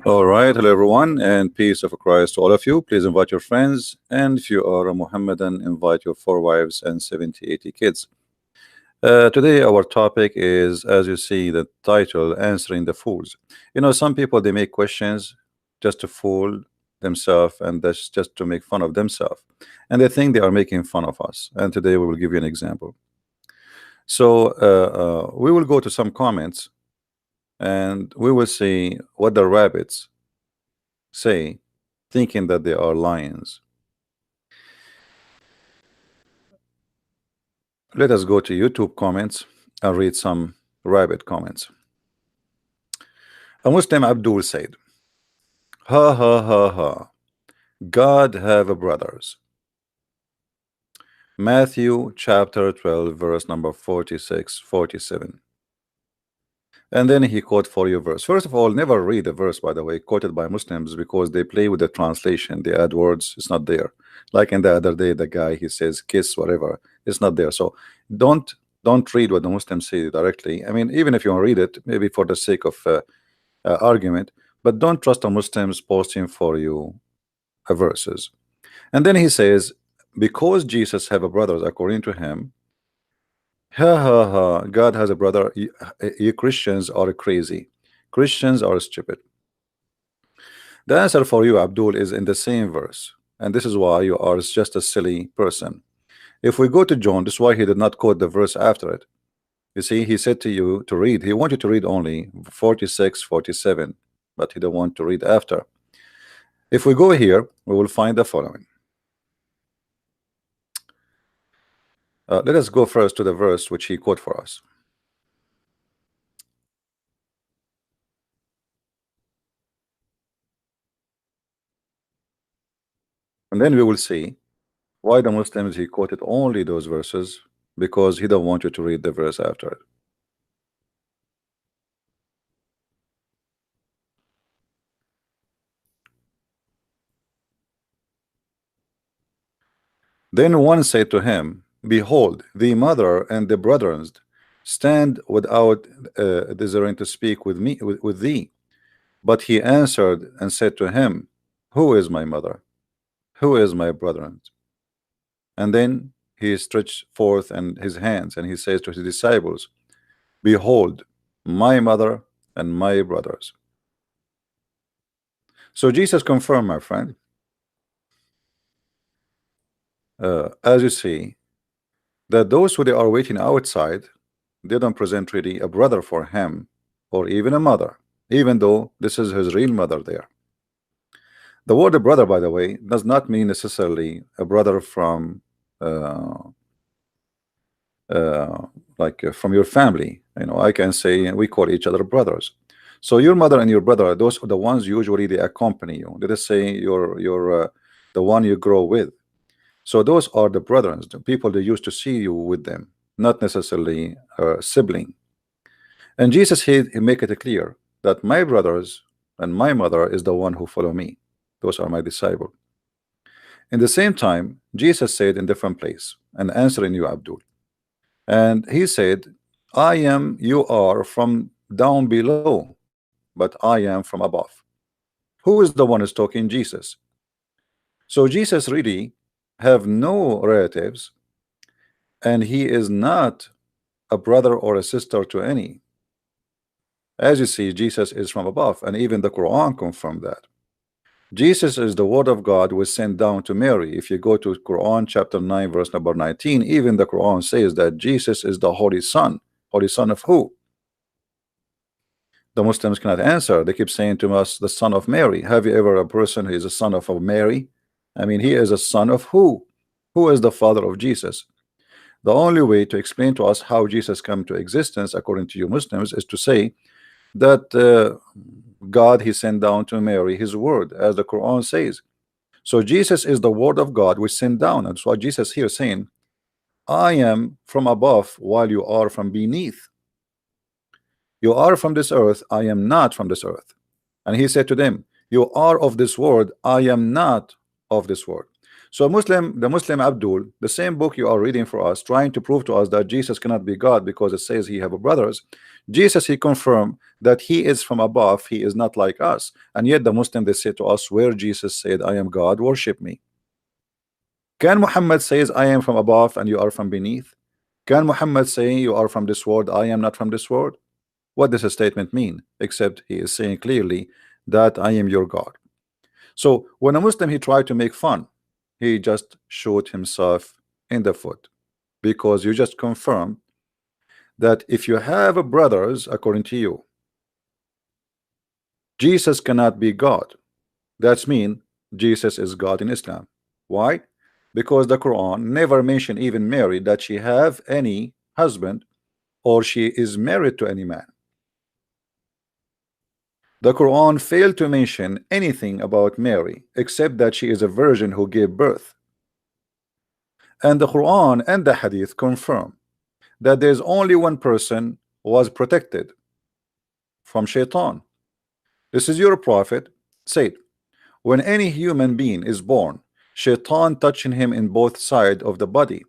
All right, hello everyone, and peace of Christ to all of you. Please invite your friends, and if you are a Muhammadan, invite your four wives and 70, 80 kids. Today, our topic is, as you see the title, answering the fools. Some people they make questions just to fool themselves, and that's just to make fun of themselves, and they think they are making fun of us. And today, we will give you an example. So, we will go to some comments, and we will see what the rabbits say, thinking that they are lions. Let us go to YouTube comments and read some rabbit comments. A Muslim Abdul said, "Ha ha ha ha, God have brothers." Matthew chapter 12, verse number 46, 47. And then he quote for you verse. First of all, never read a verse, by the way, quoted by Muslims, because they play with the translation. They add words, it's not there. Like in the other day, the guy, he says kiss, whatever, it's not there. So don't read what the Muslims say directly. I mean, even if you want to read it, maybe for the sake of argument, but don't trust the Muslims posting for you verses. And then he says, because Jesus have a brothers according to him, ha ha ha, God has a brother. You Christians are crazy. Christians are stupid. The answer for you, Abdul, is in the same verse. And this is why you are just a silly person. If we go to John, this is why he did not quote the verse after it. You see, he said to you to read. He wanted to read only 46, 47, but he don't want to read after. If we go here, we will find the following. Let us go first to the verse which he quote for us. And then we will see why the Muslims he quoted only those verses, because he don't want you to read the verse after it. Then one said to him, behold, the mother and the brethren stand without desiring to speak with me with thee. But he answered and said to him, who is my mother? Who is my brethren? And then he stretched forth and his hands, and he says to his disciples, behold, my mother and my brothers. So Jesus confirmed, my friend, as you see, that those who they are waiting outside, they don't present really a brother for him, or even a mother, even though this is his real mother there. The word brother, by the way, does not mean necessarily a brother from from your family. I can say we call each other brothers. So your mother and your brother, those are the ones usually they accompany you. Let us say you're the one you grow with. So those are the brothers, the people they used to see you with them, not necessarily a sibling. And Jesus he make it clear that my brothers and my mother is the one who follow me. Those are my disciples. In the same time, Jesus said in different place and answering you, Abdul. And he said, I am, you are from down below, but I am from above. Who is the one who's talking? Jesus. So Jesus really have no relatives, and he is not a brother or a sister to any. As you see, Jesus is from above, and even the Quran confirmed that. Jesus is the word of God was sent down to Mary. If you go to Quran chapter 9 verse number 19, even the Quran says that Jesus is the Holy Son. Holy Son of who? The Muslims cannot answer. They keep saying to us, the son of Mary. Have you ever a person who is a son of a Mary? I mean, he is a son of who? Who is the father of Jesus? The only way to explain to us how Jesus came to existence, according to you Muslims, is to say that God he sent down to Mary his word, as the Quran says. So Jesus is the word of God which sent down. And that's why Jesus here saying, I am from above while you are from beneath. You are from this earth, I am not from this earth. And he said to them, you are of this world, I am not of this world. So the Muslim Abdul, the same book you are reading for us, trying to prove to us that Jesus cannot be God because it says he have brothers. Jesus, he confirmed that he is from above, he is not like us. And yet the Muslim, they say to us, where Jesus said, I am God, worship me. Can Muhammad says, I am from above and you are from beneath? Can Muhammad say, you are from this world, I am not from this world? What does a statement mean? Except he is saying clearly that I am your God. So when a Muslim he tried to make fun, he just shot himself in the foot, because you just confirm that if you have brothers, according to you, Jesus cannot be God. That's mean Jesus is God in Islam. Why? Because the Quran never mentioned even Mary that she have any husband or she is married to any man. The Quran failed to mention anything about Mary except that she is a virgin who gave birth. And the Quran and the Hadith confirm that there's only one person who was protected from shaitan. This is your prophet said, when any human being is born, shaitan touching him in both sides of the body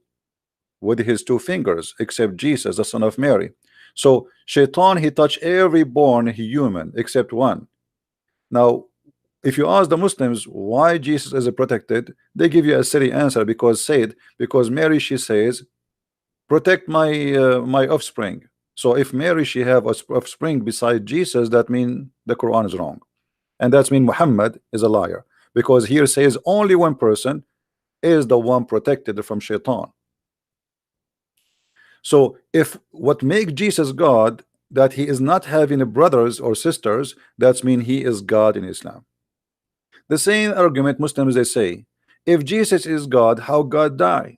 with his two fingers, except Jesus, the son of Mary. So shaitan, he touched every born human except one. Now, if you ask the Muslims why Jesus is protected, they give you a silly answer, because Mary, she says, protect my offspring. So if Mary, she have offspring beside Jesus, that means the Quran is wrong, and that means Muhammad is a liar, because here says only one person is the one protected from shaitan. So if what make Jesus God, that he is not having brothers or sisters, that means he is God in Islam. The same argument Muslims they say, if Jesus is God, how God die?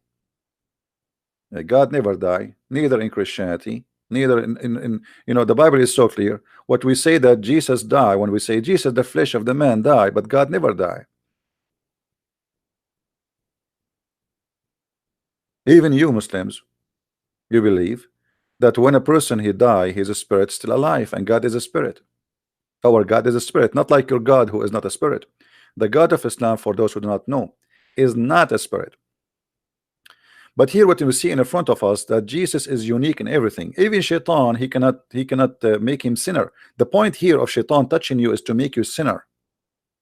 God never die, neither in Christianity, neither in the Bible is so clear. What we say that Jesus die, when we say Jesus, the flesh of the man die, but God never die. Even you Muslims, you believe that when a person he die, his spirit still alive, and God is a spirit. Our God is a spirit, not like your God who is not a spirit. The God of Islam, for those who do not know, is not a spirit. But here what we see in front of us, that Jesus is unique in everything. Even shaitan, he cannot make him sinner. The point here of shaitan touching you is to make you sinner.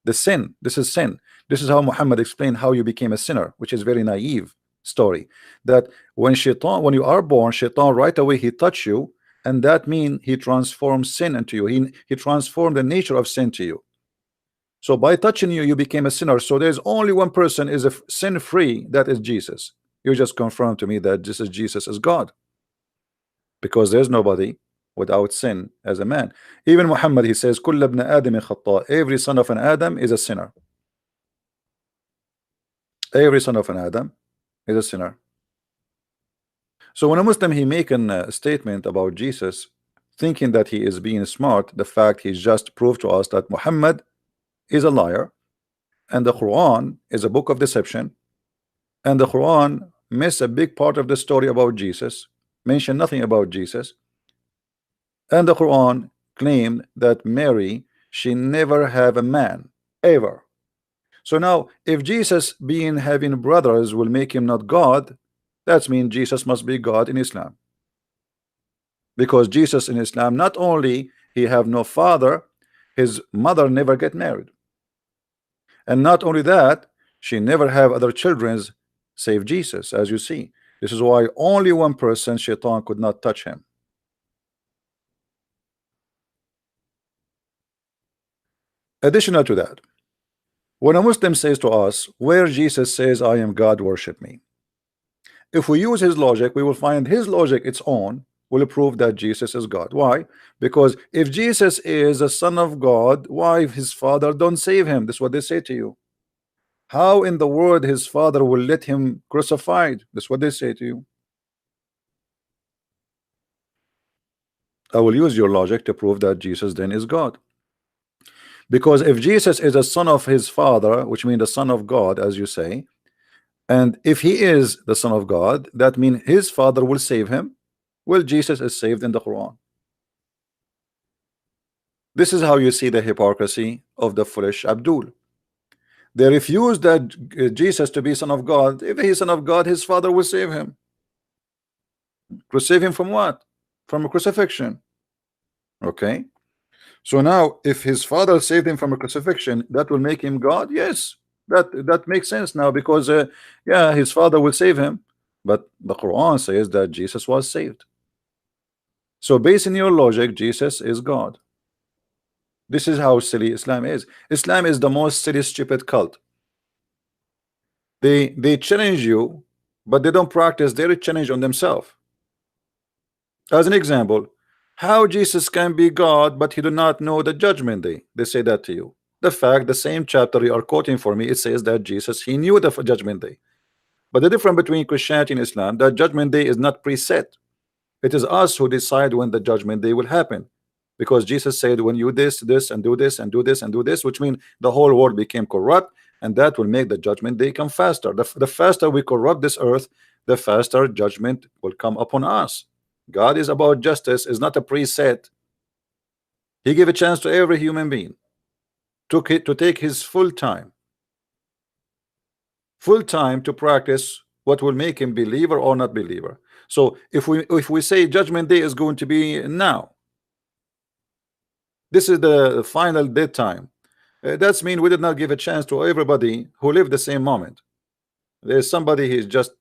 The sin, this is sin. This is how Muhammad explained how you became a sinner, which is very naive story. That when you are born, shaitan right away he touch you, and that means he transforms sin into you. He transformed the nature of sin to you. So by touching you, you became a sinner. So there's only one person is a sin free, that is Jesus. You just confirmed to me that this is Jesus is God, because there's nobody without sin as a man. Even Muhammad, he says, "Kull ibn Adam khata." Every son of an Adam is a sinner. Every son of an Adam is a sinner. So when a Muslim he making a statement about Jesus, thinking that he is being smart, the fact he just proved to us that Muhammad is a liar, and the Quran is a book of deception, and the Quran miss a big part of the story about Jesus, mention nothing about Jesus, and the Quran claimed that Mary, she never have a man ever. So now if Jesus being having brothers will make him not God, that means Jesus must be God in Islam, because Jesus in Islam not only he have no father, his mother never get married, and not only that, she never have other children's save Jesus. As you see, this is why only one person, shaitan, could not touch him. Additional to that, when a Muslim says to us, where Jesus says I am God, worship me, if we use his logic, we will find his logic its own will prove that Jesus is God. Why? Because if Jesus is a son of God, why his father don't save him? This is what they say to you. How in the world his father will let him crucified? That's what they say to you. I will use your logic to prove that Jesus then is God. Because if Jesus is a son of his father, which means the son of God, as you say, and if he is the son of God, that means his father will save him. Well, Jesus is saved in the Quran. This is how you see the hypocrisy of the foolish Abdul. They refuse that Jesus to be son of God. If he's son of God, his father will save him. To save him from what? From a crucifixion. Okay. So now, if his father saved him from a crucifixion, that will make him God. Yes, that makes sense now, because yeah, his father will save him, but the Quran says that Jesus was saved. So based on your logic, Jesus is God. This is how silly Islam is. Islam is the most silly, stupid cult. They challenge you, but they don't practice their challenge on themselves. As an example, how Jesus can be God, but he do not know the judgment day. They say that to you. The fact, the same chapter you are quoting for me, it says that Jesus, he knew the judgment day. But the difference between Christianity and Islam, that judgment day is not preset. It is us who decide when the judgment day will happen. Because Jesus said, when you this, and do this, and do this, and do this, which means the whole world became corrupt, and that will make the judgment day come faster. The faster we corrupt this earth, the faster judgment will come upon us. God is about justice, is not a preset. He gave a chance to every human being to take his full time to practice what will make him believer or not believer. So if we say judgment day is going to be now, this is the final dead time, that's mean we did not give a chance to everybody who lived the same moment. There's somebody he's just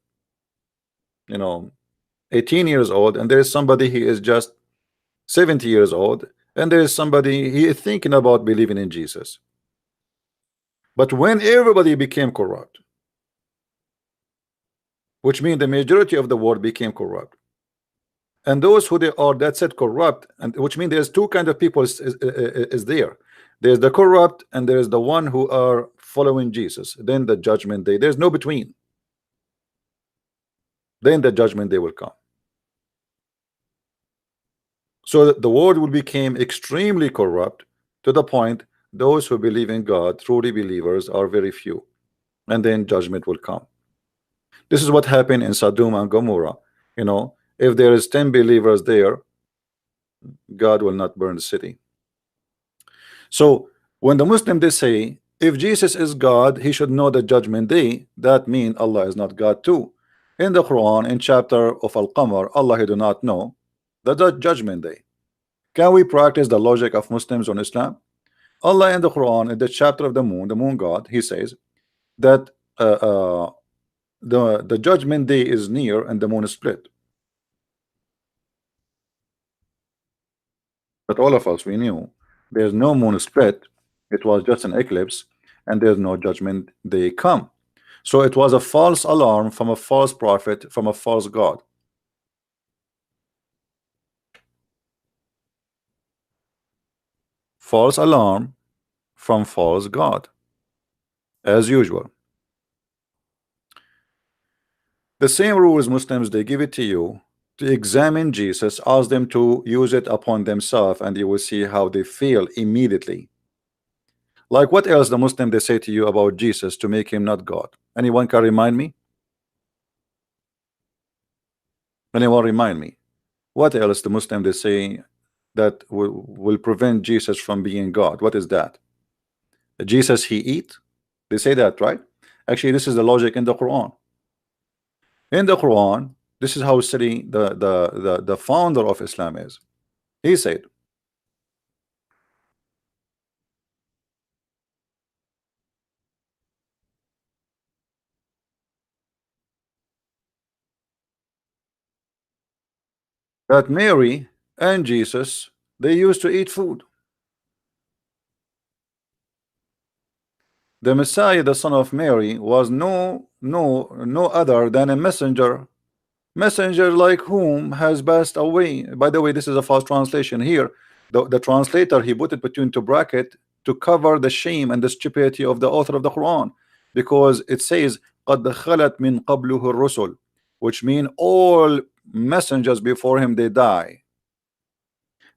18 years old, and there's somebody he is just 70 years old, and there's somebody he is thinking about believing in Jesus. But when everybody became corrupt, which means the majority of the world became corrupt, and those who they are that said corrupt, and which means there's two kind of people is there. There's the corrupt, and there's the one who are following Jesus. Then the judgment day, there's no between. Then the judgment day will come. So the world will become extremely corrupt, to the point those who believe in God, truly believers, are very few, and then judgment will come. This is what happened in Sodom and Gomorrah. If there is 10 believers there, God will not burn the city. So when the Muslim, they say, if Jesus is God, he should know the judgment day, that means Allah is not God too. In the Quran, in chapter of Al-Qamar, Allah, he do not know the judgment day. Can we practice the logic of Muslims on Islam? Allah in the Quran, in the chapter of the moon god, he says that the judgment day is near and the moon is split. But all of us, we knew there's no moon split, it was just an eclipse, and there's no judgment day come. So it was a false alarm from a false prophet, from a false god. False alarm from false god, as usual. The same rules Muslims, they give it to you to examine Jesus, ask them to use it upon themselves, and you will see how they feel immediately. Like what else the Muslim, they say to you about Jesus to make him not God? Anyone can remind me? Anyone remind me? What else the Muslim, they say that will prevent Jesus from being God? What is that? Jesus, he eat? They say that, right? Actually, this is the logic in the Quran. In the Quran, this is how silly the founder of Islam is. He said, that Mary and Jesus, they used to eat food. The Messiah, the son of Mary, was no other than a messenger like whom has passed away. By the way, this is a false translation here. The translator, he put it between two brackets to cover the shame and the stupidity of the author of the Quran, because it says قَدْ خَلَتْ مِنْ قَبْلُهُ الرُّسُلُ, which mean all messengers before him, they die.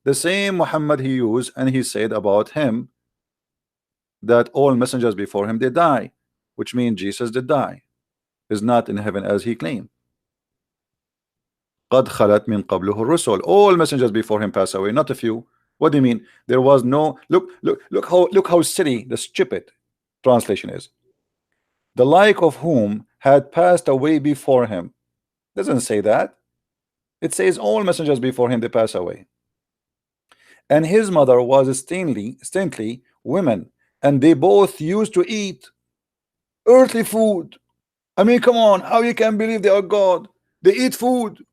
The same Muhammad he used, and he said about him that all messengers before him, they die, which means Jesus did die, is not in heaven as he claimed. قَدْ خَلَتْ مِنْ قَبْلُهُ الرُّسُلُ, all messengers before him pass away, not a few. What do you mean? There was no, look how silly the stupid translation is. the like of whom had passed away before him. Doesn't say that. It says all messengers before him they pass away. And his mother was stintly women, and they both used to eat earthly food. I mean, come on, how you can believe they are God? They eat food.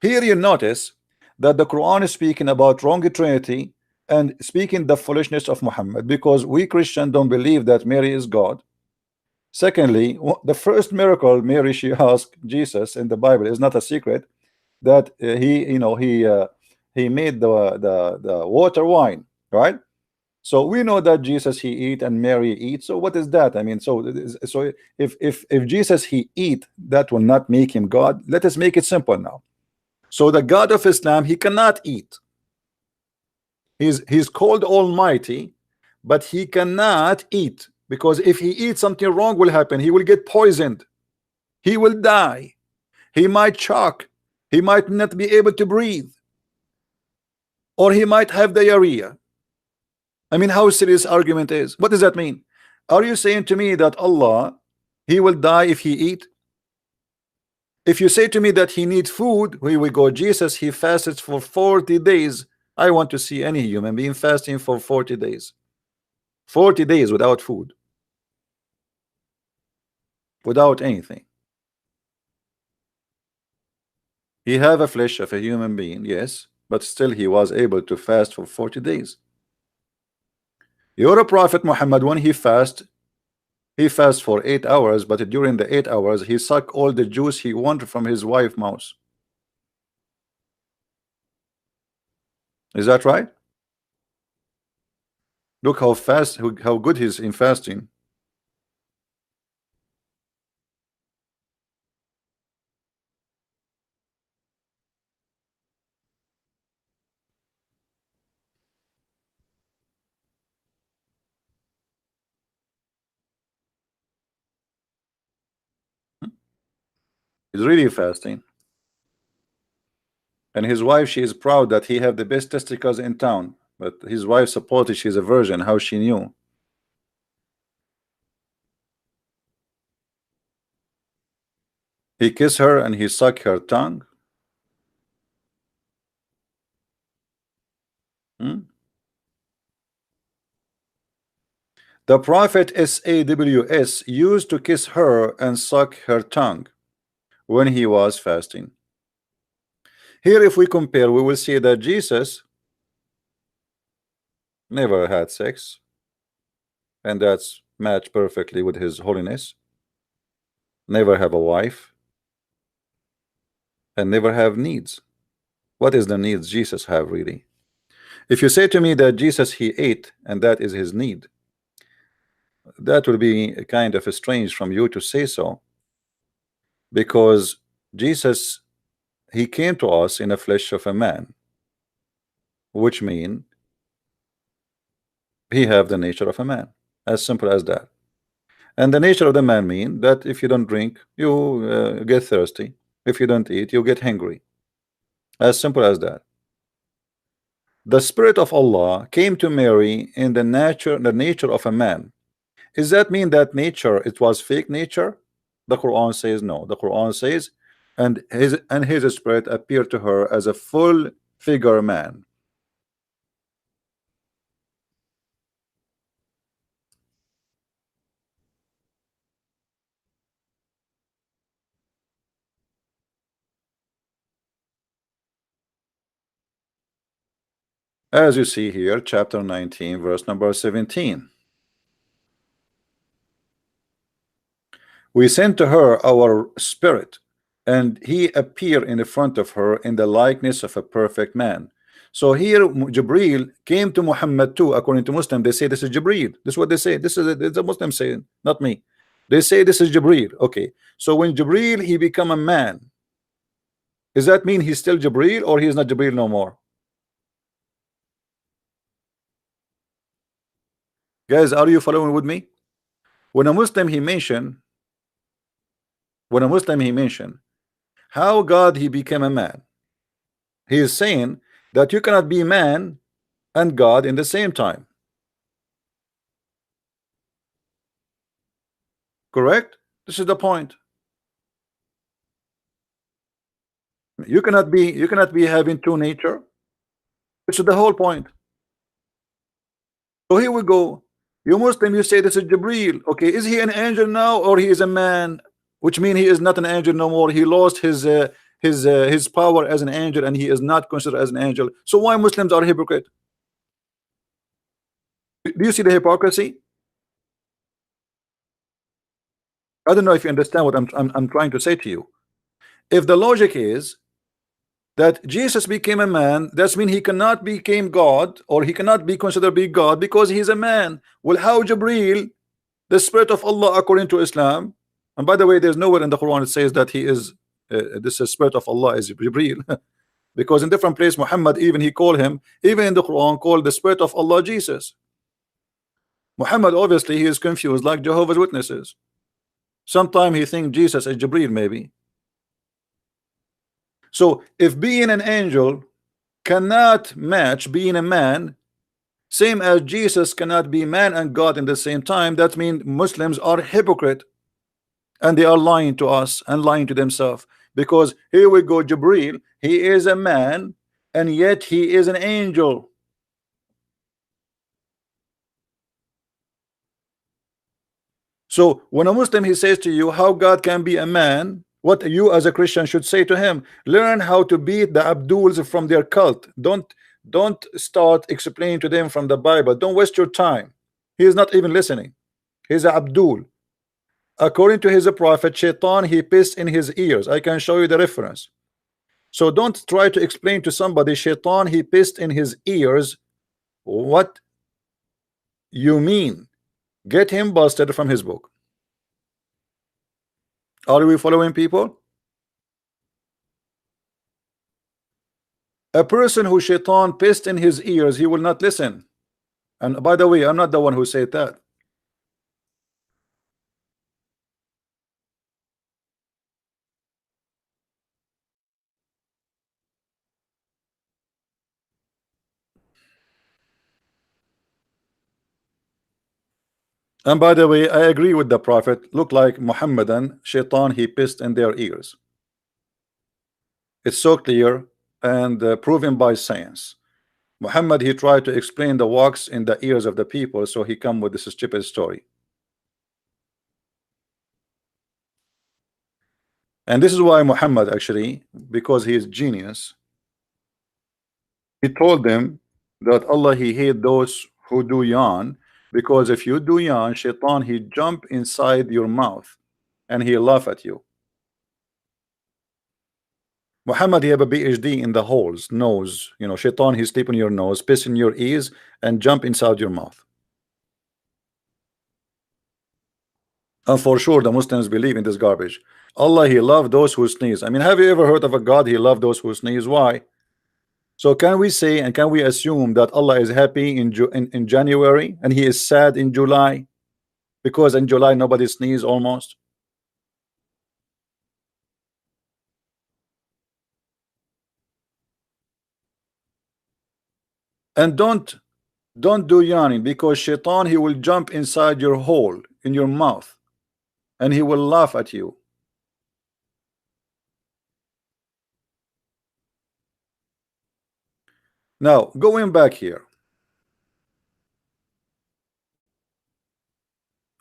Here you notice that the Quran is speaking about wrong Trinity and speaking the foolishness of Muhammad, because we Christians don't believe that Mary is God. Secondly, the first miracle Mary she asked Jesus in the Bible is not a secret, that he made the water wine, right? So we know that Jesus he eat and Mary eat. So what is that? I mean, so if Jesus he eat, that will not make him God. Let us make it simple now. So the God of Islam he cannot eat. He's called Almighty, but he cannot eat, because if he eats, something wrong will happen. He will get poisoned. He will die. He might choke. He might not be able to breathe, or he might have diarrhea. I mean, how serious argument is? What does that mean? Are you saying to me that Allah he will die if he eat? If you say to me that he needs food, here we go. Jesus he fasted for 40 days. I want to see any human being fasting for 40 days. 40 days without food, without anything. He have a flesh of a human being, yes, but still he was able to fast for 40 days. Your Prophet Muhammad, when he fasts for 8 hours, but during the 8 hours he suck all the juice he wanted from his wife mouse. Is that right? Look how fast, how good he's in fasting. He's really fasting. And his wife, she is proud that he have the best testicles in town. But his wife supported she's a virgin. How she knew? He kissed her and he sucked her tongue. Hmm? The Prophet SAWS used to kiss her and suck her tongue when he was fasting. Here, if we compare, we will see that Jesus never had sex, and that's matched perfectly with his holiness. Never have a wife, and never have needs. What is the needs Jesus have really? If you say to me that Jesus he ate and that is his need, that would be kind of strange from you to say so, because Jesus he came to us in the flesh of a man, which mean he have the nature of a man, as simple as that. And the nature of the man mean that if you don't drink, you get thirsty. If you don't eat, you get hungry. As simple as that. The Spirit of Allah came to Mary in the nature of a man. Does that mean that nature it was fake nature? The Quran says no. The Quran says, and his spirit appeared to her as a full figure man. As you see here, chapter 19, verse number 17. We sent to her our spirit, and he appeared in the front of her in the likeness of a perfect man. So here Jibril came to Muhammad too. According to Muslim, they say this is Jibril. This is what they say. This is the Muslim saying, not me. They say this is Jibril. Okay, so when Jibril he become a man, does that mean he's still Jibril or he is not Jibril no more? Guys, are you following with me? When a Muslim he mentioned how God he became a man, he is saying that you cannot be man and God in the same time. Correct? This is the point. You cannot be having two nature. This is the whole point. So here we go. You Muslim, you say this is Jibril. Okay, is he an angel now or he is a man? Which means he is not an angel no more. He lost his power as an angel and he is not considered as an angel. So why Muslims are hypocrite? Do you see the hypocrisy? I don't know if you understand what I'm trying to say to you. If the logic is that Jesus became a man, that means he cannot become God, or he cannot be considered be God because he's a man. Well, how Jibril, the spirit of Allah according to Islam, and by the way, there's nowhere in the Quran it says that he is this is spirit of Allah is Jibril, because in different place Muhammad even he called him, even in the Quran, called the spirit of Allah Jesus. Muhammad obviously he is confused like Jehovah's Witnesses. Sometime he think Jesus is Jibril maybe. So if being an angel cannot match being a man, same as Jesus cannot be man and God in the same time, that means Muslims are hypocrite and they are lying to us and lying to themselves, because here we go, Jibril, he is a man and yet he is an angel. So when a Muslim he says to you how God can be a man, what you as a Christian should say to him, learn how to beat the Abduls from their cult. Don't start explaining to them from the Bible. Don't waste your time. He is not even listening. He's a Abdul. According to his prophet, Shaitan, he pissed in his ears. I can show you the reference. So don't try to explain to somebody Shaitan, he pissed in his ears. What you mean? Get him busted from his book. Are we following, people? A person who Shaitan pissed in his ears, he will not listen. And by the way, I'm not the one who said that. And by the way, I agree with the Prophet. Look like Muhammadian, Shaitan, he pissed in their ears. It's so clear and proven by science. Muhammad, he tried to explain the wax in the ears of the people, so he come with this stupid story. And this is why Muhammad actually, because he is genius, he told them that Allah, he hate those who do yawn, because if you do yawn, Shaitan, he jump inside your mouth and he laugh at you. Muhammad, he have a PhD in the holes, nose. You know, Shaitan, he sleep in your nose, piss in your ears, and jump inside your mouth. And for sure, the Muslims believe in this garbage. Allah, he love those who sneeze. I mean, have you ever heard of a God, he love those who sneeze? Why? So can we say and can we assume that Allah is happy in January and he is sad in July? Because in July, nobody sneeze almost. And don't do yawning, because Shaitan, he will jump inside your hole in your mouth and he will laugh at you. Now going back here,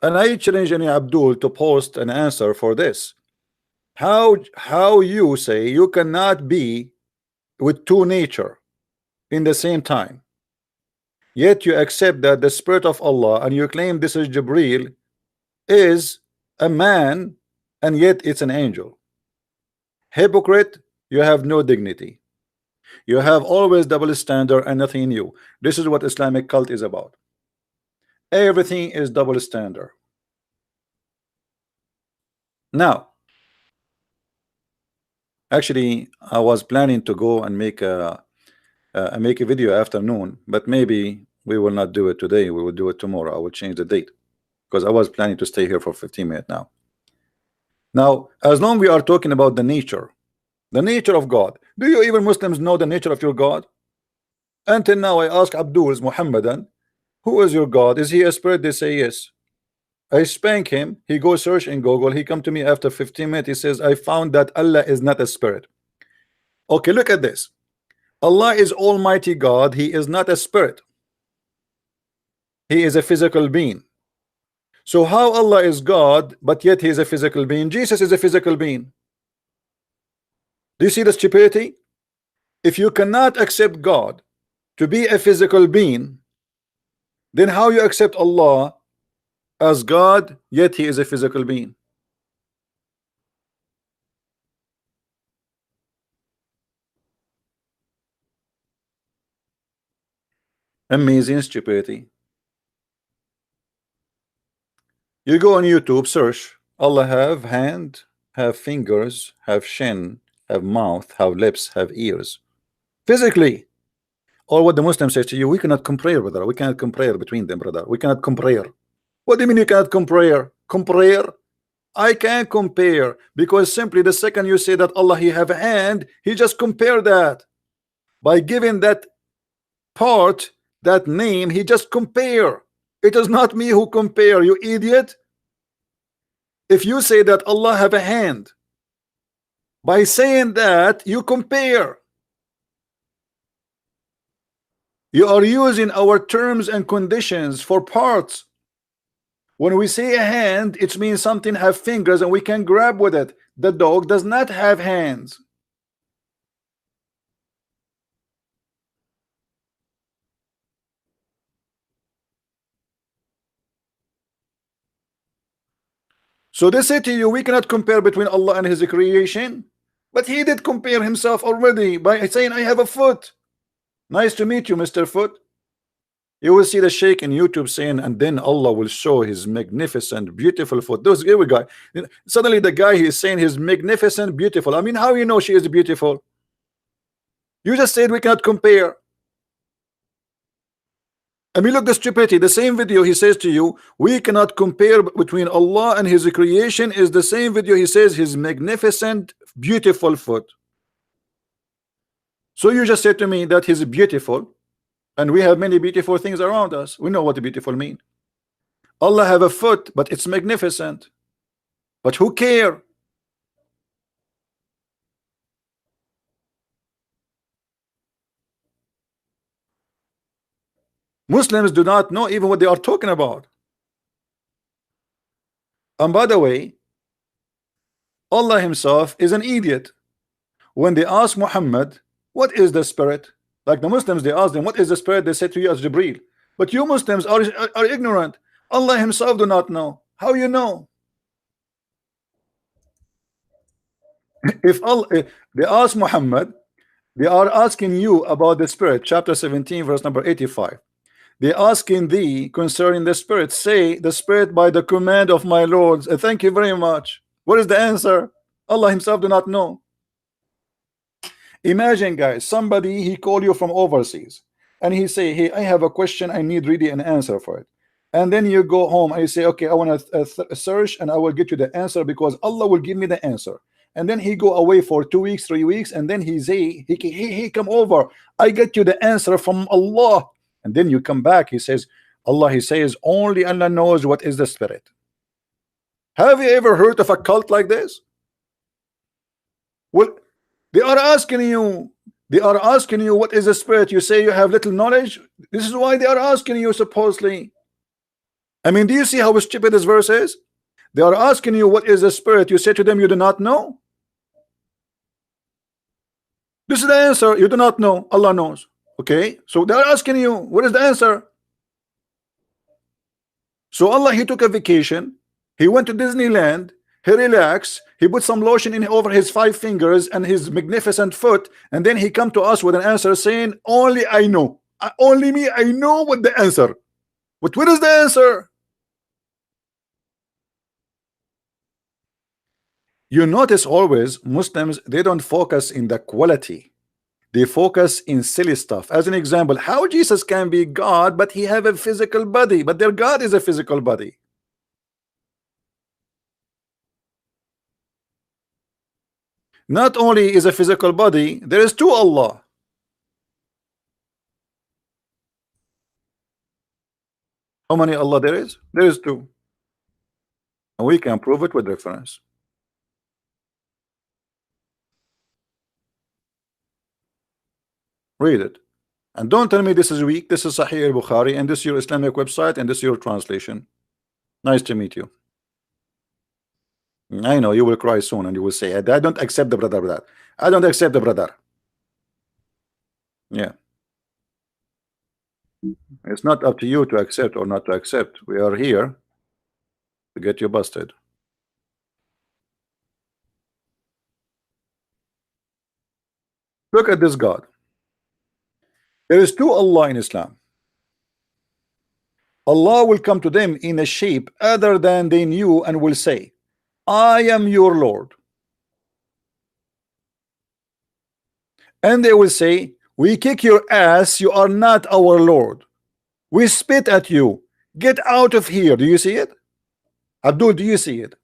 and I challenge any Abdul to post an answer for this. How you say you cannot be with two nature in the same time, yet you accept that the spirit of Allah and you claim this is Jibril is a man and yet it's an angel. Hypocrite, you have no dignity. You have always double standard and nothing new. This is what Islamic cult is about. Everything is double standard. Now, actually, I was planning to go and make a video afternoon, but maybe we will not do it today. We will do it tomorrow. I will change the date because I was planning to stay here for 15 minutes now. Now, as long we are talking about the nature of God, do you even Muslims know the nature of your God? Until now, I ask Abduls Muhammadan, who is your God? Is he a spirit? They say yes. I spank him. He goes search in Google. He come to me after 15 minutes. He says, I found that Allah is not a spirit. Okay, look at this. Allah is Almighty God. He is not a spirit. He is a physical being. So how Allah is God, but yet he is a physical being? Jesus is a physical being. Do you see the stupidity? If you cannot accept God to be a physical being, then how you accept Allah as God, yet he is a physical being? Amazing stupidity. You go on YouTube, search Allah have hand, have fingers, have chin, have mouth, have lips, have ears. Physically. Or what the Muslim says to you, we cannot compare, brother. We cannot compare between them, brother. We cannot compare. What do you mean you cannot compare? Compare? I can't compare, because simply the second you say that Allah he have a hand, he just compare that. By giving that part, that name, he just compare. It is not me who compare, you idiot. If you say that Allah have a hand, by saying that you compare. You are using our terms and conditions for parts. When we say a hand, it means something have fingers and we can grab with it. The dog does not have hands. So they say to you, we cannot compare between Allah and his creation. But he did compare himself already by saying, I have a foot. Nice to meet you, Mr. Foot. You will see the sheikh in YouTube saying, and then Allah will show his magnificent, beautiful foot. Those guy, suddenly the guy is saying his magnificent, beautiful. I mean, how you know she is beautiful? You just said we cannot compare. I mean, look the stupidity. The same video he says to you, we cannot compare between Allah and his creation, is the same video he says his magnificent, beautiful foot. So you just said to me that he's beautiful, and we have many beautiful things around us. We know what beautiful mean. Allah have a foot, but it's magnificent. But who care? Muslims do not know even what they are talking about. And by the way, Allah himself is an idiot. When they ask Muhammad, what is the spirit? Like the Muslims, they ask them, what is the spirit? They say to you as Jibreel. But you Muslims are ignorant. Allah himself do not know. How you know? If they ask Muhammad, they are asking you about the spirit, chapter 17 verse number 85. They asking thee concerning the spirit, say the spirit by the command of my Lord. Thank you very much. What is the answer? Allah himself do not know. Imagine, guys, somebody he call you from overseas and he say, hey, I have a question, I need really an answer for it. And then you go home and you say, okay, I want to search and I will get you the answer because Allah will give me the answer. And then he go away for 2 weeks, 3 weeks, and then he say, he come over, I get you the answer from Allah. And then you come back, he says, Allah, he says, only Allah knows what is the spirit. Have you ever heard of a cult like this? Well, they are asking you what is the spirit. You say you have little knowledge. This is why they are asking you, supposedly. I mean, do you see how stupid this verse is? They are asking you what is the spirit. You say to them you do not know. This is the answer. You do not know. Allah knows. Okay, so they are asking you what is the answer. So Allah, he took a vacation, he went to Disneyland, he relaxed, he put some lotion in over his 5 fingers and his magnificent foot, and then he come to us with an answer saying, only I know, only me, I know what the answer. But what is the answer? You notice always Muslims, they don't focus in the quality, they focus in silly stuff. As an example, how Jesus can be God but he have a physical body, but their God is a physical body. Not only is a physical body, there is 2 Allah. How many Allah there is? There is 2. And we can prove it with reference. Read it. And don't tell me this is weak. This is Sahih al-Bukhari, and this is your Islamic website, and this is your translation. Nice to meet you. I know you will cry soon, and you will say, I don't accept the brother. I don't accept the brother. Yeah. It's not up to you to accept or not to accept. We are here to get you busted. Look at this God. There is two Allah in Islam. Allah will come to them in a shape other than they knew and will say, I am your Lord. And they will say, we kick your ass, you are not our Lord. We spit at you. Get out of here. Do you see it? Abdul, do you see it?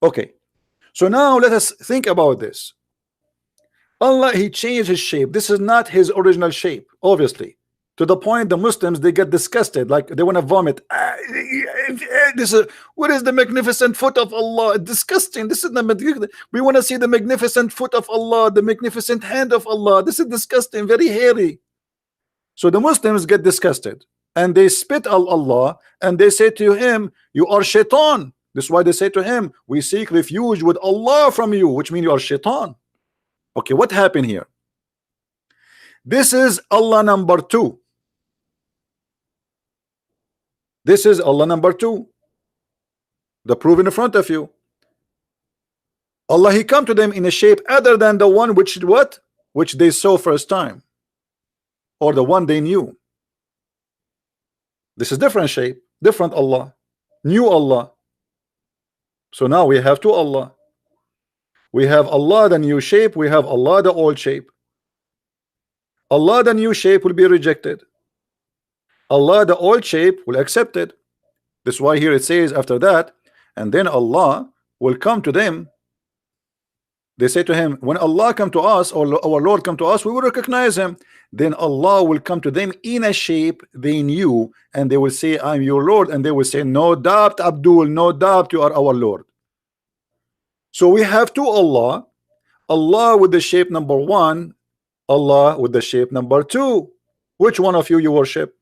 Okay. So now let us think about this. Allah, he changed his shape. This is not his original shape, obviously. To the point the Muslims, they get disgusted, like they want to vomit. This is, what is the magnificent foot of Allah? Disgusting. This is the, we want to see the magnificent foot of Allah, the magnificent hand of Allah. This is disgusting, very hairy. So the Muslims get disgusted and they spit on Allah and they say to him, you are shaitan. This is why they say to him, we seek refuge with Allah from you, which means you are shaitan. Okay, what happened here? This is Allah number 2. This is Allah number 2. The proof in front of you. Allah, he come to them in a shape other than the one which what? Which they saw first time. Or the one they knew. This is different shape, different Allah, new Allah. So now we have two Allah. We have Allah the new shape, we have Allah the old shape. Allah the new shape will be rejected. Allah the old shape will accept it. This is why here it says after that, and then Allah will come to them. They say to him, when Allah come to us, or our Lord come to us, we will recognize him. Then Allah will come to them in a shape they knew, and they will say, I'm your Lord. And they will say, no doubt, Abdul, no doubt, you are our Lord. So we have two Allah. Allah with the shape number 1, Allah with the shape number 2. Which one of you worship?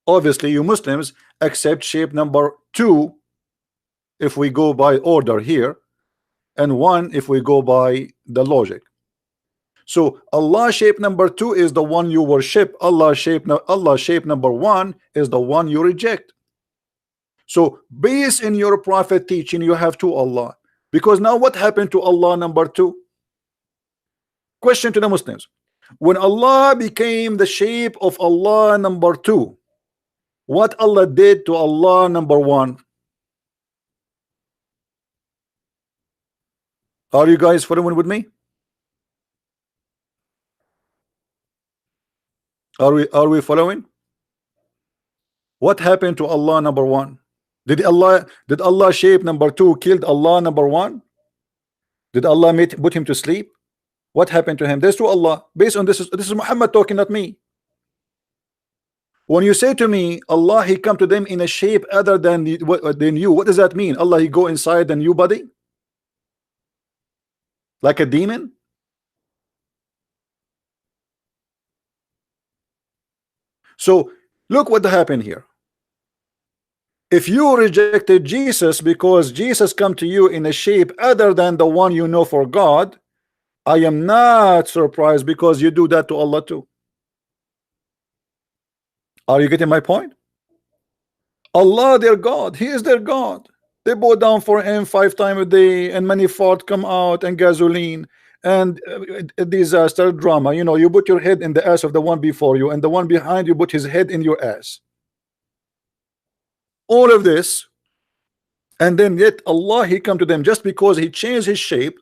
Obviously you Muslims accept shape number 2 if we go by order here, and 1 if we go by the logic. So Allah shape number 2 is the one you worship. Allah shape number 1 is the one you reject. So based in your Prophet teaching, you have two Allah. Because now what happened to Allah number 2? Question to the Muslims. When Allah became the shape of Allah number 2, what Allah did to Allah number 1? Are you guys following with me? Are we following? What happened to Allah number 1? Did Allah shape number 2 killed Allah number 1? Did Allah put him to sleep? What happened to him? There's two Allah. Based on this is Muhammad talking, not me. When you say to me, Allah, he come to them in a shape other than what they knew, what does that mean? Allah, he go inside the new body? Like a demon? So look what happened here. If you rejected Jesus because Jesus come to you in a shape other than the one you know for God, I am not surprised because you do that to Allah too. Are you getting my point? Allah, their God, he is their God. They bow down for him 5 times a day, and many fart come out, and gasoline, and disaster drama. You know, you put your head in the ass of the one before you, and the one behind you put his head in your ass. All of this, and then yet Allah, he come to them just because he changed his shape.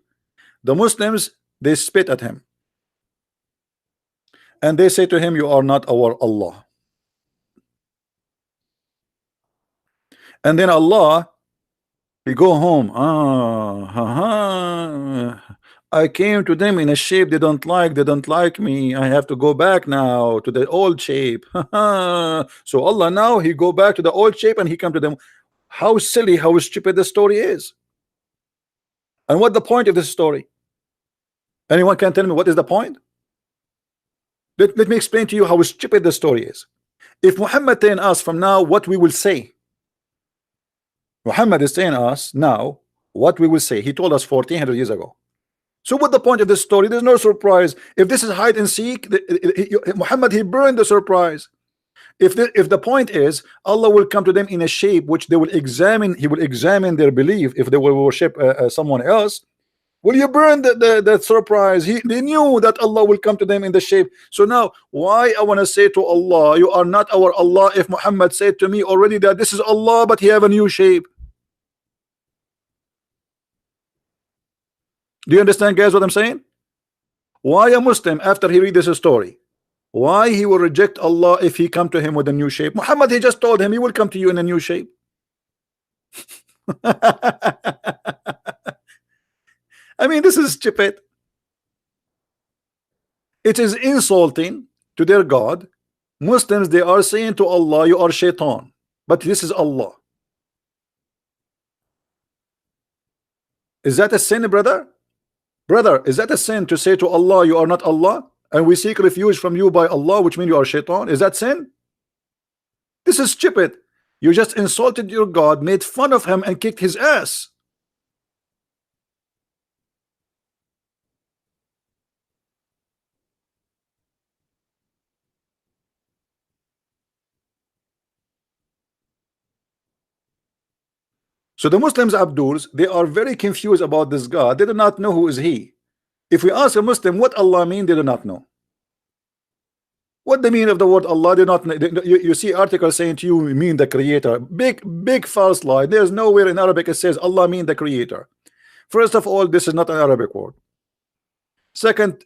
The Muslims, they spit at him, and they say to him, you are not our Allah. And then Allah, he go home. I came to them in a shape they don't like me. I have to go back now to the old shape. So Allah now, he go back to the old shape and he come to them. how silly, how stupid the story is. And what the point of this story? Anyone can tell me what is the point? Let me explain to you how stupid the story is. If Muhammad telling us from now what we will say, Muhammad is telling us now what we will say. He told us 1400 years ago. So what the point of this story? There's no surprise. If this is hide and seek, Muhammad, he burned the surprise. If the point is Allah will come to them in a shape which they will examine, he will examine their belief if they will worship someone else. Will you burn the surprise? They knew that Allah will come to them in the shape. So now why I want to say to Allah, you are not our Allah, if Muhammad said to me already that this is Allah but he have a new shape? Do you understand, guys, what I'm saying? Why a Muslim, after he read this story, why he will reject Allah if he come to him with a new shape? Muhammad, he just told him he will come to you in a new shape. I mean, this is stupid. It is insulting to their God. Muslims, they are saying to Allah, you are shaitan, but this is Allah. Is that a sin, brother? Brother, is that a sin to say to Allah, you are not Allah, and we seek refuge from you by Allah, which means you are shaitan? Is that sin? This is stupid. You just insulted your God, made fun of him, and kicked his ass. So the Muslims, Abduls, they are very confused about this God. They do not know who is he. If we ask a Muslim what Allah mean, they do not know. What the meaning of the word Allah, they do not know. You see articles saying to you mean the creator. Big false lie. There's nowhere in Arabic it says Allah mean the creator. First of all, this is not an Arabic word. Second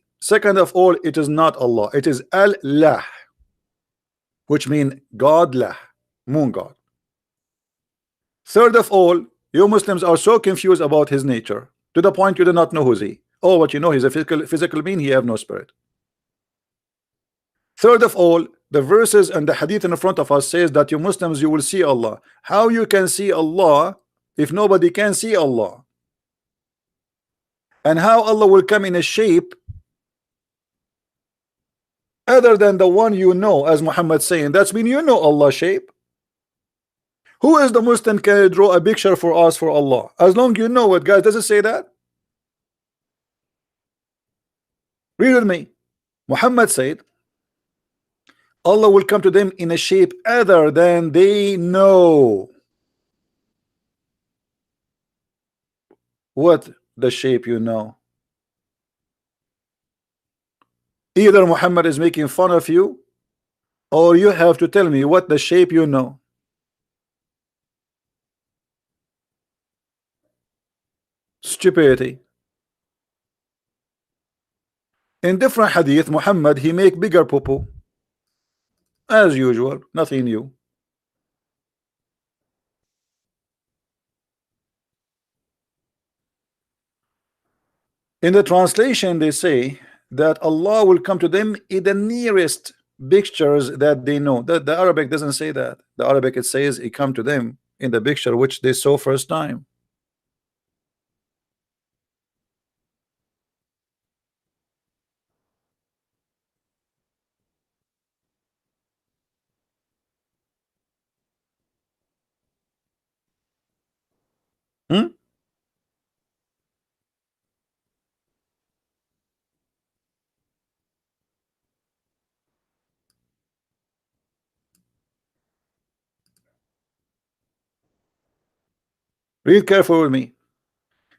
of all, it is not Allah. It is Allah, which means God lah, moon God. Third of all, you Muslims are so confused about his nature to the point you do not know who's he. Oh, what you know, he's a physical being, he have no spirit. Third of all, the verses and the hadith in front of us says that you Muslims, you will see Allah. How you can see Allah if nobody can see Allah? And how Allah will come in a shape other than the one you know, as Muhammad saying, that's mean you know Allah's shape. Who is the Muslim can draw a picture for us for Allah? As long you know it, guys. Does it say that? Read with me. Muhammad said Allah will come to them in a shape other than they know. What the shape you know? Either Muhammad is making fun of you, or you have to tell me what the shape you know. Stupidity. In different hadith, Muhammad, he make bigger poo-poo. As usual, nothing new. In the translation, they say that Allah will come to them in the nearest pictures that they know. The Arabic doesn't say that. The Arabic, it says He come to them in the picture which they saw first time. Hmm? Read carefully with me.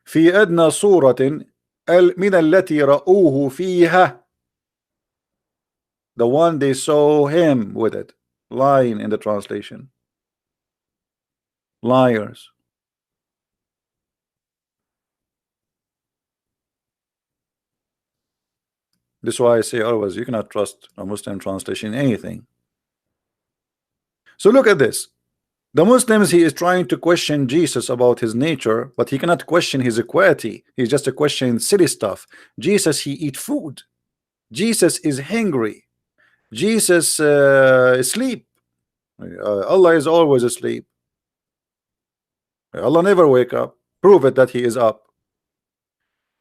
في أدنى صورة من التي رأوه فيها. The one they saw him with it. Lying in the translation. Liars. This is why I say always you cannot trust a Muslim translation in anything. So look at this. The Muslims, he is trying to question Jesus about his nature, but he cannot question his equality. He's just a question silly stuff. Jesus, he eat food. Jesus is hungry. Jesus sleep. Allah is always asleep. Allah never wake up. Prove it that he is up.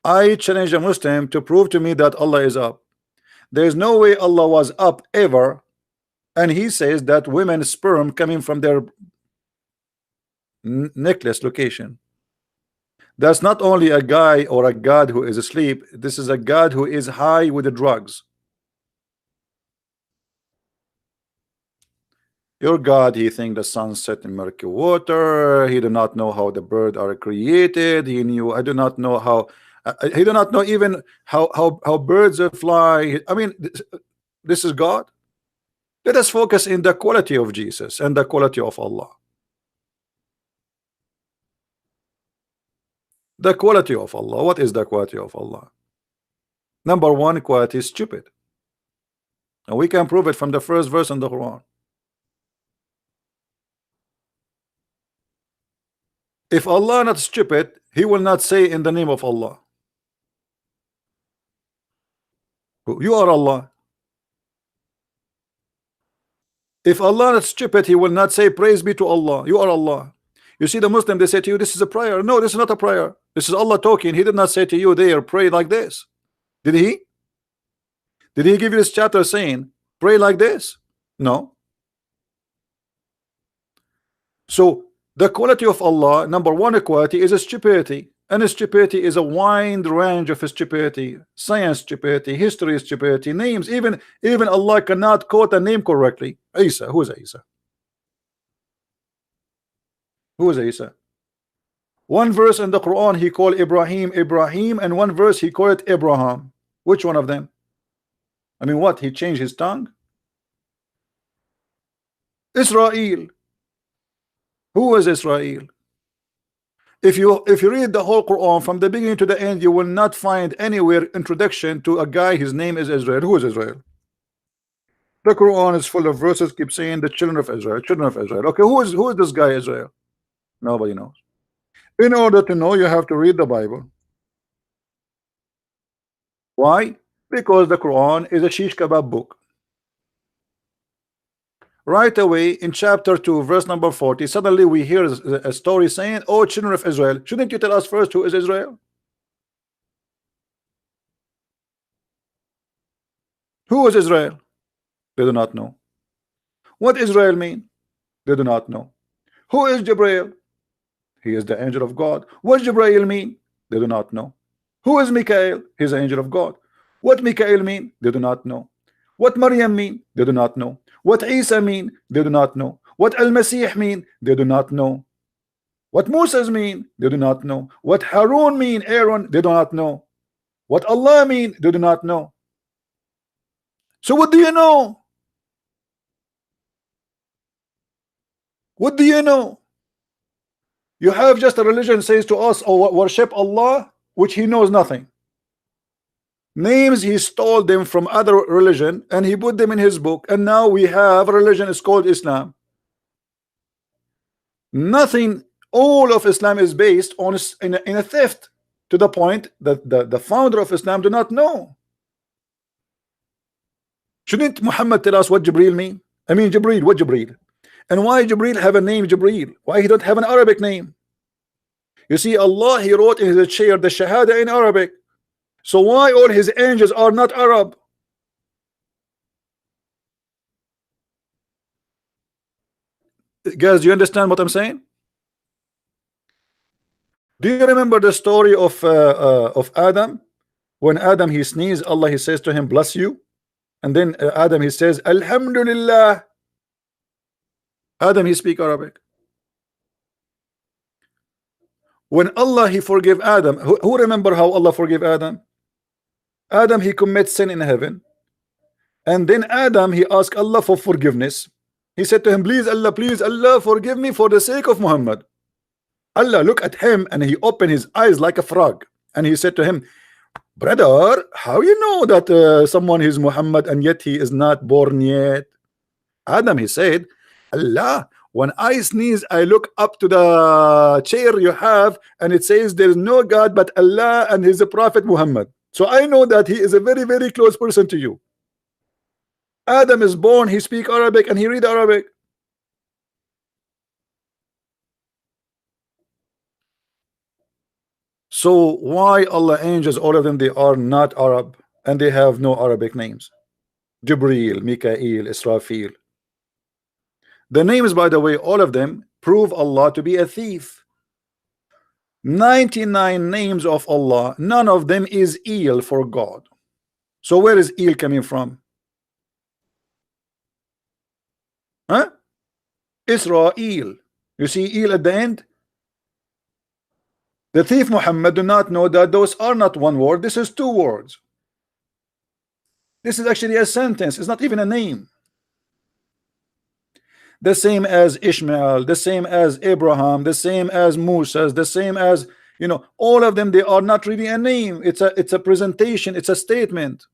I challenge a Muslim to prove to me that Allah is up. There is no way Allah was up ever, and he says that women's sperm coming from their necklace location. That's not only a guy or a god who is asleep. This is a god who is high with the drugs. Your God, he think the sun set in murky water. He do not know how the birds are created. He knew. I do not know how. He do not know even how birds fly. I mean, this is God. Let us focus in the quality of Jesus and the quality of Allah. The quality of Allah. What is the quality of Allah? Number one, quality is stupid, and we can prove it from the first verse in the Quran. If Allah not stupid, he will not say in the name of Allah. You are Allah. If Allah not stupid, he will not say praise be to Allah. You are Allah. You see the Muslim, they say to you, this is a prayer. No, this is not a prayer. This is Allah talking. He did not say to you there, pray like this. Did he? Did he give you this chapter saying pray like this? No. So the quality of Allah, number one quality is a stupidity, and a stupidity is a wide range of stupidity. Science stupidity, history stupidity, names, even Allah cannot quote a name correctly. Isa, who is Isa? Who is Isa? One verse in the Quran he called Ibrahim Ibrahim, and one verse he called it Abraham. Which one of them? I mean, what, he changed his tongue? Israel. Who is Israel? If you read the whole Quran from the beginning to the end, you will not find anywhere introduction to a guy his name is Israel. Who is Israel? The Quran is full of verses keep saying the children of Israel, children of Israel. Okay, who is this guy Israel? Nobody knows. In order to know, you have to read the Bible. Why? Because the Quran is a shish kebab book. Right away in chapter 2 verse number 40, suddenly we hear a story saying, oh children of Israel. Shouldn't you tell us first who is Israel? Who is Israel? They do not know. What Israel mean? They do not know. Who is Jibreel? He is the angel of God. What Jibreel mean? They do not know. Who is Mikael? He is the angel of God. What Mikael mean? They do not know. What Maryam mean? They do not know. What Isa mean? They do not know. What Al-Masih mean? They do not know. What Moses mean? They do not know. What Harun mean? Aaron? They do not know. What Allah mean? They do not know. So what do you know? What do you know? You have just a religion says to us, oh, worship Allah, which he knows nothing. Names he stole them from other religion and he put them in his book, and now we have a religion is called Islam. Nothing, all of Islam is based on in a theft, to the point that the founder of Islam do not know. Shouldn't Muhammad tell us what Jibreel mean? I mean Jibreel, what Jibreel? And why Jibreel have a name Jibreel? Why he don't have an Arabic name? You see, Allah he wrote in his chair the Shahada in Arabic. So why all his angels are not Arab? Guys, do you understand what I'm saying? Do you remember the story of Adam? When Adam he sneezed, Allah he says to him, bless you. And then Adam he says, Alhamdulillah. Adam he speak Arabic. When Allah he forgive Adam, who remember how Allah forgive Adam? Adam he commits sin in heaven, and then Adam he asked Allah for forgiveness. He said to him, please Allah forgive me for the sake of Muhammad. Allah look at him and he opened his eyes like a frog, and he said to him, brother, how you know that someone is Muhammad and yet he is not born yet? Adam he said, Allah, when I sneeze I look up to the chair you have and it says there is no God but Allah and his prophet Muhammad. So I know that he is a very, very close person to you. Adam is born, he speak Arabic and he read Arabic. So why Allah angels, all of them, they are not Arab and they have no Arabic names? Jibreel, Mikael, Israfil. The names, by the way, all of them prove Allah to be a thief. 99 names of Allah, none of them is ill for God. So where is ill coming from? Huh? Israel. You see ill at the end? The thief Muhammad do not know that those are not one word. This is two words. This is actually a sentence. It's not even a name. The same as Ishmael, the same as Abraham, the same as Musa, the same as, you know, all of them, they are not really a name. It's a presentation, it's a statement.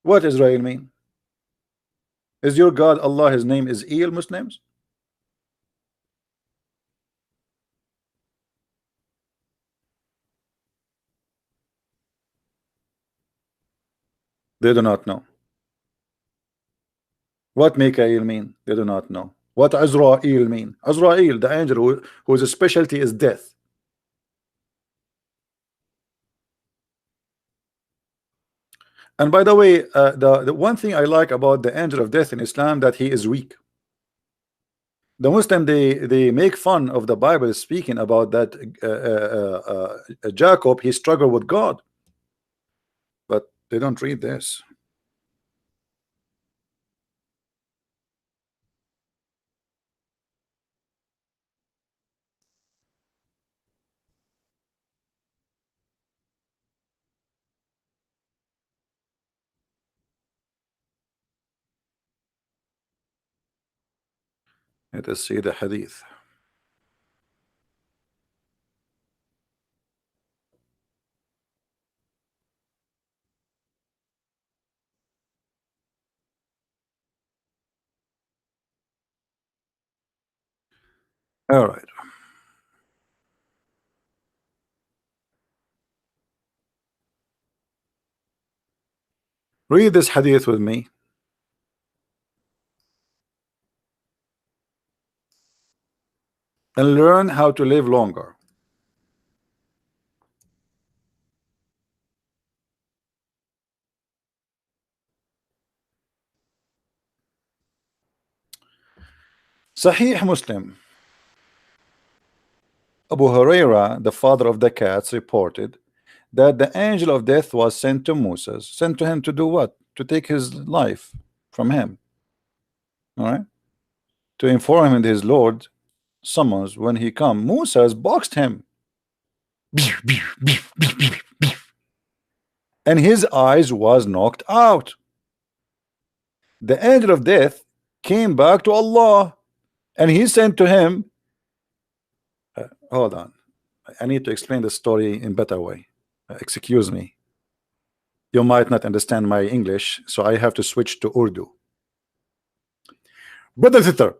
What Israel mean? Is your God Allah, his name is El, Muslims? They do not know. What Mikael mean? They do not know. What Azrael mean? Azrael, the angel whose specialty is death. And by the way, the one thing I like about the angel of death in Islam, that he is weak. The Muslim, they make fun of the Bible speaking about that Jacob, he struggled with God, but they don't read this. Let us see the hadith. All right. Read this hadith with me. And learn how to live longer. Sahih Muslim. Abu Huraira, the father of the cats, reported that the angel of death was sent to Moses. Sent to him to do what? To take his life from him. All right? To inform him that his Lord summons when he come. Moses boxed him. And his eyes was knocked out. The angel of death came back to Allah and he sent to him, hold on, I need to explain the story in better way. Excuse me, you might not understand my English, so I have to switch to Urdu. Brother and sister,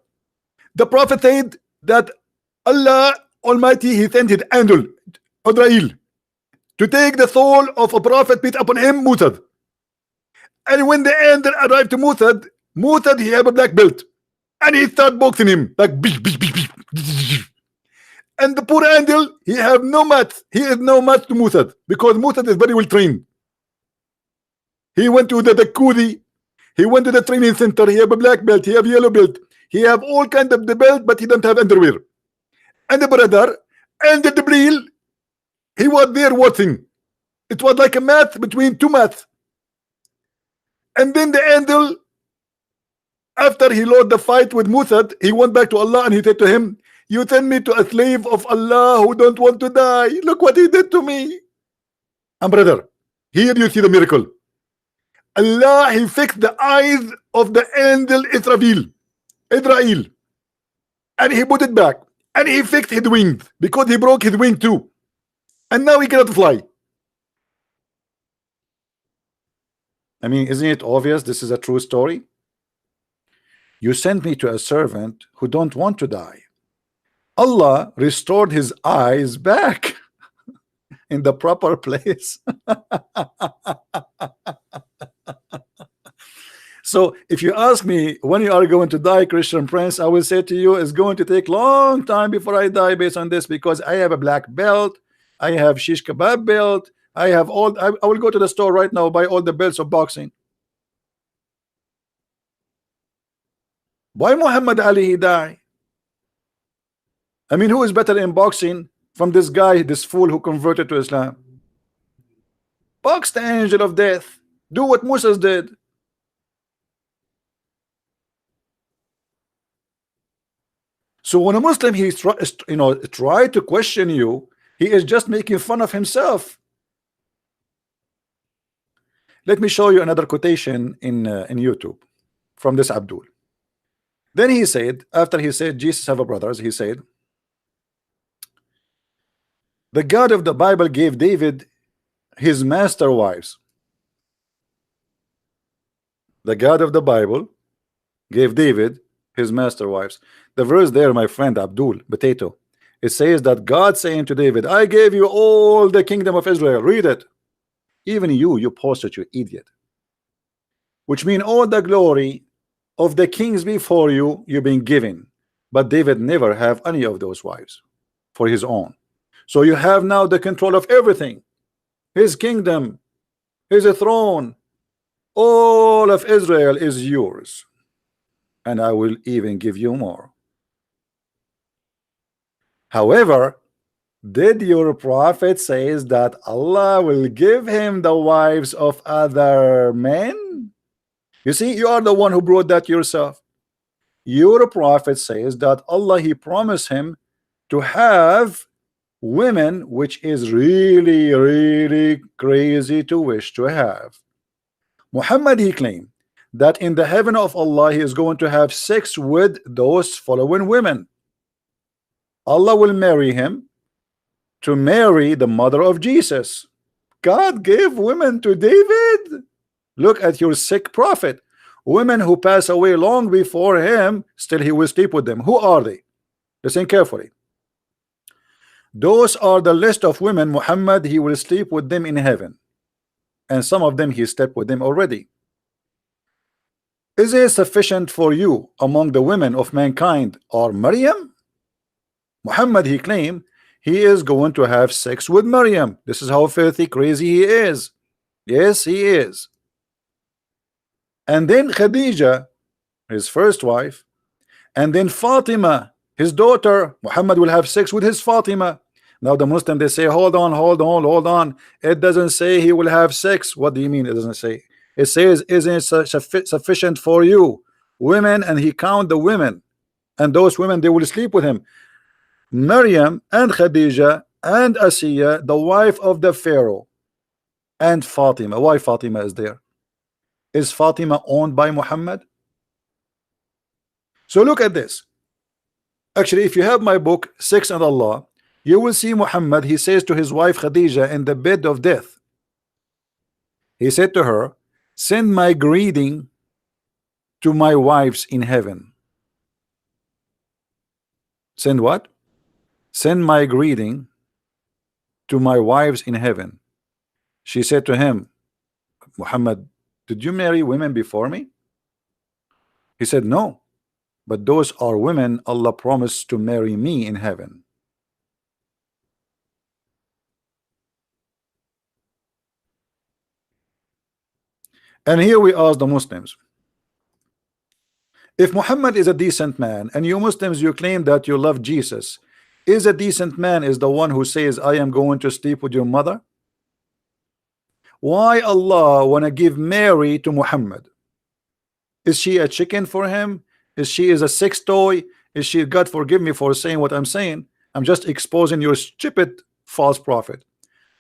the Prophet said that Allah Almighty, he sent his angel Israel to take the soul of a prophet put upon him, Musa. And when the angel arrived to Musa, he had a black belt, and he started boxing him like bish, bish, bish, bish. And the poor angel, he have no match. He is no match to Musa because Musa is very well trained. He went to the Kudi, he went to the training center. He have a black belt, he have yellow belt, he have all kind of the belt, but he don't have underwear. And the brother and the Jibreel, he was there watching. It was like a match between two mats. And then the angel, after he lost the fight with Musa, he went back to Allah and he said to him, you send me to a slave of Allah who don't want to die. Look what he did to me. And brother, here you see the miracle. Allah, he fixed the eyes of the angel Israel, and he put it back, and he fixed his wings because he broke his wing too, and now he cannot fly. I mean, isn't it obvious this is a true story? You sent me to a servant who don't want to die. Allah restored his eyes back. in the proper place. So if you ask me when you are going to die, Christian Prince, I will say to you it's going to take long time before I die based on this, because I have a black belt, I have shish kebab belt, I have all. I will go to the store right now, buy all the belts of boxing. Why Muhammad Ali he die? I mean, who is better in boxing from this guy, this fool who converted to Islam? Box the angel of death. Do what Moses did. So when a Muslim try to question you, he is just making fun of himself. Let me show you another quotation in YouTube from this Abdul. Then he said, after he said Jesus have a brothers, he said, the God of the Bible gave David his master wives. The God of the Bible gave David his master wives. The verse there, my friend Abdul Potato, it says that God saying to David, I gave you all the kingdom of Israel. Read it. Even you posted, you idiot. Which means all the glory of the kings before you, you've been given. But David never have any of those wives for his own. So you have now the control of everything. His kingdom, his throne, all of Israel is yours. And I will even give you more. However, did your prophet says that Allah will give him the wives of other men? You see, you are the one who brought that yourself. Your prophet says that Allah, he promised him to have women, which is really, really crazy to wish to have. Muhammad, he claimed that in the heaven of Allah, he is going to have sex with those following women. Allah will marry him to marry the mother of Jesus. God gave women to David. Look at your sick prophet. Women who pass away long before him, still he will sleep with them. Who are they? Listen carefully. Those are the list of women Muhammad, he will sleep with them in heaven. And some of them he slept with them already. Is it sufficient for you among the women of mankind or Maryam? Muhammad, he claimed he is going to have sex with Maryam. This is how filthy crazy he is. Yes, he is. And then Khadija, his first wife, and then Fatima, his daughter. Muhammad will have sex with his Fatima. Now the Muslim, they say, hold on. It doesn't say he will have sex. What do you mean it doesn't say? It says, isn't it sufficient for you women? And he count the women, and those women, they will sleep with him. Maryam and Khadija and Asiya, the wife of the Pharaoh, and Fatima. Why Fatima is there? Is Fatima owned by Muhammad? So look at this. Actually, if you have my book Sex and Allah, you will see Muhammad, he says to his wife Khadija in the bed of death, he said to her, send my greeting to my wives in heaven. Send what? Send my greeting to my wives in heaven. She said to him, Muhammad, did you marry women before me? He said, no, but those are women Allah promised to marry me in heaven. And here we ask the Muslims, if Muhammad is a decent man, and you Muslims, you claim that you love Jesus, is a decent man is the one who says, I am going to sleep with your mother? Why Allah want to give Mary to Muhammad? Is she a chicken for him? Is she a sex toy? Is she, God forgive me for saying what I'm saying, I'm just exposing your stupid false prophet.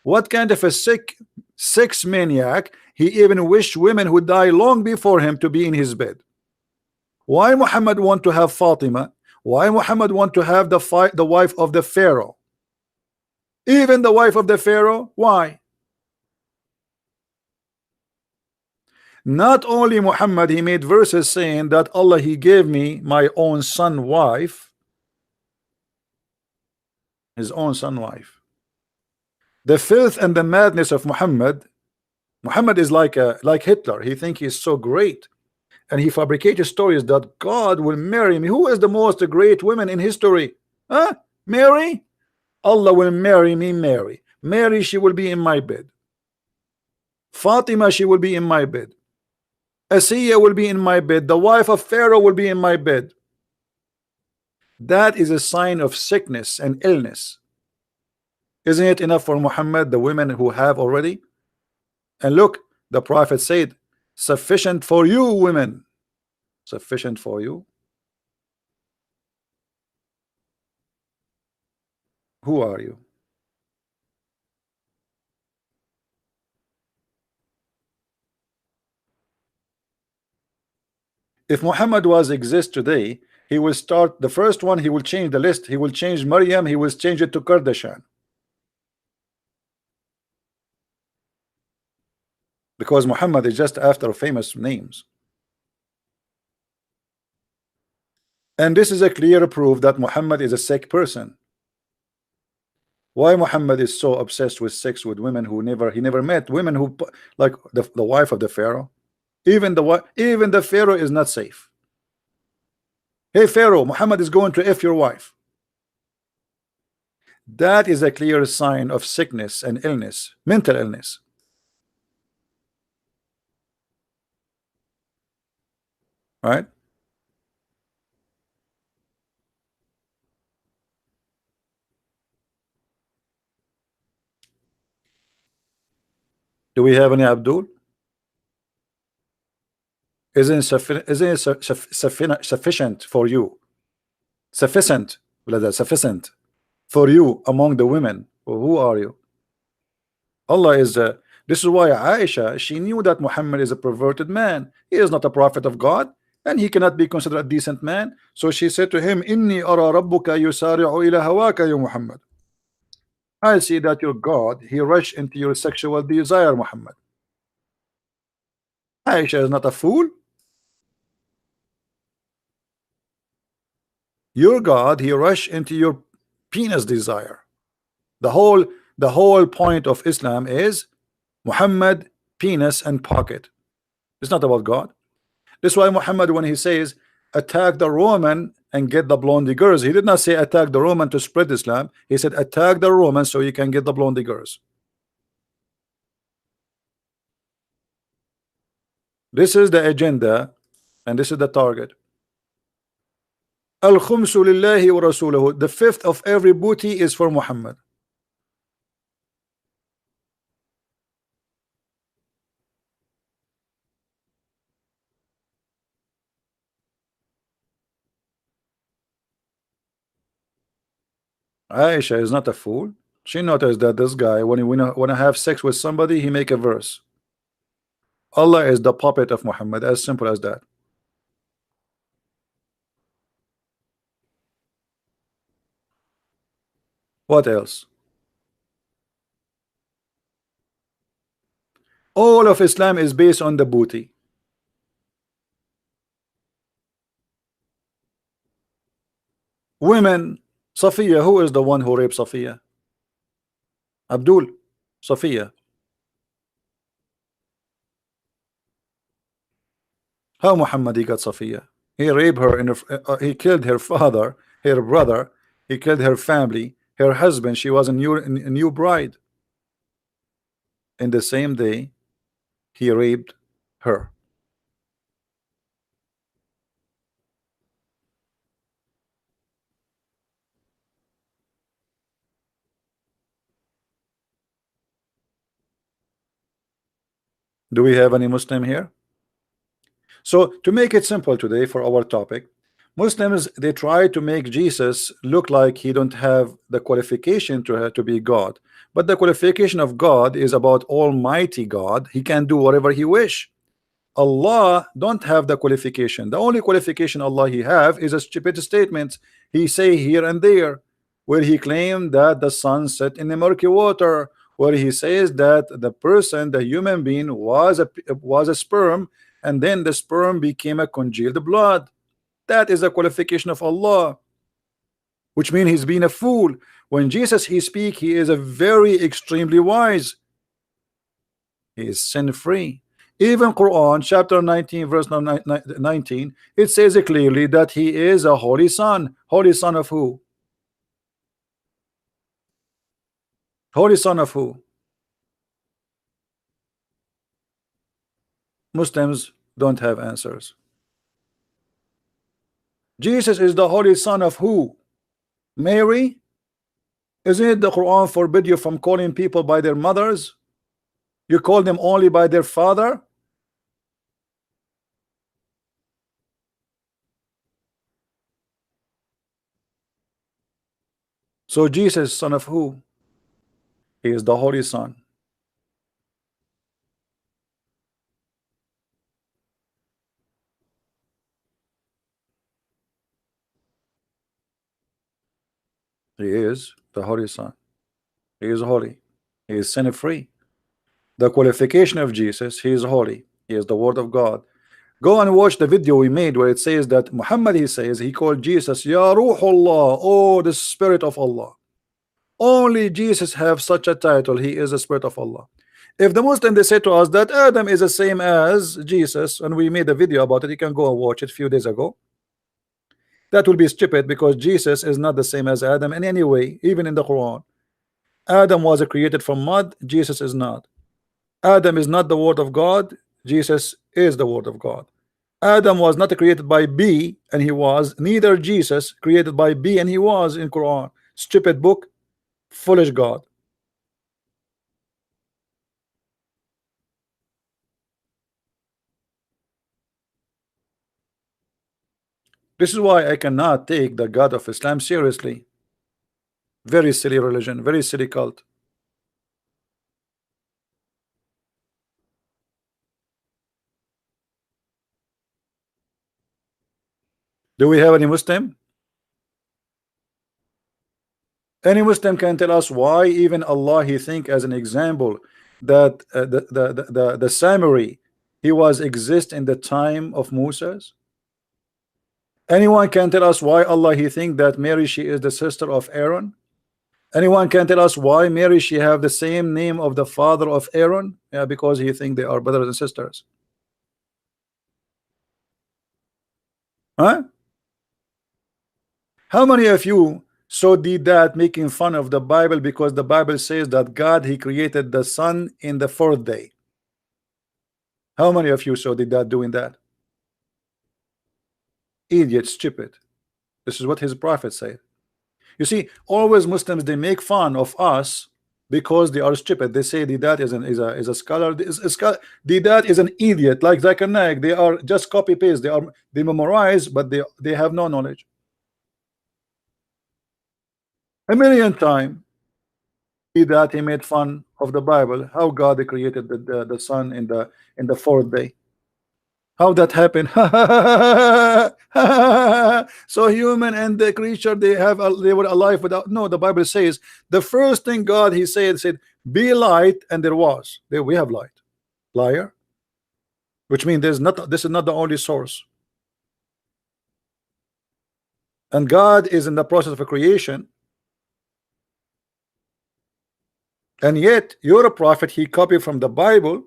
What kind of a sick sex maniac? He even wished women who die long before him to be in his bed. Why Muhammad want to have Fatima? Why Muhammad want to have the wife of the Pharaoh? Even the wife of the Pharaoh? Why? Not only Muhammad, he made verses saying that Allah, he gave me my own son wife, his own son wife. The filth and the madness of Muhammad. Muhammad is like Hitler. He thinks he's so great, and he fabricated stories that God will marry me. Who is the most great woman in history? Huh? Mary? Allah will marry me, Mary. Mary, she will be in my bed. Fatima, she will be in my bed. Asiya will be in my bed. The wife of Pharaoh will be in my bed. That is a sign of sickness and illness. Isn't it enough for Muhammad, the women who have already? And look, the Prophet said, sufficient for you, women. Sufficient for you. Who are you? If Muhammad was exist today, he will start the first one, he will change the list, he will change Maryam, he will change it to Kardashian. Because Muhammad is just after famous names. And this is a clear proof that Muhammad is a sick person. Why Muhammad is so obsessed with sex with women who he never met, women who, like the wife of the Pharaoh. Even the Pharaoh is not safe. Hey Pharaoh, Muhammad is going to F your wife. That is a clear sign of sickness and illness, mental illness. Right? Do we have any Abdul? Isn't sufficient for you? Sufficient, brother, sufficient for you among the women. Well, who are you? Allah is this is why Aisha, she knew that Muhammad is a perverted man. He is not a prophet of God, and he cannot be considered a decent man. So she said to him, Inni ara rabbuka yusari'u ila hawaka ya Muhammad. I see that your God, he rushed into your sexual desire, Muhammad. Aisha is not a fool. Your God, he rushed into your penis desire. The whole point of Islam is Muhammad, penis and pocket. It's not about God. That's why Muhammad, when he says attack the Roman and get the blondie girls, he did not say attack the Roman to spread Islam. He said attack the Roman so you can get the blondie girls. This is the agenda, and this is the target. Al-khumsu lillahi wa rasuluhu. The fifth of every booty is for Muhammad. Aisha is not a fool. She noticed that this guy, when he wanna have sex with somebody, he make a verse. Allah is the puppet of Muhammad, as simple as that. What else? All of Islam is based on the booty. Women, Safiya, who is the one who raped Safiya? Abdul, Safiya. How Muhammad he got Safiya? He raped her, he killed her father, her brother, he killed her family, her husband. She was a new bride. In the same day, he raped her. Do we have any Muslim here? So to make it simple today for our topic, Muslims, they try to make Jesus look like he don't have the qualification to be God. But the qualification of God is about Almighty God. He can do whatever he wish. Allah don't have the qualification. The only qualification Allah he have is a stupid statement he say here and there, where he claimed that the sun set in the murky water, where he says that the person, the human being, was a sperm, and then the sperm became a congealed blood. That is a qualification of Allah, which means he's being a fool. When Jesus he speak, he is a very extremely wise. He is sin free. Even Quran chapter 19 verse 19, it says it clearly that he is a holy son. Holy son of who? Holy son of who? Muslims don't have answers. Jesus is the holy son of who? Mary? Isn't it the Quran forbid you from calling people by their mothers? You call them only by their father? So Jesus, son of who? He is the holy son. He is the holy son. He is holy. He is sin free. The qualification of Jesus, he is holy. He is the word of God. Go and watch the video we made where it says that Muhammad, he says, he called Jesus Ya Ruhullah, oh the spirit of Allah. Only Jesus have such a title. He is the spirit of Allah. If the Muslim they say to us that Adam is the same as Jesus, and we made a video about it, you can go and watch it a few days ago, that will be stupid, because Jesus is not the same as Adam in any way. Even in the Quran, Adam was created from mud, Jesus is not. Adam is not the word of God, Jesus is the word of God. Adam was not created by B, and he was, neither Jesus created by B, and he was in Quran. Stupid book, foolish God. This is why I cannot take the God of Islam seriously. Very silly religion, very silly cult. Do we have any Muslim? Any Muslim can tell us why even Allah he think as an example that the Samari he was exist in the time of Moses? Anyone can tell us why Allah he think that Mary she is the sister of Aaron? Anyone can tell us why Mary she have the same name of the father of Aaron? Yeah, because he think they are brothers and sisters. Huh? How many of you so did that making fun of the Bible because the Bible says that God he created the sun in the fourth day? How many of you so did that doing that? Idiot, stupid. This is what his prophet said. You see, always Muslims they make fun of us because they are stupid. They say Didat is a scholar. Didat is an idiot like Zakir Naik. They are just copy paste. They memorize, but they have no knowledge. A million times that he made fun of the Bible, how God created the sun in the fourth day. How that happened? So human and the creature they were alive without. No, the Bible says the first thing God he said be light, and there was. There we have light. Liar. Which means this is not the only source. And God is in the process of a creation. And yet you're a prophet, he copied from the Bible,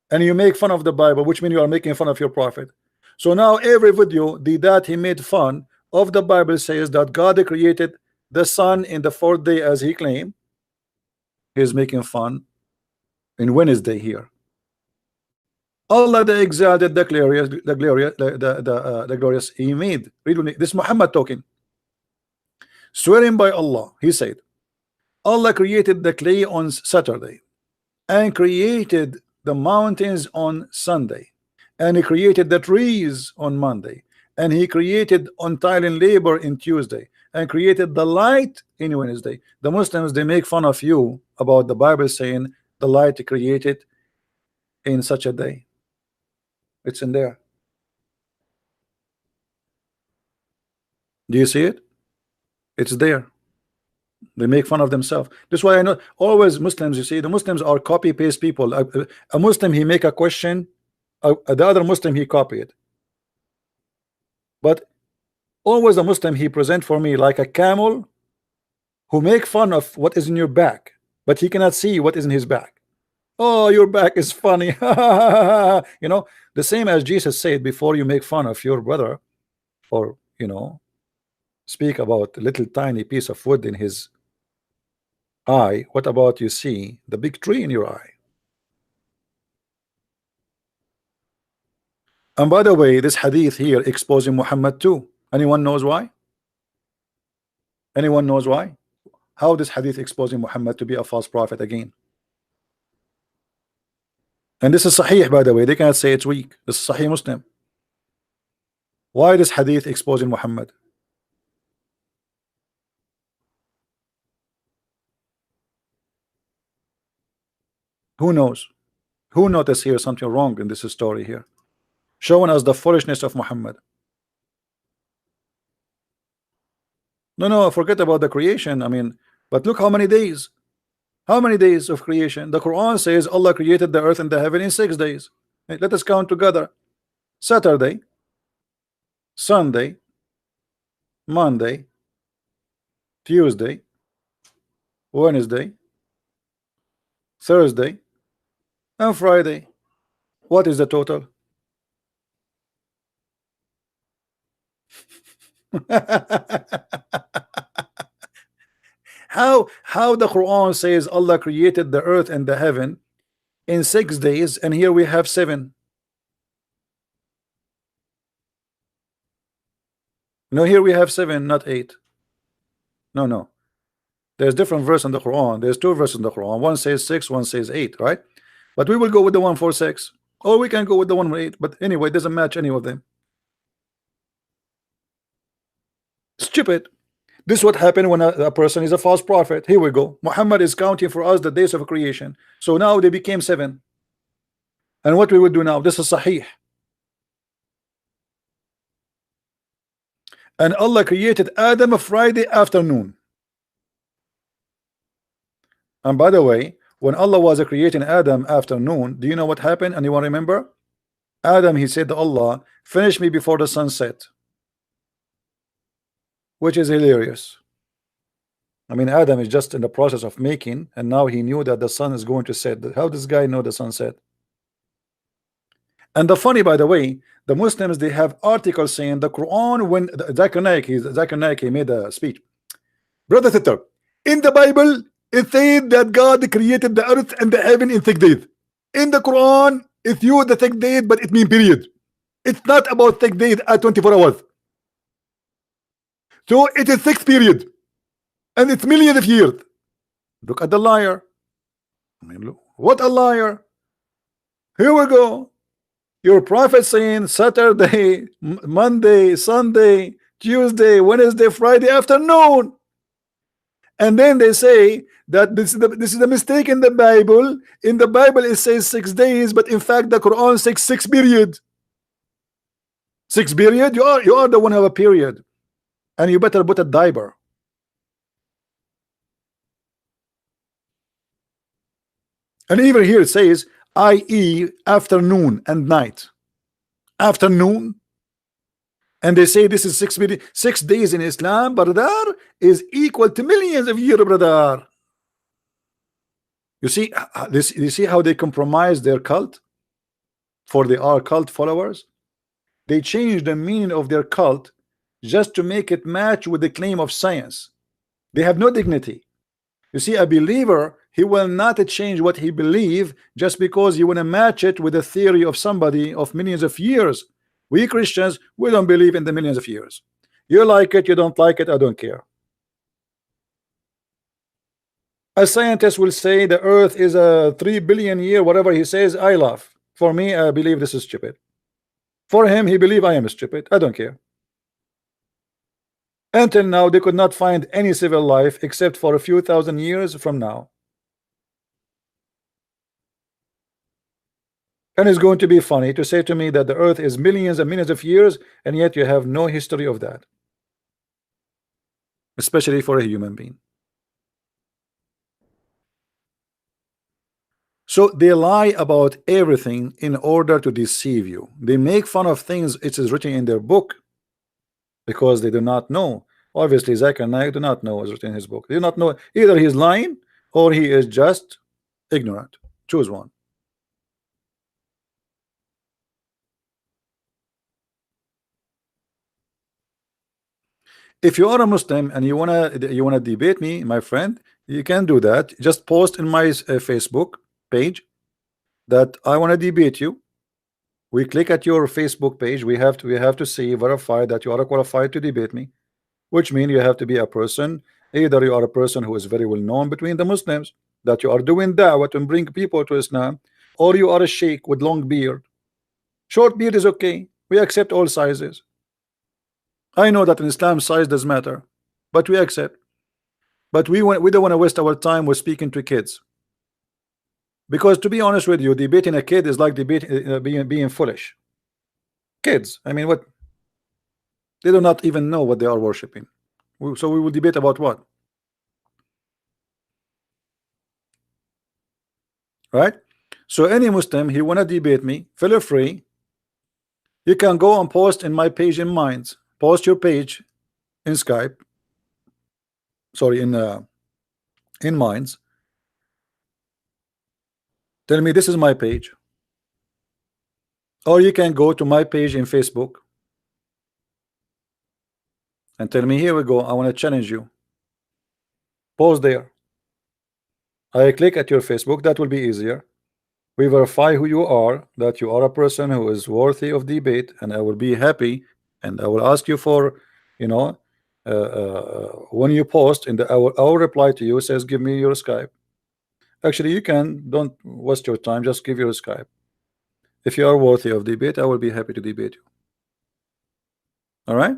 and you make fun of the Bible, which means you are making fun of your prophet. So now every video that he made fun of the Bible says that God created the sun in the fourth day as he claimed. He's making fun in Wednesday here. Allah the exalted, the glorious, the glorious he made. This Muhammad talking. Swearing by Allah, he said, Allah created the clay on Saturday and created the mountains on Sunday, and he created the trees on Monday, and he created untiring labor in Tuesday, and created the light in Wednesday. The Muslims they make fun of you about the Bible saying the light created in such a day. It's in there. Do you see it? It's there. They make fun of themselves. That's why I know always Muslims, you see, the Muslims are copy paste people. A Muslim he make a question, the other Muslim he copy it. But always a Muslim he present for me like a camel who make fun of what is in your back, but he cannot see what is in his back. Oh, your back is funny. You know, the same as Jesus said, before you make fun of your brother, or speak about a little tiny piece of wood in his eye, what about you see the big tree in your eye? And by the way, this hadith here exposing Muhammad too. Anyone knows why? Anyone knows why? How this hadith exposing Muhammad to be a false prophet again? And this is Sahih, by the way. They cannot say it's weak. This is Sahih Muslim. Why this hadith exposing Muhammad? Who knows? Who noticed here something wrong in this story here, showing us the foolishness of Muhammad? No, forget about the creation. I mean, but look how many days. How many days of creation? The Quran says Allah created the earth and the heaven in 6 days. Hey, let us count together. Saturday, Sunday, Monday, Tuesday, Wednesday, Thursday, and Friday. What is the total? How the Quran says Allah created the earth and the heaven in 6 days, and here we have 7. No, here we have 7, not 8. No. There's different verse in the Quran. There's 2 verses in the Quran. One says 6, one says 8, right? But we will go with the one for 6, or we can go with the one for 8. But anyway, it doesn't match any of them. Stupid. This is what happened when a person is a false prophet. Here we go. Muhammad is counting for us the days of creation. So now they became 7. And what we will do now? This is Sahih. And Allah created Adam a Friday afternoon. And by the way, when Allah was creating Adam afternoon, do you know what happened? Anyone remember? Adam, he said to Allah, finish me before the sun set. Which is hilarious. I mean, Adam is just in the process of making, and now he knew that the sun is going to set. How does this guy know the sun set? And the funny, by the way, the Muslims, they have articles saying the Quran, when Zakir Naik, he made a speech. Brother Sitter, in the Bible, it said that God created the earth and the heaven in 6 days. In the Quran, it's used the 6 days, but it means period. It's not about 6 days at 24 hours. So it is 6 period, and it's millions of years. Look at the liar. I mean, look, what a liar. Here we go. Your prophet saying Saturday, Monday, Sunday, Tuesday, Wednesday, Friday afternoon. And then they say that this is the mistake in the Bible. In the Bible it says 6 days, but in fact the Quran says 6 period. 6 period? You are the one who have a period. And you better put a diaper. And even here it says, i.e. afternoon and night. Afternoon. And they say this is 6 days in Islam, brother, is equal to millions of years, brother. You see this? You see how they compromise their cult? For they are cult followers. They change the meaning of their cult just to make it match with the claim of science. They have no dignity. You see, a believer, he will not change what he believes just because you want to match it with the theory of somebody of millions of years. We Christians, we don't believe in the millions of years. You like it, you don't like it, I don't care. A scientist will say the earth is a 3 billion year, whatever he says, I laugh. For me, I believe this is stupid. For him, he believes I am stupid. I don't care. Until now, they could not find any civil life except for a few thousand years from now. And it's going to be funny to say to me that the earth is millions and millions of years, and yet you have no history of that. Especially for a human being. So they lie about everything in order to deceive you. They make fun of things it is written in their book because they do not know Obviously, Zakir Naik do not know what's written in his book. They do not know, either he's lying or he is just ignorant. Choose one. If you are a Muslim and you wanna debate me, my friend, you can do that. Just post in my Facebook page that I want to debate you. We click at your Facebook page. We have to see, verify that you are qualified to debate me, which means you have to be a person. Either you are a person who is very well known between the Muslims, that you are doing da'wah to bring people to Islam, or you are a sheikh with long beard. Short beard is okay. We accept all sizes. I know that in Islam size does matter, but we accept. But we don't want to waste our time with speaking to kids, because to be honest with you, debating a kid is like being foolish. Kids, I mean, what, they do not even know what they are worshiping. So we will debate about what, right? So any Muslim, he wanna debate me, feel free. You can go and post in my page in Minds. Post your page in Skype. Sorry, in Minds. Tell me this is my page. Or you can go to my page in Facebook and tell me, here we go, I want to challenge you. Post there. I click at your Facebook, that will be easier. We verify who you are, that you are a person who is worthy of debate, and I will be happy, and I will ask you for, you know, when you post in the our reply to you says give me your Skype. Actually, you can, don't waste your time, just give your Skype. If you are worthy of debate, I will be happy to debate you. All right.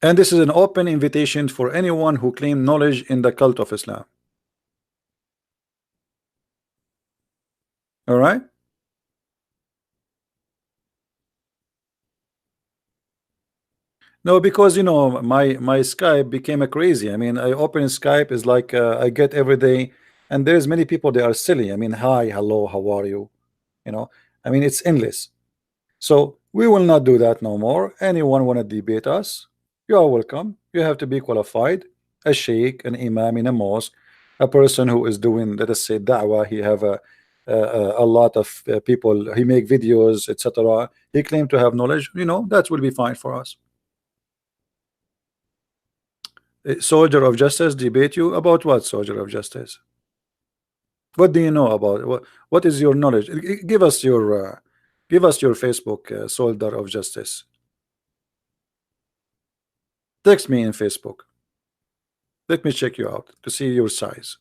And this is an open invitation for anyone who claim knowledge in the cult of Islam. All right. No, because my Skype became a crazy. I mean, I open Skype is like I get every day, and there's many people, they are silly. I mean, hi, hello, how are you? I mean, it's endless. So we will not do that no more. Anyone want to debate us, you are welcome. You have to be qualified, a sheikh, an imam in a mosque, a person who is doing, let us say, da'wah. He have a lot of people, he make videos, etc. He claim to have knowledge, that will be fine for us. Soldier of justice debate you about what? Soldier of justice, what do you know about what is your knowledge? Give us your Facebook, soldier of justice. Text me in Facebook. Let me check you out to see your size.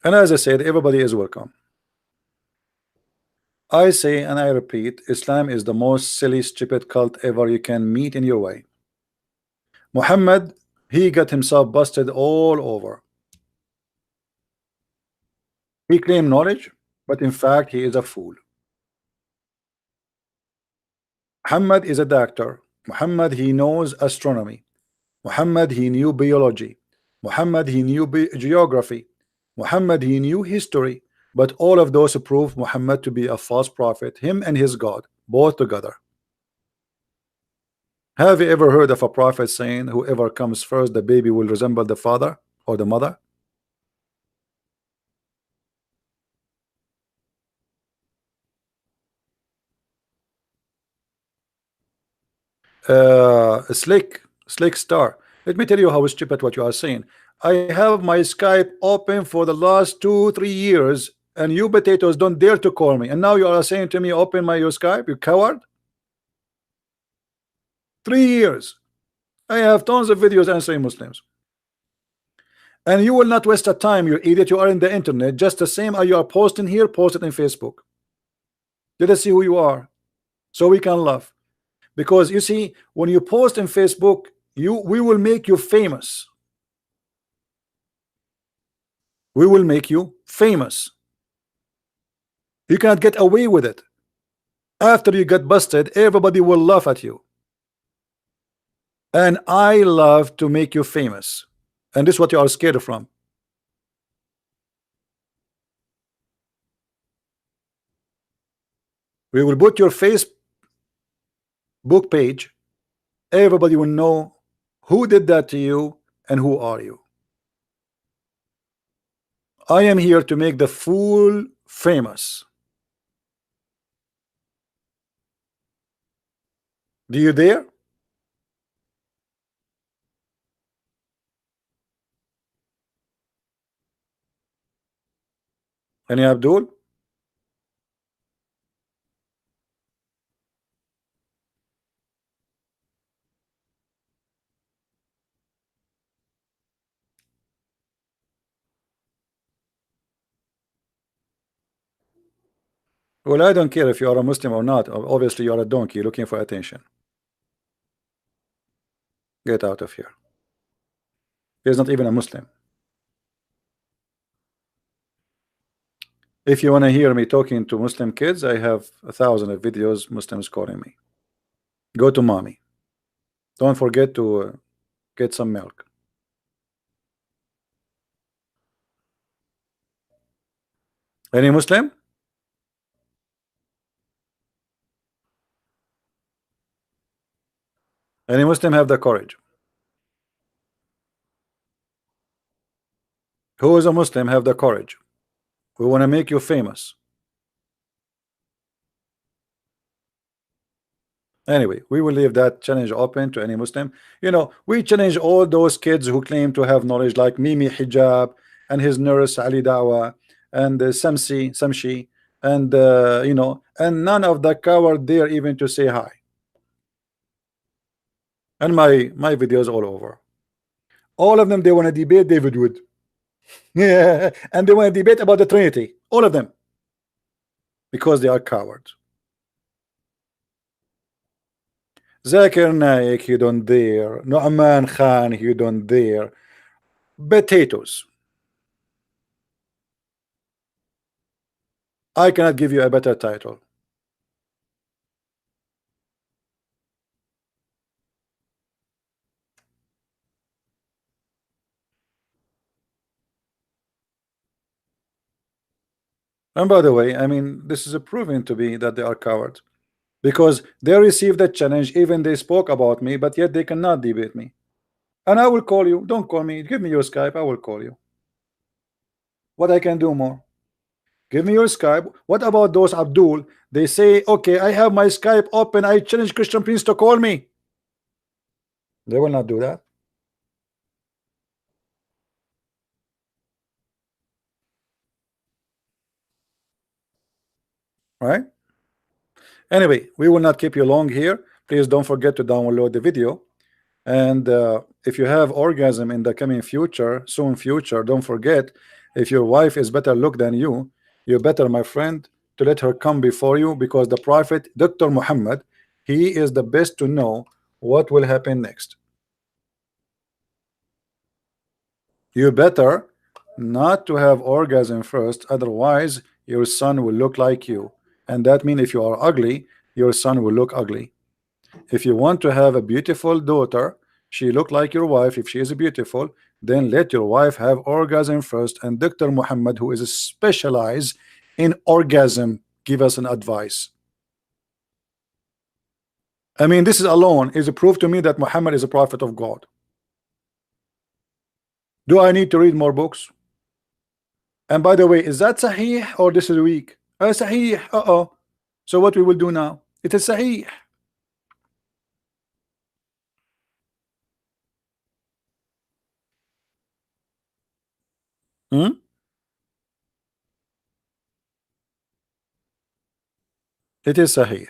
And as I said, everybody is welcome. I say and I repeat, Islam is the most silly, stupid cult ever you can meet in your way. Muhammad, he got himself busted all over. He claimed knowledge, but in fact he is a fool. Muhammad is a doctor. Muhammad, he knows astronomy. Muhammad, he knew biology. Muhammad, he knew geography. Muhammad, he knew history. But all of those prove Muhammad to be a false prophet, him and his God, both together. Have you ever heard of a prophet saying whoever comes first, the baby will resemble the father or the mother? Slick Star, let me tell you how stupid what you are saying. I have my Skype open for the last 2-3 years, and you potatoes don't dare to call me, and now you are saying to me open your Skype, you coward. 3 years I have tons of videos answering Muslims, and you will not waste a time, you idiot. You are in the internet just the same as you are posting here. Post it in Facebook. Let us see who you are, so we can laugh. Because you see, when you post in Facebook, we will make you famous. We will make you famous. You can't get away with it. After you get busted, everybody will laugh at you. And I love to make you famous. And this is what you are scared from. We will put your Facebook page. Everybody will know who did that to you and who are you. I am here to make the fool famous. Do you dare? Any Abdul? Well, I don't care if you are a Muslim or not. Obviously, you are a donkey looking for attention. Get out of here. He's not even a Muslim. If you want to hear me talking to Muslim kids, I have 1,000 of videos Muslims calling me. Go to mommy. Don't forget to get some milk. Any Muslim? Any Muslim have the courage? Who is a Muslim have the courage? We want to make you famous. Anyway, we will leave that challenge open to any Muslim. You know, we challenge all those kids who claim to have knowledge, like Mimi Hijab and his nurse Ali Dawa and Samshi, and you know, and none of the coward dare even to say hi. And my videos all over. All of them, they want to debate David Wood. Yeah, and they want to debate about the Trinity. All of them, because they are cowards. Zakir Naik, you don't dare. Nu'man Khan, you don't dare. Potatoes. I cannot give you a better title. And by the way, I mean, this is proven to be that they are cowards, because they received a challenge, even they spoke about me, but yet they cannot debate me. And I will call you. Don't call me. Give me your Skype. I will call you. What I can do more? Give me your Skype. What about those Abdul? They say, okay, I have my Skype open. I challenge Christian Prince to call me. They will not do that. Right? Anyway, we will not keep you long here. Please don't forget to download the video. And if you have orgasm in the coming future, soon future, don't forget, if your wife is better look than you better, my friend, to let her come before you, because the Prophet, Dr. Muhammad, he is the best to know what will happen next. You better not to have orgasm first, otherwise your son will look like you. And that means if you are ugly, your son will look ugly. If you want to have a beautiful daughter, she look like your wife, if she is beautiful, then let your wife have orgasm first, and Dr. Muhammad, who is specialized in orgasm, give us an advice. I mean, this is alone is a proof to me that Muhammad is a prophet of God. Do I need to read more books? And by the way, is that Sahih or this is weak? Sahih. So what we will do now? It is Sahih. Hmm? It is Sahih.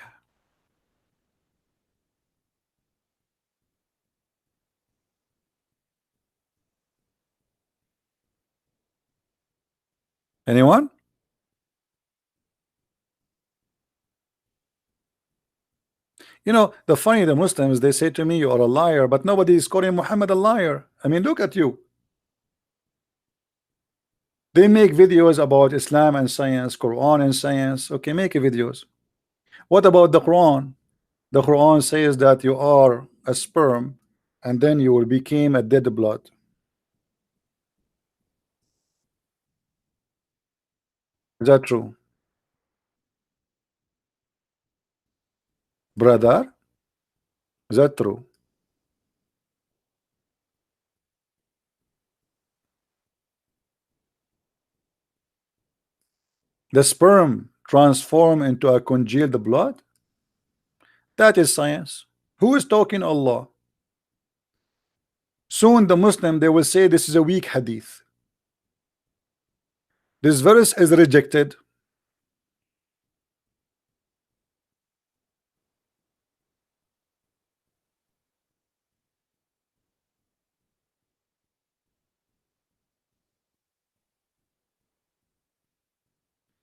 Anyone? You know, the funny, the Muslims, they say to me, you are a liar, but nobody is calling Muhammad a liar. I mean, look at you. They make videos about Islam and science, Quran and science. Okay, make videos. What about the Quran? The Quran says that you are a sperm and then you will become a dead blood. Is that true? Brother, is that true? The sperm transform into a congealed blood? That is science. Who is talking Allah? Soon the Muslim they will say this is a weak hadith. This verse is rejected.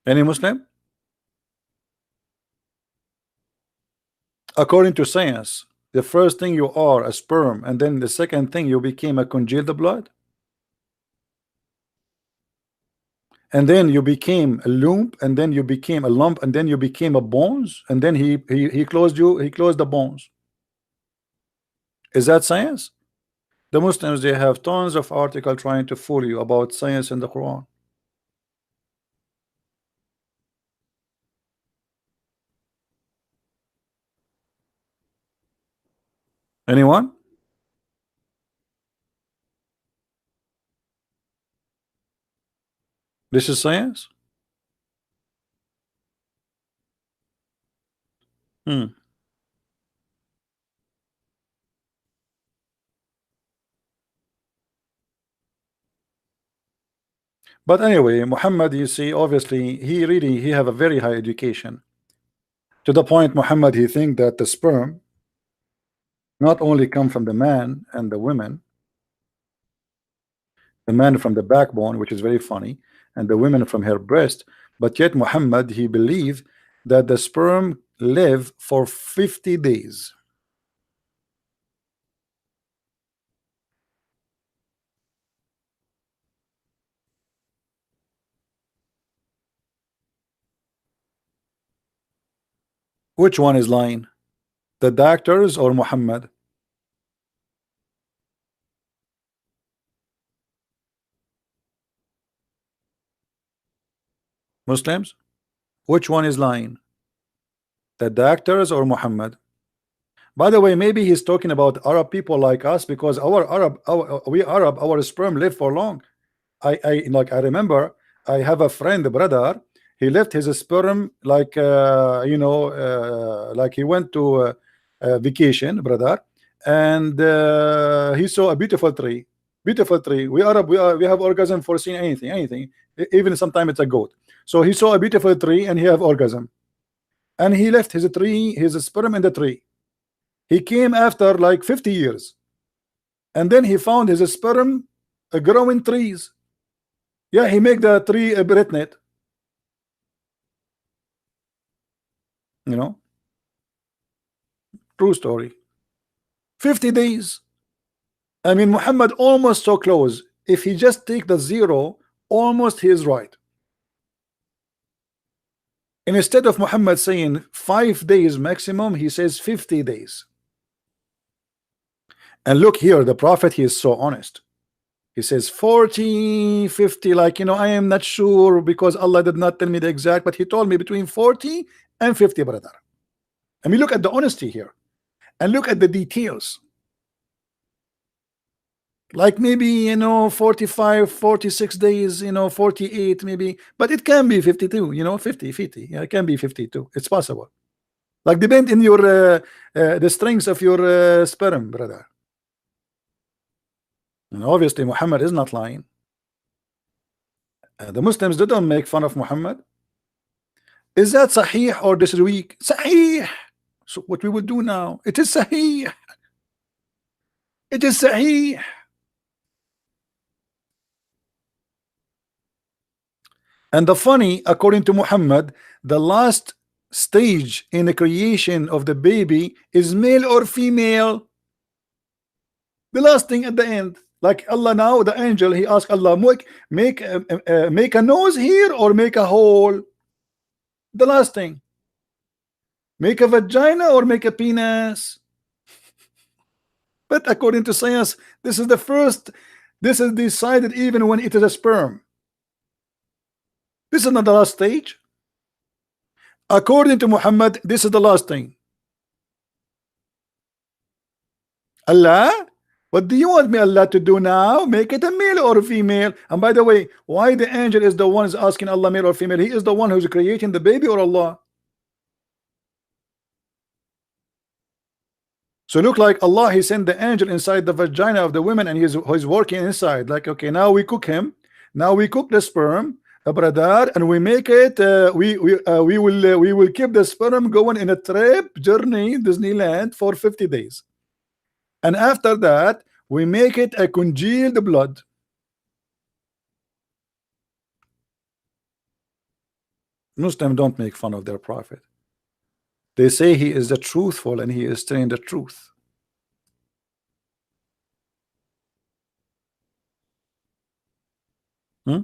Any Muslim? According to science, the first thing you are a sperm, and then the second thing you became a congealed blood, and then you became a lump, and then you became a lump, and then you became a bones, and then he closed you, he closed the bones. Is that science? The Muslims they have tons of article trying to fool you about science in the Quran. Anyone? This is science? Hmm. But anyway, Muhammad, you see, obviously, he have a very high education. To the point, Muhammad, he think that the sperm not only come from the man and the women, the man from the backbone, which is very funny, and the women from her breast, but yet Muhammad, he believed that the sperm live for 50 days. Which one is lying? The doctors or Muhammad? Muslims? Which one is lying? The doctors or Muhammad? By the way, maybe he's talking about Arab people like us, because we Arab, our sperm live for long. I remember I have a friend, brother. He left his sperm like like he went to vacation, brother, and he saw a beautiful tree. Beautiful tree. We Arab, we have orgasm for seeing anything, even sometimes it's a goat. So he saw a beautiful tree and he have orgasm, and he left his tree, his sperm in the tree. He came after like 50 years, and then he found his sperm growing trees. Yeah, he make the tree pregnant. You know, true story. 50 days. I mean, Muhammad almost so close. If he just take the zero, almost he is right. And instead of Muhammad saying 5 days maximum, he says 50 days. And look here, the Prophet, he is so honest. He says 40, 50, like, I am not sure because Allah did not tell me the exact, but he told me between 40 and 50, brother. I mean, look at the honesty here, and look at the details. Like maybe 45, 46 days, 48 maybe, but it can be 52, 50. Yeah, it can be 52. It's possible. Like depend in your the strength of your sperm, brother. And obviously Muhammad is not lying. The Muslims, they don't make fun of Muhammad. Is that sahih or this is weak? Sahih. So what we will do now, it is sahih. It is sahih. And the funny, according to Muhammad, the last stage in the creation of the baby is male or female. The last thing at the end, like Allah now, the angel, he asked Allah, make a nose here or make a hole. The last thing, make a vagina or make a penis. But according to science, this is the first. This is decided even when it is a sperm. This is not the last stage. According to Muhammad, this is the last thing. Allah? What do you want me Allah to do now? Make it a male or a female? And by the way, why the angel is the one is asking Allah male or female? He is the one who's creating the baby, or Allah? So look like Allah, he sent the angel inside the vagina of the woman, and he's working inside. Like, okay, now we cook him. Now we cook the sperm, brother, and we make it. We will keep the sperm going in a trip journey Disneyland for 50 days, and after that we make it a congealed blood. Muslims don't make fun of their prophet. They say he is the truthful and he is telling the truth. Hmm?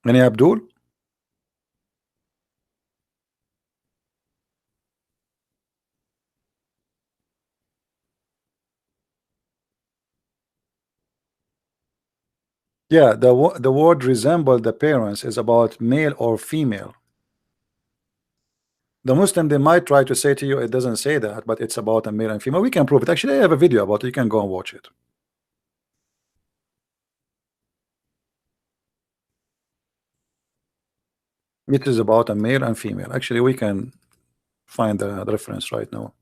Any Abdul? Yeah, the word resemble the parents is about male or female. The Muslim, they might try to say to you it doesn't say that, but it's about a male and female. We can prove it. Actually, I have a video about it. You can go and watch it. It is about a male and female. Actually, we can find the reference right now.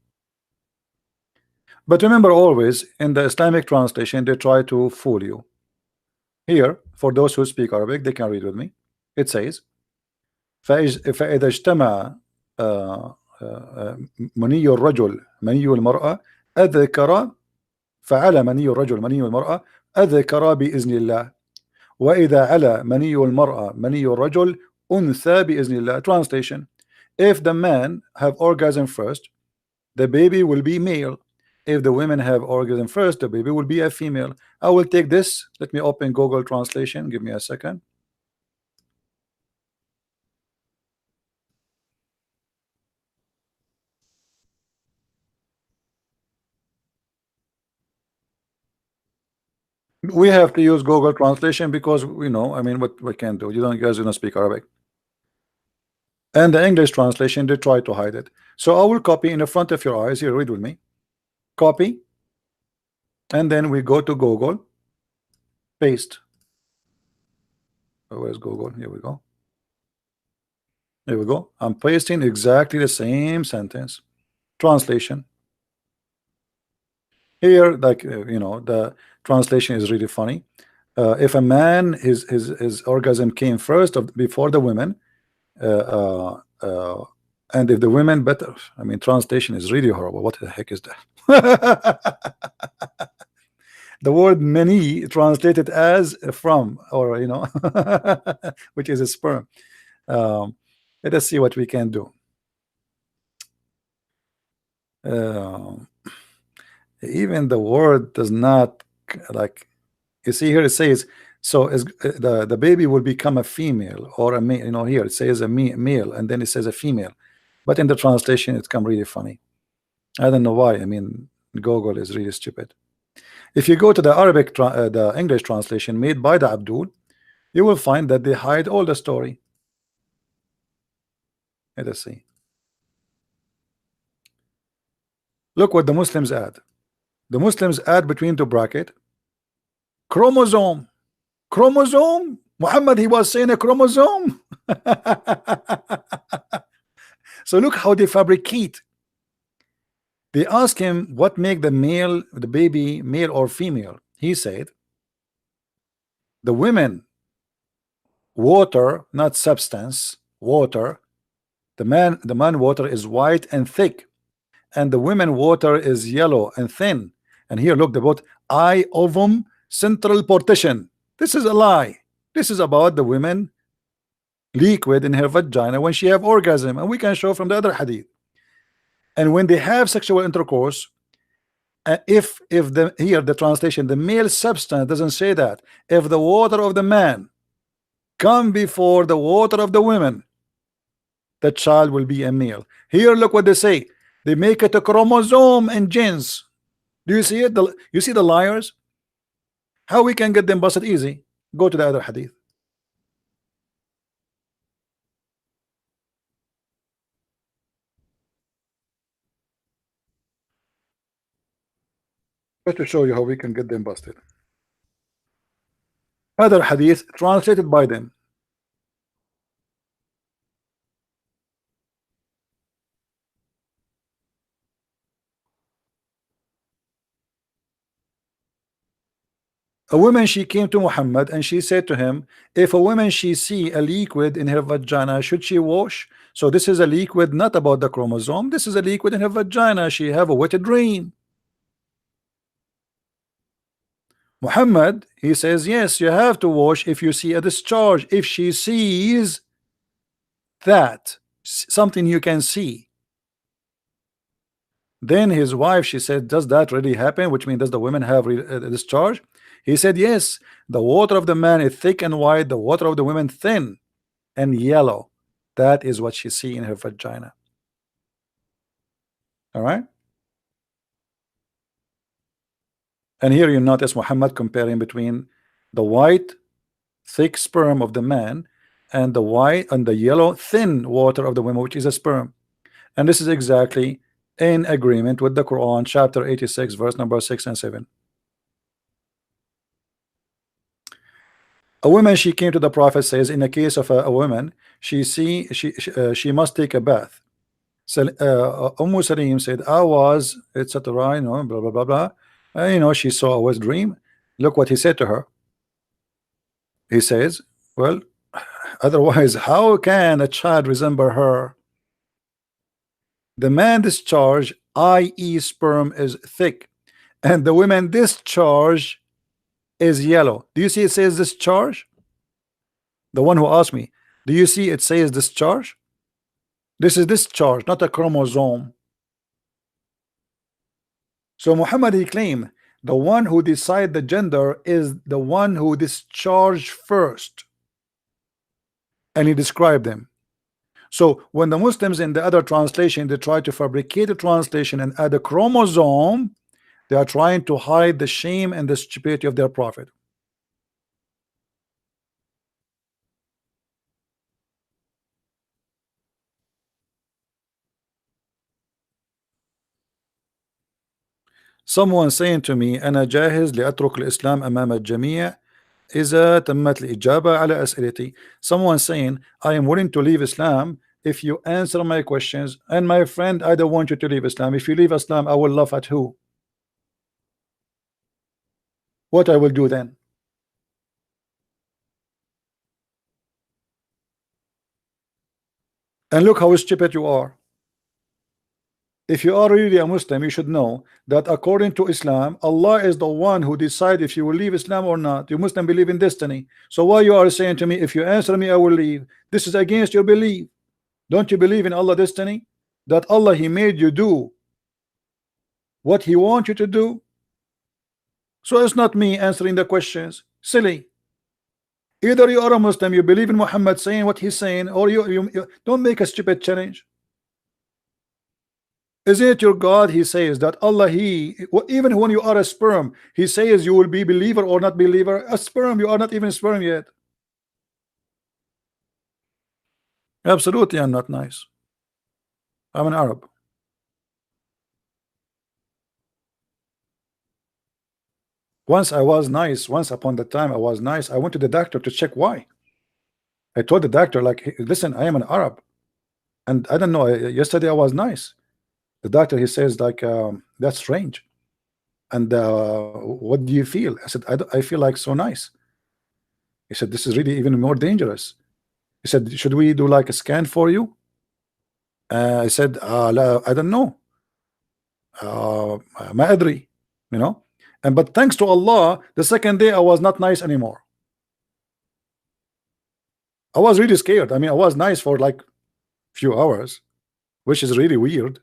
But remember, always in the Islamic translation, they try to fool you. Here, for those who speak Arabic, they can read with me. It says, فإذا اجتمع مني الرجل مني المرأة أذكر فعلى مني الرجل مني المرأة أذكر بإذن الله وإذا على مني المرأة مني الرجل أنثى بإذن الله. Translation: if the man have orgasm first, the baby will be male. If the women have orgasm first, the baby will be a female. I will take this. Let me open Google Translation. Give me a second. We have to use Google Translation because we know. I mean, what we can do? You guys don't speak Arabic. And the English translation, they try to hide it. So I will copy in the front of your eyes. Here, read with me. Copy, and then we go to Google, paste. Where's Google? Here we go. Here we go. I'm pasting exactly the same sentence. Translation. Here, like you know, the translation is really funny. If a man his orgasm came first before the women, and if the women better, I mean, translation is really horrible. What the heck is that? The word many translated as from, or you know, which is a sperm. Let us see what we can do. Even the word does not, like, you see here it says, so is the baby will become a female or a male. You know, here it says a male and then it says a female, but in the translation it's come really funny. I don't know why. I mean, Google is really stupid. If you go to the Arabic the English translation made by the Abdul, you will find that they hide all the story. Let us see. Look what the Muslims add. The Muslims add between the bracket chromosome. Chromosome. Muhammad, he was saying a chromosome. So look how they fabricate. They ask him what make the baby male or female. He said the women water, not substance, water. The man water is white and thick, and the women water is yellow and thin. And here look, the both I ovum central partition. This is a lie. This is about the women liquid in her vagina when she have orgasm, and we can show from the other hadith. And when they have sexual intercourse, if the here the translation, the male substance doesn't say that. If the water of the man come before the water of the women, the child will be a male. Here look what they say. They make it a chromosome and genes. Do you see it? You see the liars? How we can get them busted easy? Go to the other hadith. Just to show you how we can get them busted. Other hadith translated by them. A woman, she came to Muhammad and she said to him, if a woman she see a liquid in her vagina, should she wash? So this is a liquid not about the chromosome, this is a liquid in her vagina, she have a wet dream. Muhammad, he says, yes, you have to wash if you see a discharge, if she sees that, something you can see. Then his wife, she said, does that really happen? Which means, does the women have a discharge? He said, yes, the water of the man is thick and white, the water of the women thin and yellow. That is what she see in her vagina. All right. And here you notice Muhammad comparing between the white thick sperm of the man and the white and the yellow thin water of the women, which is a sperm. And this is exactly in agreement with the Quran, chapter 86, verse number 6 and 7. A woman, she came to the Prophet, says, in the case of a woman, she must take a bath. So Salim said, I was, etc. You know, blah blah blah blah. You know, she saw a wet dream. Look what he said to her. He says, well, otherwise, how can a child resemble her? The man discharge, i.e., sperm, is thick, and the women discharge is yellow. Do you see it says discharge? The one who asked me, do you see it says discharge? This is discharge, not a chromosome. So Muhammad, he claimed the one who decide the gender is the one who discharge first, and he described them. So when the Muslims in the other translation, they try to fabricate a translation and add a chromosome, they are trying to hide the shame and the stupidity of their prophet. Someone saying to me, أنا جاهز لأترك الإسلام أمام الجميع إذا تمت الإجابة على أسئلتي. Someone saying, I am willing to leave Islam if you answer my questions. And my friend, I don't want you to leave Islam. If you leave Islam, I will laugh at who? What I will do then? And look how stupid you are. If you are really a Muslim, you should know that according to Islam, Allah is the one who decides if you will leave Islam or not. You Muslim believe in destiny. So why you are saying to me, if you answer me, I will leave? This is against your belief. Don't you believe in Allah destiny? That Allah, He made you do what He wants you to do? So it's not me answering the questions. Silly. Either you are a Muslim, you believe in Muhammad saying what he's saying, or you don't make a stupid challenge. Is it your God? He says that Allah, even when you are a sperm, He says you will be believer or not believer. A sperm, you are not even sperm yet. Absolutely, I'm not nice. I'm an Arab. Once I was nice. Once upon the time I was nice. I went to the doctor to check why. I told the doctor, like, "Hey, listen, I am an Arab, and I don't know. Yesterday I was nice." The doctor, he says, like, that's strange. And what do you feel? I said, I feel like so nice. He said, this is really even more dangerous. He said, should we do like a scan for you? I said, I don't know. ما أدري, you know. And but thanks to Allah, the second day I was not nice anymore. I was really scared. I mean, I was nice for like few hours, which is really weird.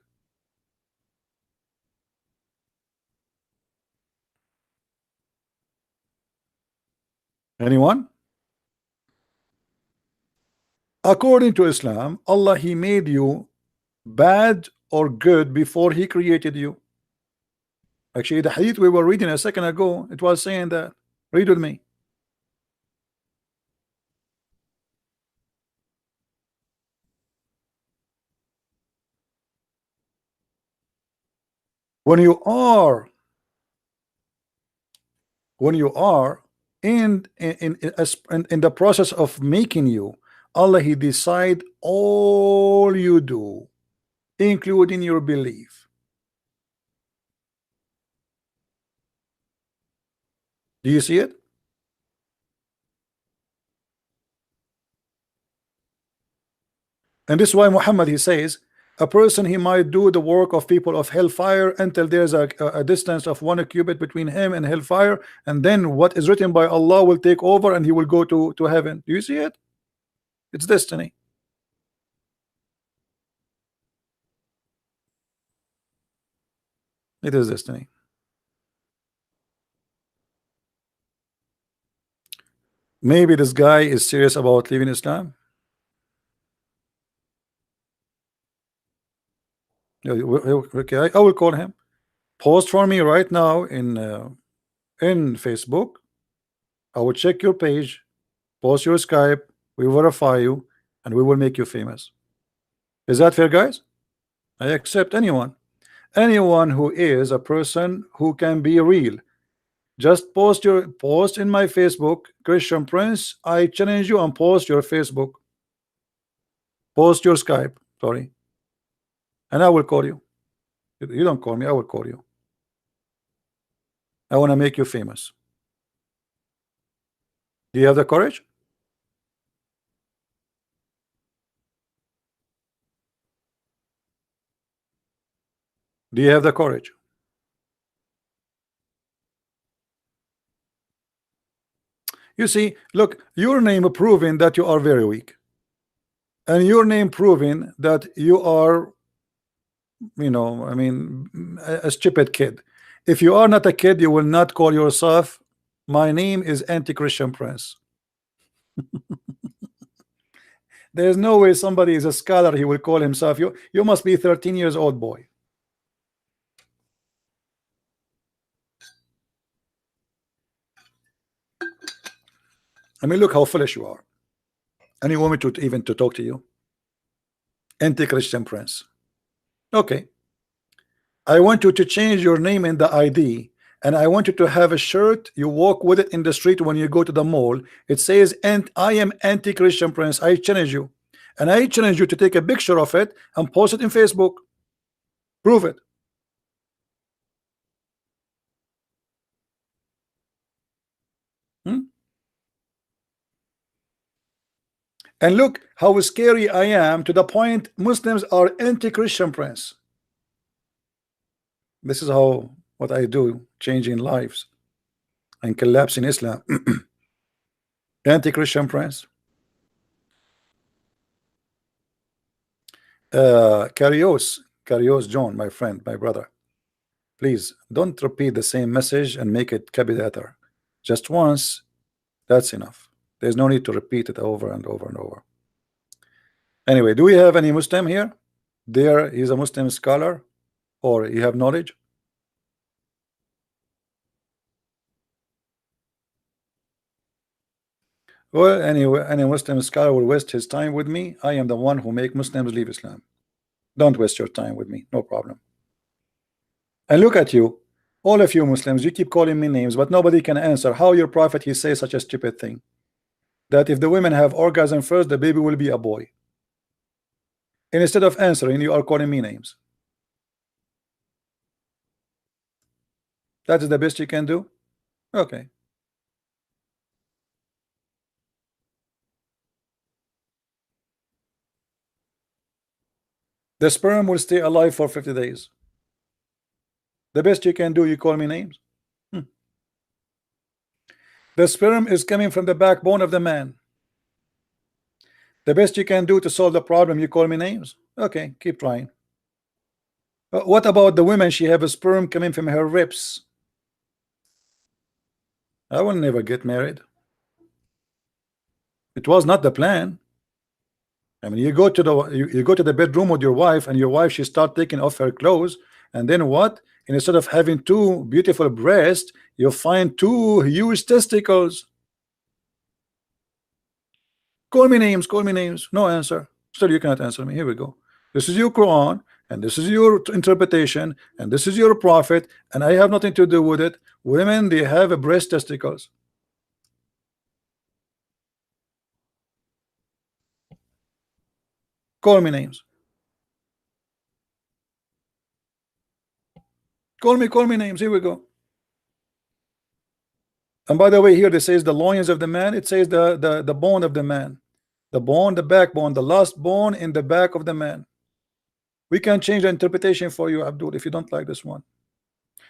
Anyone? According to Islam, Allah, He made you bad or good before He created you. Actually, the hadith we were reading a second ago, it was saying that. Read with me. When you are when you are in the process of making you, Allah, He decide all you do, including your belief. Do you see it? And this is why Muhammad, he says, a person, he might do the work of people of hellfire until there's a distance of 1 cubit between him and hellfire, and then what is written by Allah will take over and he will go to heaven. Do you see it? It's destiny. It is destiny. Maybe this guy is serious about leaving Islam. Yeah, okay, I will call him. Post for me right now in Facebook. I will check your page, post your Skype, we verify you, and we will make you famous. Is that fair, guys? I accept anyone who is a person who can be real. Just post in my Facebook, Christian Prince. I challenge you, and post your Facebook, post your Skype, sorry, and I will call you. You don't call me, I will call you. I want to make you famous. Do you have the courage? Do you have the courage? You see, look, your name proving that you are very weak, and your name proving that you are, you know, I mean, a stupid kid. If you are not a kid, you will not call yourself, my name is anti-Christian Prince. There's no way somebody is a scholar, he will call himself. You must be 13 years old, boy. I mean, look how foolish you are. And you want me to even to talk to you? Anti-Christian Prince. Okay. I want you to change your name in the ID, and I want you to have a shirt. You walk with it in the street when you go to the mall. It says, and I am anti-Christian Prince. I challenge you. And I challenge you to take a picture of it and post it in Facebook. Prove it. And look how scary I am, to the point Muslims are anti-Christian Prince. This is how what I do, changing lives and collapsing Islam. Anti-Christian Prince. Carios John, my friend, my brother, please don't repeat the same message and make it capital. Just once, that's enough. There's no need to repeat it over and over and over. Anyway, do we have any Muslim here? There is a Muslim scholar, or you have knowledge? Well, anyway, any Muslim scholar will waste his time with me. I am the one who make Muslims leave Islam. Don't waste your time with me, no problem. And look at you, all of you Muslims, you keep calling me names, but nobody can answer how your prophet, he says such a stupid thing, that if the women have orgasm first, the baby will be a boy. And instead of answering, you are calling me names. That is the best you can do? Okay. The sperm will stay alive for 50 days. The best you can do, you call me names? The sperm is coming from the backbone of the man. The best you can do to solve the problem, you call me names? Okay, keep trying. What about the women? She have a sperm coming from her ribs. I will never get married. It was not the plan. I mean, you go to the bedroom with your wife, and your wife, she start taking off her clothes, and then what? And instead of having two beautiful breasts, you find two huge testicles. Call me names, call me names. No answer. Still, you cannot answer me. Here we go. This is your Quran, and this is your interpretation, and this is your prophet, and I have nothing to do with it. Women, they have a breast testicles. Call me names. Call me names. Here we go. And by the way, here it says the loins of the man. It says the bone of the man, the bone, the backbone, the last bone in the back of the man. We can change the interpretation for you, Abdul, if you don't like this one.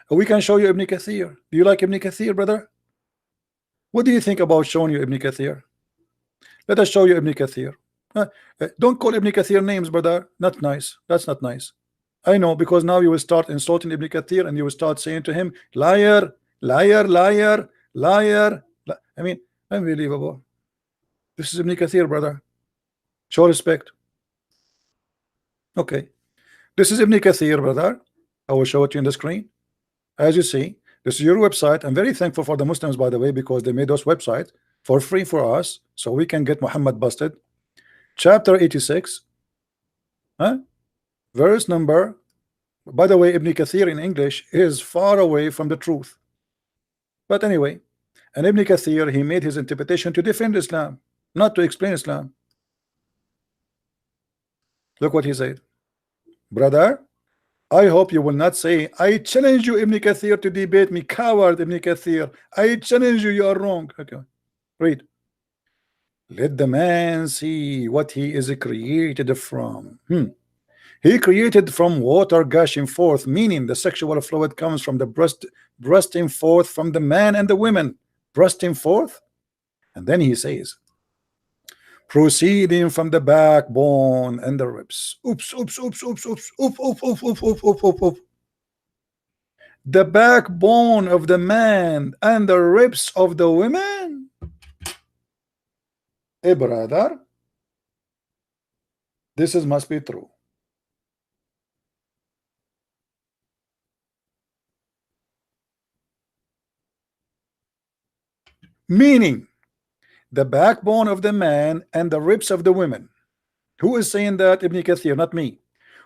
We can show you Ibn Kathir. Do you like Ibn Kathir, brother? What do you think about showing you Ibn Kathir? Let us show you Ibn Kathir. Don't call Ibn Kathir names, brother. Not nice. That's not nice. I know, because now you will start insulting Ibn Kathir, and you will start saying to him, liar, liar, liar, liar. I mean, unbelievable. This is Ibn Kathir, brother. Show respect. Okay. This is Ibn Kathir, brother. I will show it to you on the screen. As you see, this is your website. I'm very thankful for the Muslims, by the way, because they made those websites for free for us, so we can get Muhammad busted. Chapter 86, verse number. By the way, Ibn Kathir in English is far away from the truth. But anyway, and Ibn Kathir, he made his interpretation to defend Islam, not to explain Islam. Look what he said. Brother, I hope you will not say, I challenge you, Ibn Kathir, to debate me. Coward, Ibn Kathir. I challenge you, you are wrong. Okay, read. Let the man see what he is created from. He created from water gushing forth, meaning the sexual fluid comes from the breast, bursting forth from the man and the women, bursting forth. And then he says, proceeding from the backbone and the ribs. Oops, oops, oops, oops, oops, oops, oops, oops, oops, oops, oops, oops, oops. The backbone of the man and the ribs of the women. Hey, brother, this is must be true. Meaning, the backbone of the man and the ribs of the women. Who is saying that? Ibn Kathir, not me.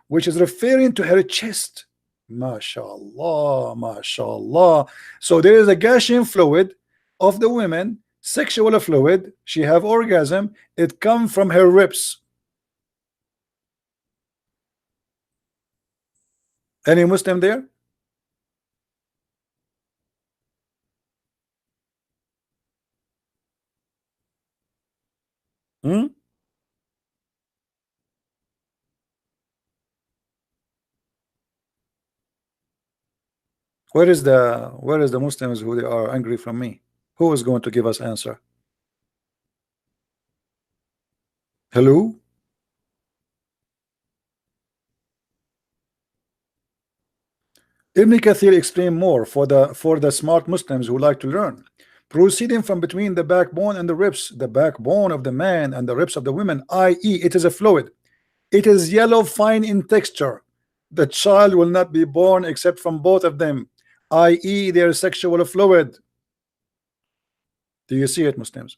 Which is referring to her chest. MashaAllah, MashaAllah. So there is a gushing fluid of the women, sexual fluid. She have orgasm. It comes from her ribs. Any Muslim there? Where is the Muslims who they are angry from me? Who is going to give us answer? Hello? Ibn Kathir explain more for the smart Muslims who like to learn. Proceeding from between the backbone and the ribs, the backbone of the man and the ribs of the women, i.e., it is a fluid. It is yellow, fine in texture. The child will not be born except from both of them, i.e., their sexual fluid. Do you see it, Muslims?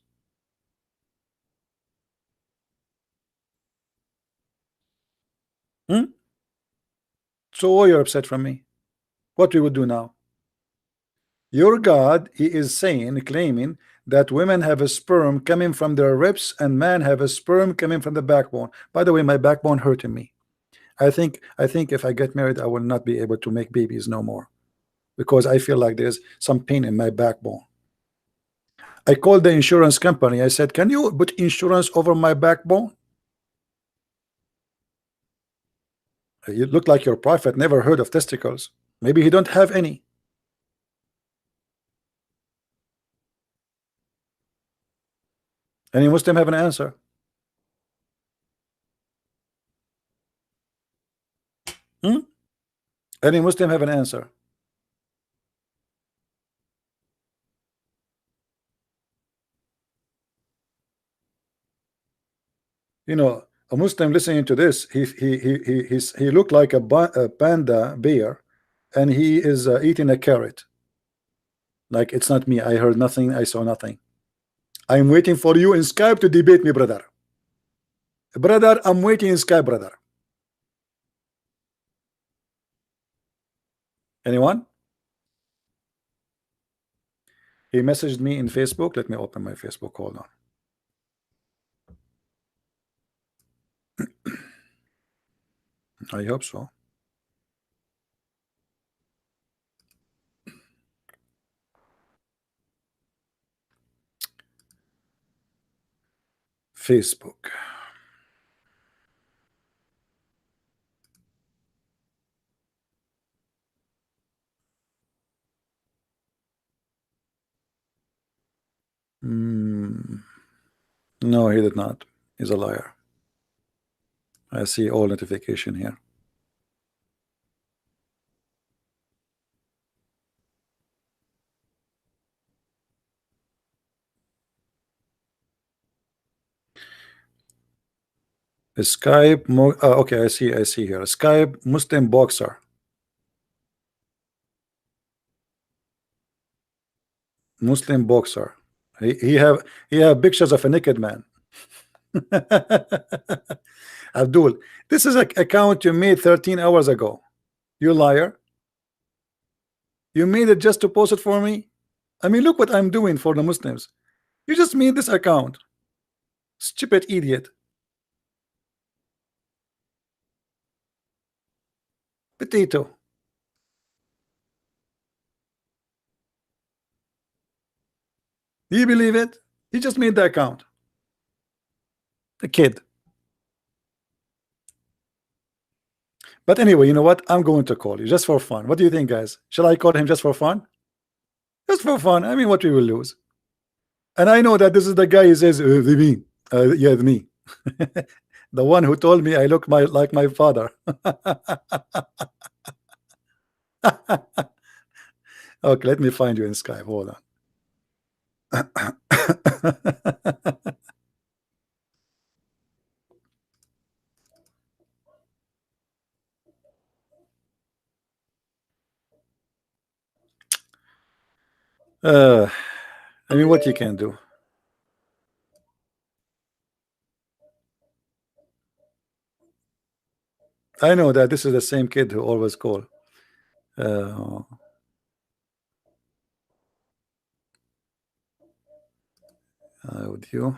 So why you're upset from me? What we would do now? Your God, he is saying, claiming that women have a sperm coming from their ribs and men have a sperm coming from the backbone. By the way, my backbone hurting me. I think if I get married, I will not be able to make babies no more, because I feel like there's some pain in my backbone. I called the insurance company. I said, can you put insurance over my backbone? You look like your prophet never heard of testicles. Maybe he don't have any. Any Muslim have an answer? Any Muslim have an answer? You know, a Muslim listening to this, he looked like a panda bear, and he is eating a carrot. Like, it's not me. I heard nothing. I saw nothing. I'm waiting for you in Skype to debate me, brother. Brother, I'm waiting in Skype, brother. Anyone? He messaged me in Facebook. Let me open my Facebook. Hold on. I hope so. Facebook. No, he did not. He's a liar. I see all notification here. Skype. Okay, I see here. Skype Muslim boxer. Muslim boxer. He have pictures of a naked man. Abdul, this is an account you made 13 hours ago. You liar. You made it just to post it for me. I mean, look what I'm doing for the Muslims. You just made this account. Stupid idiot. Potato. Do you believe it? He just made the account. A kid. But anyway, you know what? I'm going to call you just for fun. What do you think, guys? Shall I call him just for fun? Just for fun. I mean, what we will lose. And I know that this is the guy who says, me. Yeah, me. The one who told me I look like my father. Okay, let me find you in Skype. Hold on. I mean, what you can do. I know that this is the same kid who always call. Audio.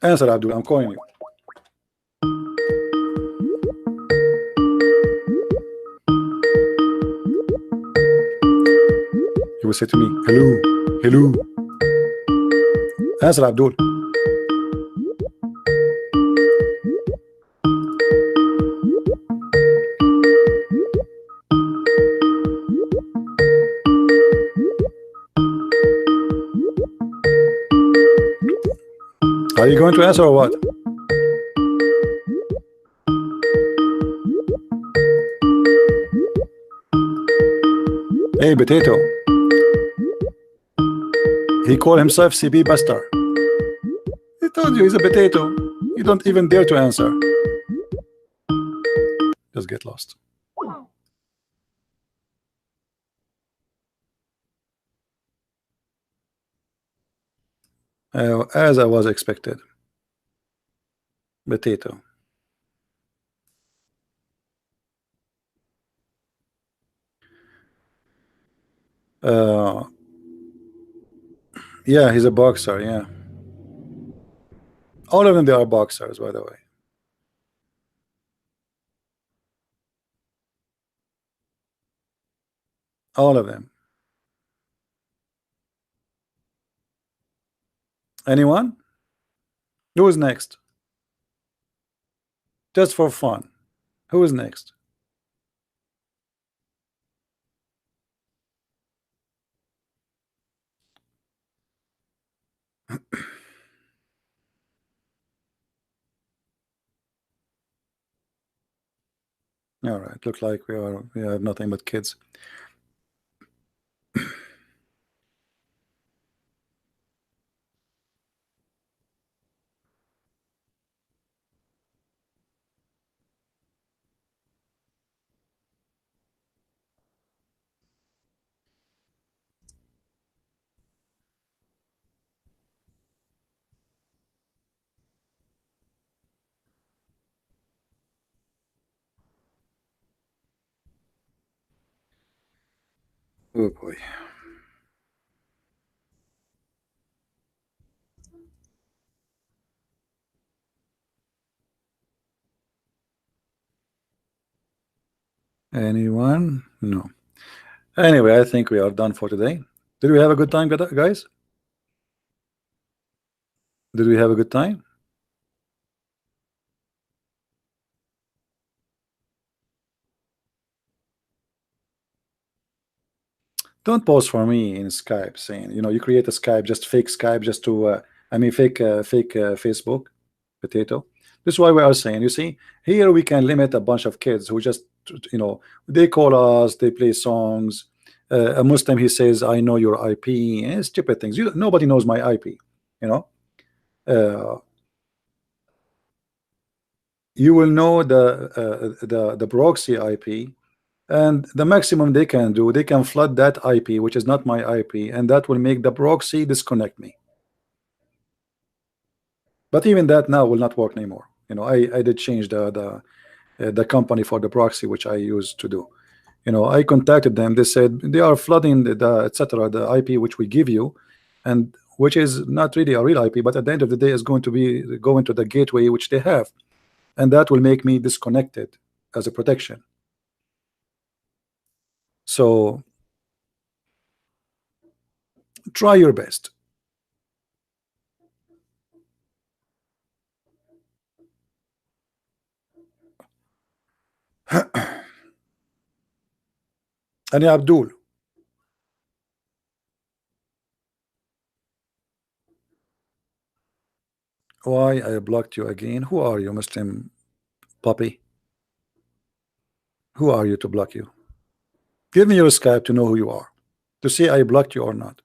Answer, Abdul. I'm calling you. He will say to me, hello, hello. Answer, Abdul. Are you going to answer or what? Hey, potato. He called himself CB Buster. He told you he's a potato. You don't even dare to answer. Just get lost. As I was expected. Potato. Yeah, he's a boxer. Yeah. All of them, they are boxers, by the way. All of them. Anyone? Who is next? Just for fun. Who is next? All right. Look like we have nothing but kids. Oh boy. Anyone? No. Anyway, I think we are done for today. Did we have a good time, guys? Did we have a good time? Don't post for me in Skype saying, you create a Skype, just fake Skype, just to, I mean, fake Facebook, potato. This is why we are saying, you see, here we can limit a bunch of kids who just, they call us, they play songs. A Muslim, he says, I know your IP, and stupid things. Nobody knows my IP, you know. Uh, you will know the proxy IP, and the maximum they can do, they can flood that IP, which is not my IP, and that will make the proxy disconnect me. But even that now will not work anymore. I did change the company for the proxy which I used to do. I contacted them. They said they are flooding the etc. the IP which we give you, and which is not really a real IP, but at the end of the day is going to be going to the gateway which they have, and that will make me disconnected as a protection. So try your best. And Abdul, why I blocked you again? Who are you, Muslim puppy? Who are you to block you? Give me your Skype to know who you are, to see I blocked you or not.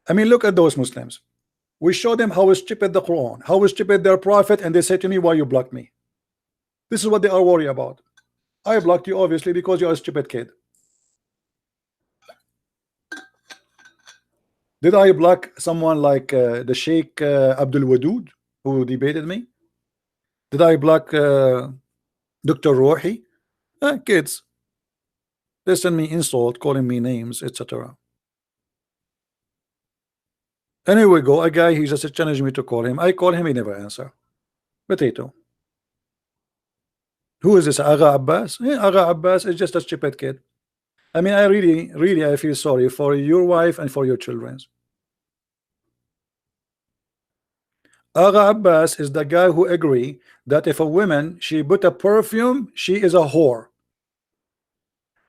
I mean, look at those Muslims. We show them how stupid the Quran, how stupid their prophet, and they say to me, why you blocked me? This is what they are worried about. I blocked you obviously because you're a stupid kid. Did I block someone like the Sheikh Abdul Wadud who debated me? Did I block Dr. Rohi? Kids. They send me insult, calling me names, etc. Anyway, go a guy, he just challenged me to call him. I call him, he never answer. Potato. Who is this? Aga Abbas? Aga Abbas is just a stupid kid. I mean, I really, I feel sorry for your wife and for your children. Aga Abbas is the guy who agree that if a woman she put a perfume, she is a whore.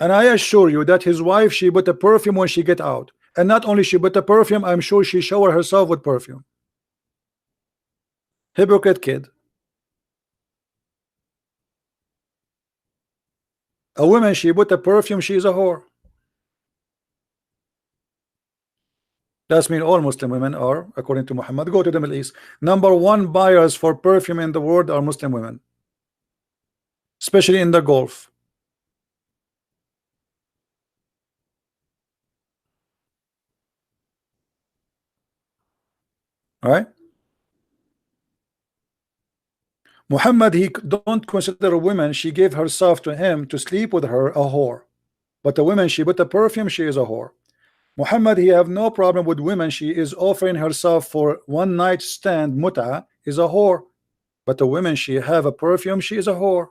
And I assure you that his wife she put a perfume when she get out, and not only she put a perfume, I'm sure she shower herself with perfume. Hypocrite kid. A woman she put a perfume, she is a whore. That's mean all Muslim women are, according to Muhammad. Go to the Middle East. Number one buyers for perfume in the world are Muslim women, especially in the Gulf. All right. Muhammad, he don't consider a woman she gave herself to him to sleep with her a whore, but a woman she put a perfume, she is a whore. Muhammad, he have no problem with women she is offering herself for one night stand muta is a whore, but a woman she have a perfume, she is a whore.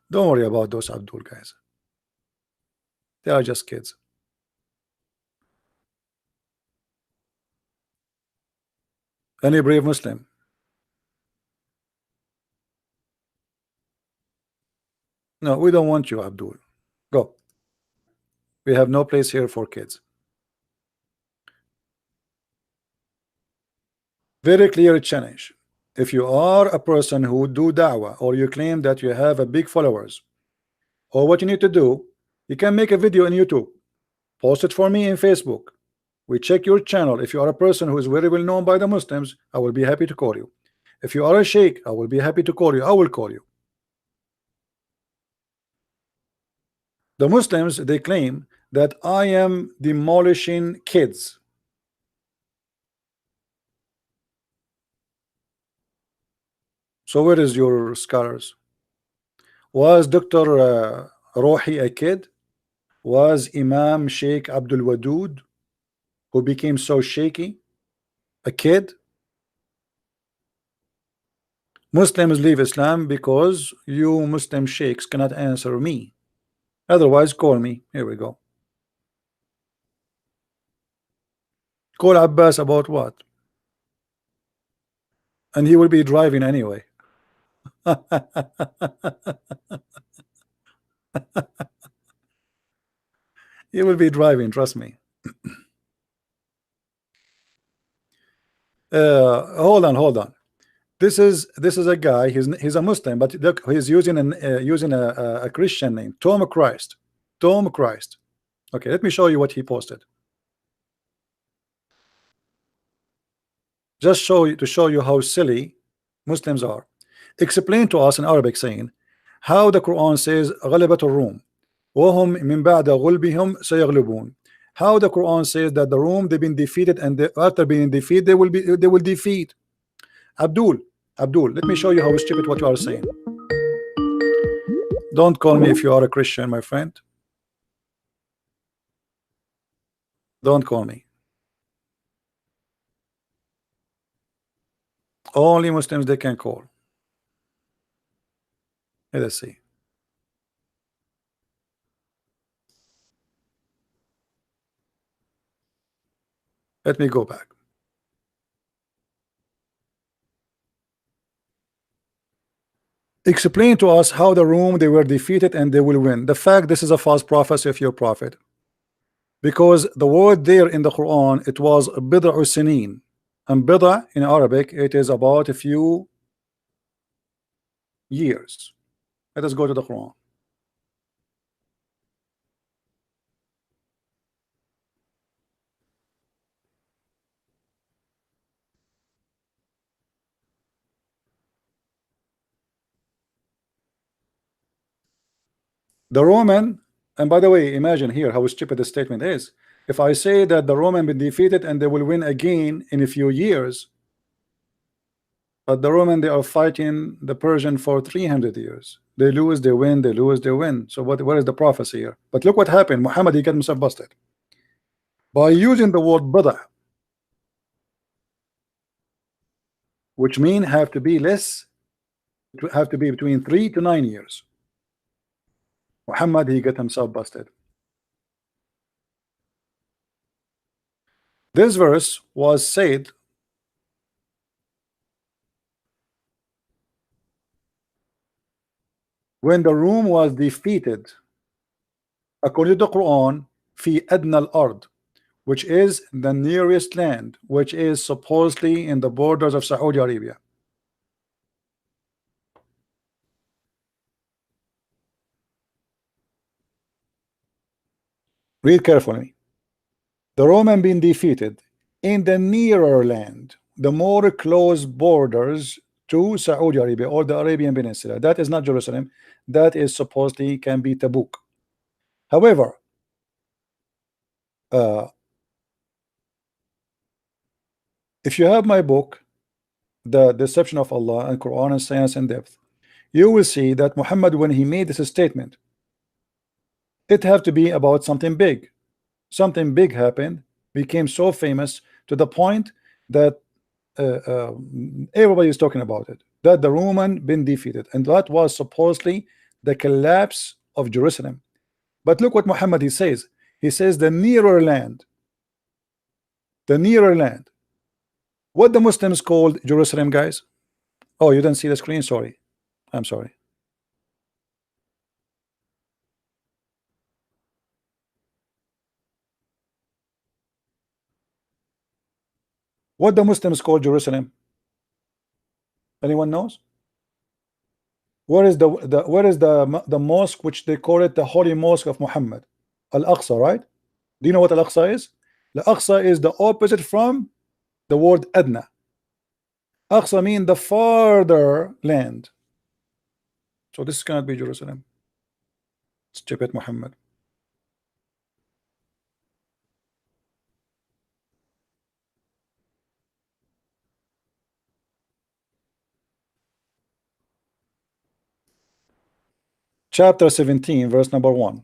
Don't worry about those Abdul guys, they are just kids. Any brave Muslim? No, we don't want you, Abdul. Go. We have no place here for kids. Very clear challenge. If you are a person who do da'wah, or you claim that you have a big followers, or what you need to do, you can make a video on YouTube, post it for me in Facebook. We check your channel. If you are a person who is very well known by the Muslims, I will be happy to call you. If you are a sheikh, I will be happy to call you. I will call you. The Muslims, they claim that I am demolishing kids. So where is your scholars? Was Dr. Rohi a kid? Was Imam Sheikh Abdul Wadud, who became so shaky, a kid? Muslims leave Islam because you Muslim sheikhs cannot answer me. Otherwise, call me. Here we go. Call Abbas about what? And he will be driving anyway. He will be driving, trust me. Hold on. This is a guy. He's a Muslim, but look, he's using a Christian name, Tom Christ. Tom Christ. Okay, let me show you what he posted. Just show you how silly Muslims are. Explain to us in Arabic, saying how the Quran says غلبت الروم وهم من بعد غلبهم سيغلبون. How the Quran says that the Rome they've been defeated, and after being defeated they will defeat. Abdul, let me show you how stupid what you are saying. Don't call me if you are a Christian, my friend. Don't call me. Only Muslims they can call. Let us see. Let me go back. Explain to us how the Rome they were defeated and they will win. The fact this is a false prophecy of your prophet, because the word there in the Quran it was bid'u sinin, and bid'a in Arabic it is about a few years. Let us go to the Quran. The Roman, and by the way, imagine here how stupid the statement is. If I say that the Roman been defeated and they will win again in a few years, but the Roman they are fighting the Persian for 300 years. They lose, they win, they lose, they win. So what is the prophecy here? But look what happened. Muhammad he got himself busted by using the word bada, which mean have to be between 3 to 9 years. Muhammad he got himself busted. This verse was said when the Rome was defeated, according to the Quran, fi adna al-ard, which is the nearest land, which is supposedly in the borders of Saudi Arabia. Read carefully. The Roman being defeated in the nearer land, the more close borders to Saudi Arabia or the Arabian Peninsula. That is not Jerusalem. That is supposedly can be Tabuk. However, if you have my book, The Deception of Allah and Quran and Science in Depth, you will see that Muhammad, when he made this statement, it have to be about something big. Something big happened, became so famous to the point that everybody is talking about it, that the Roman been defeated, and that was supposedly the collapse of Jerusalem. But look what Muhammad he says the nearer land, what the Muslims called Jerusalem, guys. Oh, you didn't see the screen, sorry, I'm sorry. What the Muslims call Jerusalem? Anyone knows? Where is the mosque which they call it the holy mosque of Muhammad? Al-Aqsa, right? Do you know what Al-Aqsa is? Al-Aqsa is the opposite from the word Adna. Aqsa mean the farther land. So this cannot be Jerusalem. Stupid Muhammad. chapter 17, verse number 1.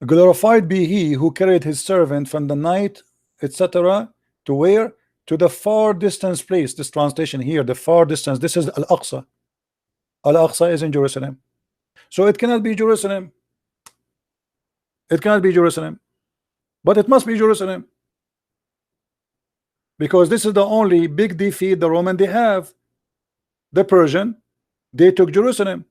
Glorified be he who carried his servant from the night, etc. to where? To the far distance place. This translation here, the far distance, this is Al-Aqsa. Al-Aqsa is in Jerusalem. So it cannot be Jerusalem. It cannot be Jerusalem. But it must be Jerusalem. Because this is the only big defeat the Roman they have. The Persian, they took Jerusalem.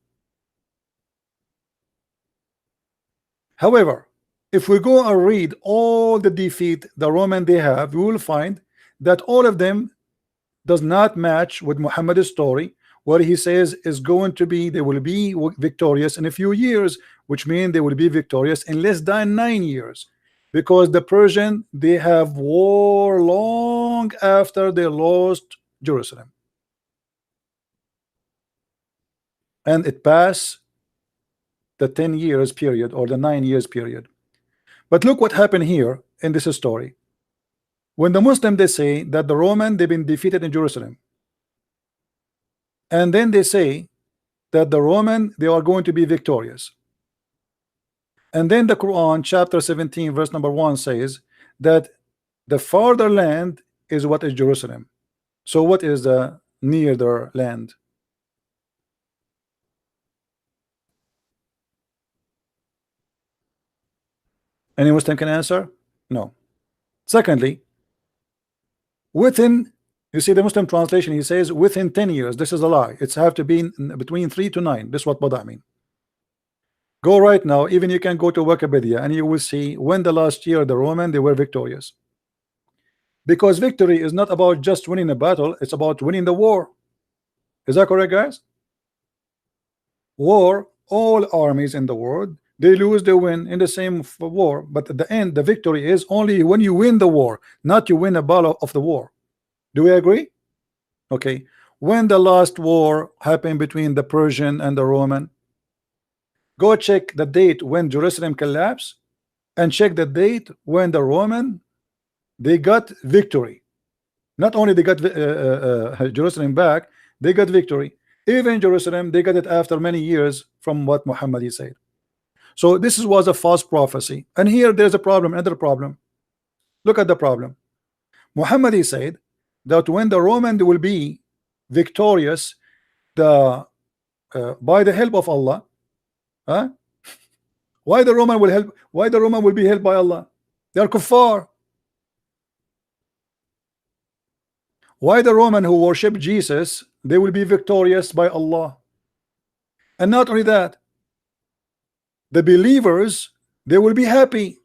However, if we go and read all the defeat the Roman they have, we will find that all of them does not match with Muhammad's story, where he says is going to be they will be victorious in a few years, which means they will be victorious in less than 9 years, because the Persian they have war long after they lost Jerusalem, and it passed the 10 years period or the 9 years period. But look what happened here in this story. When the Muslim they say that the Roman they've been defeated in Jerusalem, and then they say that the Roman they are going to be victorious, and then the Quran chapter 17 verse number 1 says that the farther land is what is Jerusalem. So what is the nearer land? Any Muslim can answer? No. Secondly, within, you see the Muslim translation, he says within 10 years. This is a lie. It's have to be between 3 to 9. This is what Bada mean. Go right now, even you can go to Wikipedia and you will see when the last year the Roman they were victorious. Because victory is not about just winning a battle, it's about winning the war. Is that correct, guys? War, all armies in the world, they lose, they win in the same war, but at the end the victory is only when you win the war, not you win a battle of the war. Do we agree? Okay. When the last war happened between the Persian and the Roman, go check the date when Jerusalem collapsed and check the date when the Roman they got victory. Not only they got Jerusalem back, they got victory. Even Jerusalem they got it after many years from what Muhammad said. So this was a false prophecy, and here there's a problem, another problem. Look at the problem. Muhammad said that when the Roman will be victorious, the by the help of Allah, huh? Why the Roman will help? Why the Roman will be helped by Allah? They are kuffar. Why the Roman who worship Jesus they will be victorious by Allah? And not only that, the believers they will be happy.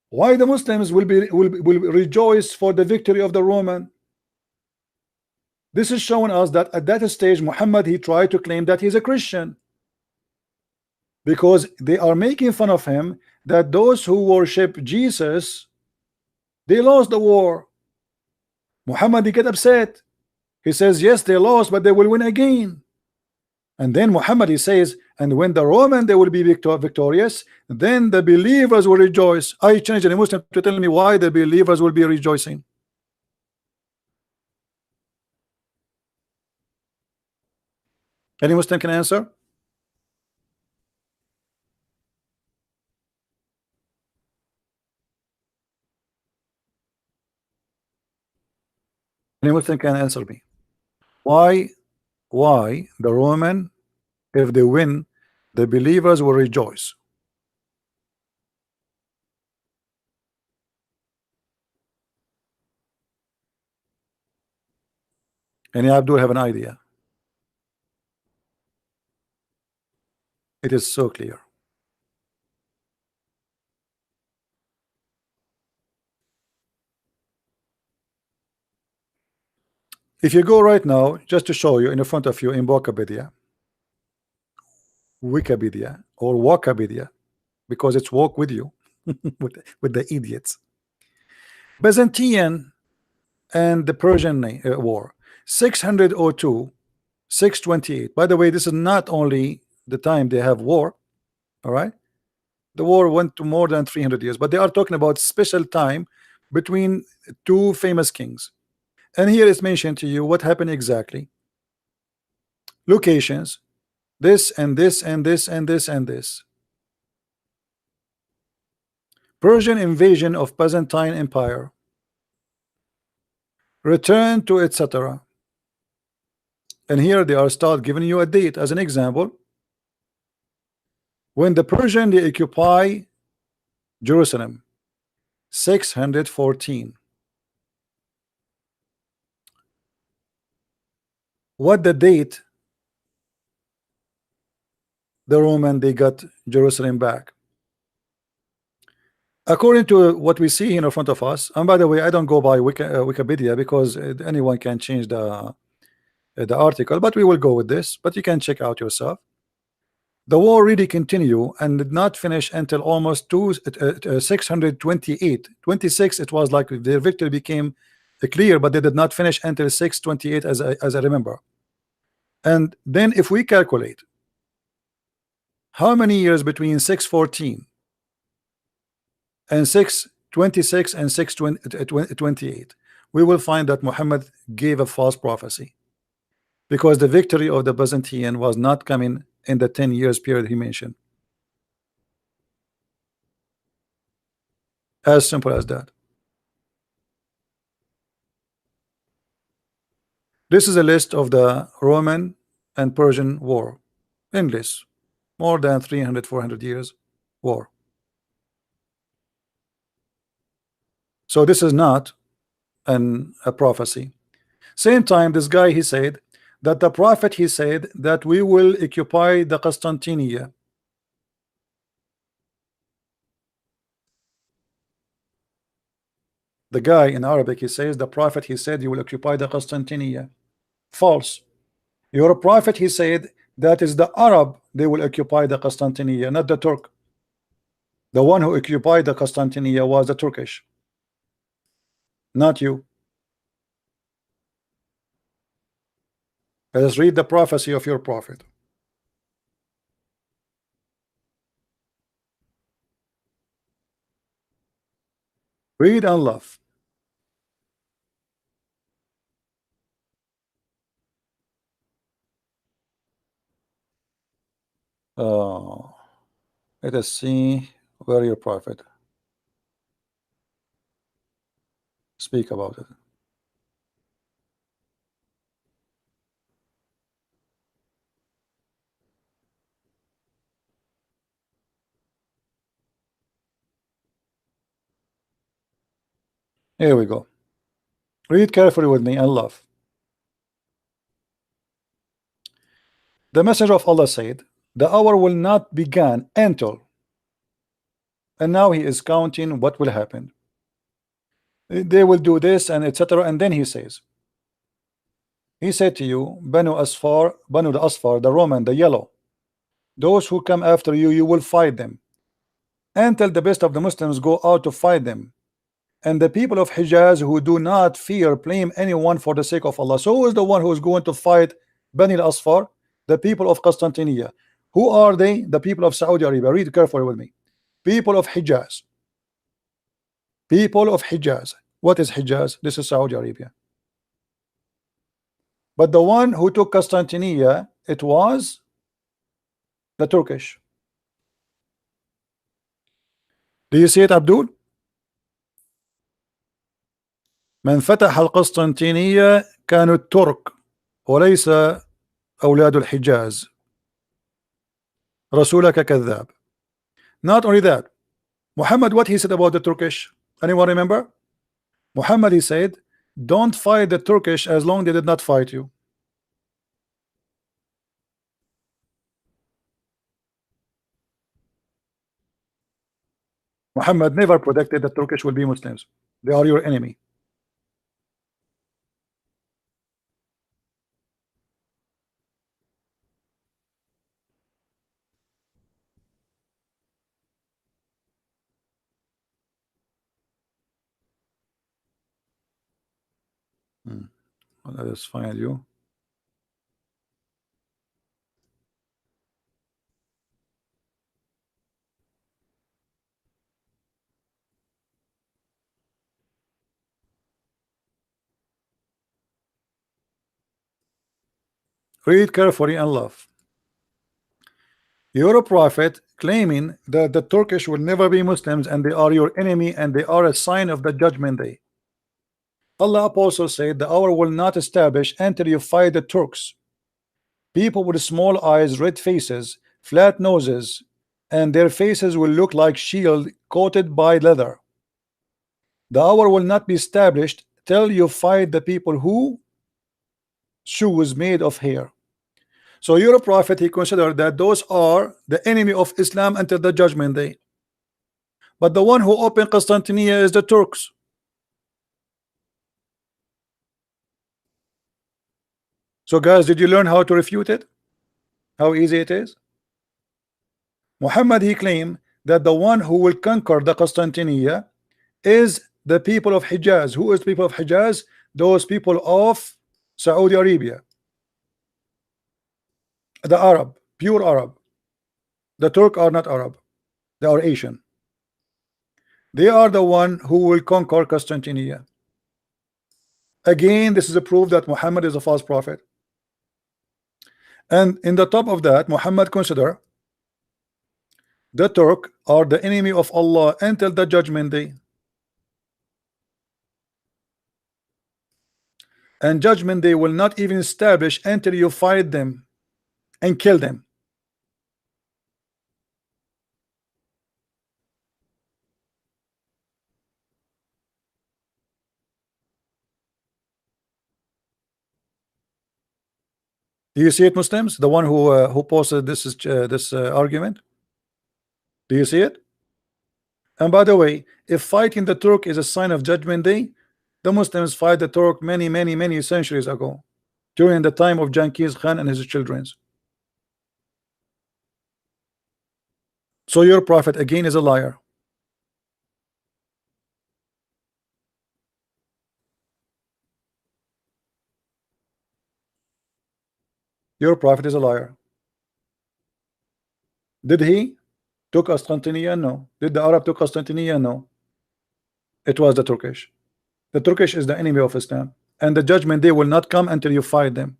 Why the Muslims will rejoice for the victory of the Roman? This is showing us that at that stage Muhammad he tried to claim that he's a Christian, because they are making fun of him that those who worship Jesus they lost the war. Muhammad he get upset. He says yes they lost but they will win again. And then Muhammad he says, and when the Roman they will be victorious, then the believers will rejoice. I challenge any Muslim to tell me why the believers will be rejoicing. Any Muslim can answer? Any Muslim can answer me. Why the Roman, if they win, the believers will rejoice? Any Abdul have an idea? It is so clear. If you go right now, just to show you in front of you in Wikipedia or Wikipedia, because it's walk with you with the idiots. Byzantine and the Persian war 602 628. By the way, this is not only the time they have war, all right, the war went to more than 300 years, but they are talking about special time between two famous kings. And here is mentioned to you what happened exactly. locations, this and this and this and this and this. Persian invasion of Byzantine Empire, return to etc. And here they are start giving you a date as an example. When the Persian they occupy Jerusalem, 614. What the date the Roman they got Jerusalem back? According to what we see here in front of us, and by the way, I don't go by Wikipedia because anyone can change the article, but we will go with this. But you can check out yourself. The war really continued and did not finish until almost 628. 26, it was like their victory became clear, but they did not finish until 628, as I remember. And then if we calculate how many years between 614 and 626 and 628, we will find that Muhammad gave a false prophecy, because the victory of the Byzantine was not coming in the 10 years period he mentioned. As simple as that. This is a list of the Roman and Persian war. Endless. More than 300-400 years war. So this is not a prophecy. Same time, this guy, he said that the prophet, he said that we will occupy the Constantinia. The guy in Arabic, he says the prophet, he said you will occupy the Constantinia. False. Your prophet, he said that is the Arab, they will occupy the Constantinia, not the Turk. The one who occupied the Constantinia was the Turkish, not you. Let us read the prophecy of your prophet. Read and love. Oh, let us see where your prophet speak about it. Here we go. Read carefully with me and love. The messenger of Allah said, the hour will not begin until, and now he is counting what will happen. They will do this and etc. And then he says, he said to you, Banu Asfar, Banu the Asfar, the Roman, the yellow, those who come after you, you will fight them until the best of the Muslims go out to fight them. And the people of Hijaz who do not fear blame anyone for the sake of Allah. So who is the one who is going to fight Bani al-Asfar? The people of Constantinia. Who are they? The people of Saudi Arabia. Read carefully with me. People of Hijaz. People of Hijaz. What is Hijaz? This is Saudi Arabia. But the one who took Constantinia, it was the Turkish. Do you see it, Abdul? من فتح القسطنطينية كانوا الترك وليس أولاد الحجاز. رسولك كذاب. Not only that, Muhammad, what he said about the Turkish? Anyone remember? Muhammad, he said, don't fight the Turkish as long as they did not fight you. Muhammad never predicted that Turkish will be Muslims. They are your enemy. Let us find you. Read carefully and laugh. You're a prophet claiming that the Turkish will never be Muslims and they are your enemy and they are a sign of the judgment day. Allah also said the hour will not establish until you fight the Turks. People with small eyes, red faces, flat noses, and their faces will look like shield coated by leather. The hour will not be established till you fight the people who shoes made of hair. So you're a prophet, he considered that those are the enemy of Islam until the judgment day. But the one who opened Constantinople is the Turks. So guys, did you learn how to refute it? How easy it is? Muhammad, he claimed that the one who will conquer the Constantinople is the people of Hijaz. Who is the people of Hijaz? Those people of Saudi Arabia, the Arab, pure Arab. The Turk are not Arab, they are Asian. They are the one who will conquer Constantinople. Again, this is a proof that Muhammad is a false prophet. And in the top of that, Muhammad consider the Turk are the enemy of Allah until the judgment day. And judgment day will not even establish until you fight them and kill them. Do you see it, Muslims? The one who posted this argument. Do you see it? And by the way, if fighting the Turk is a sign of judgment day, the Muslims fight the Turk many centuries ago, during the time of Genghis Khan and his children. So your prophet again is a liar. Your prophet is a liar. Did he took Constantinople? No. Did the Arab took Constantinople? No. It was the Turkish. The Turkish is the enemy of Islam, and the judgment day will not come until you fight them.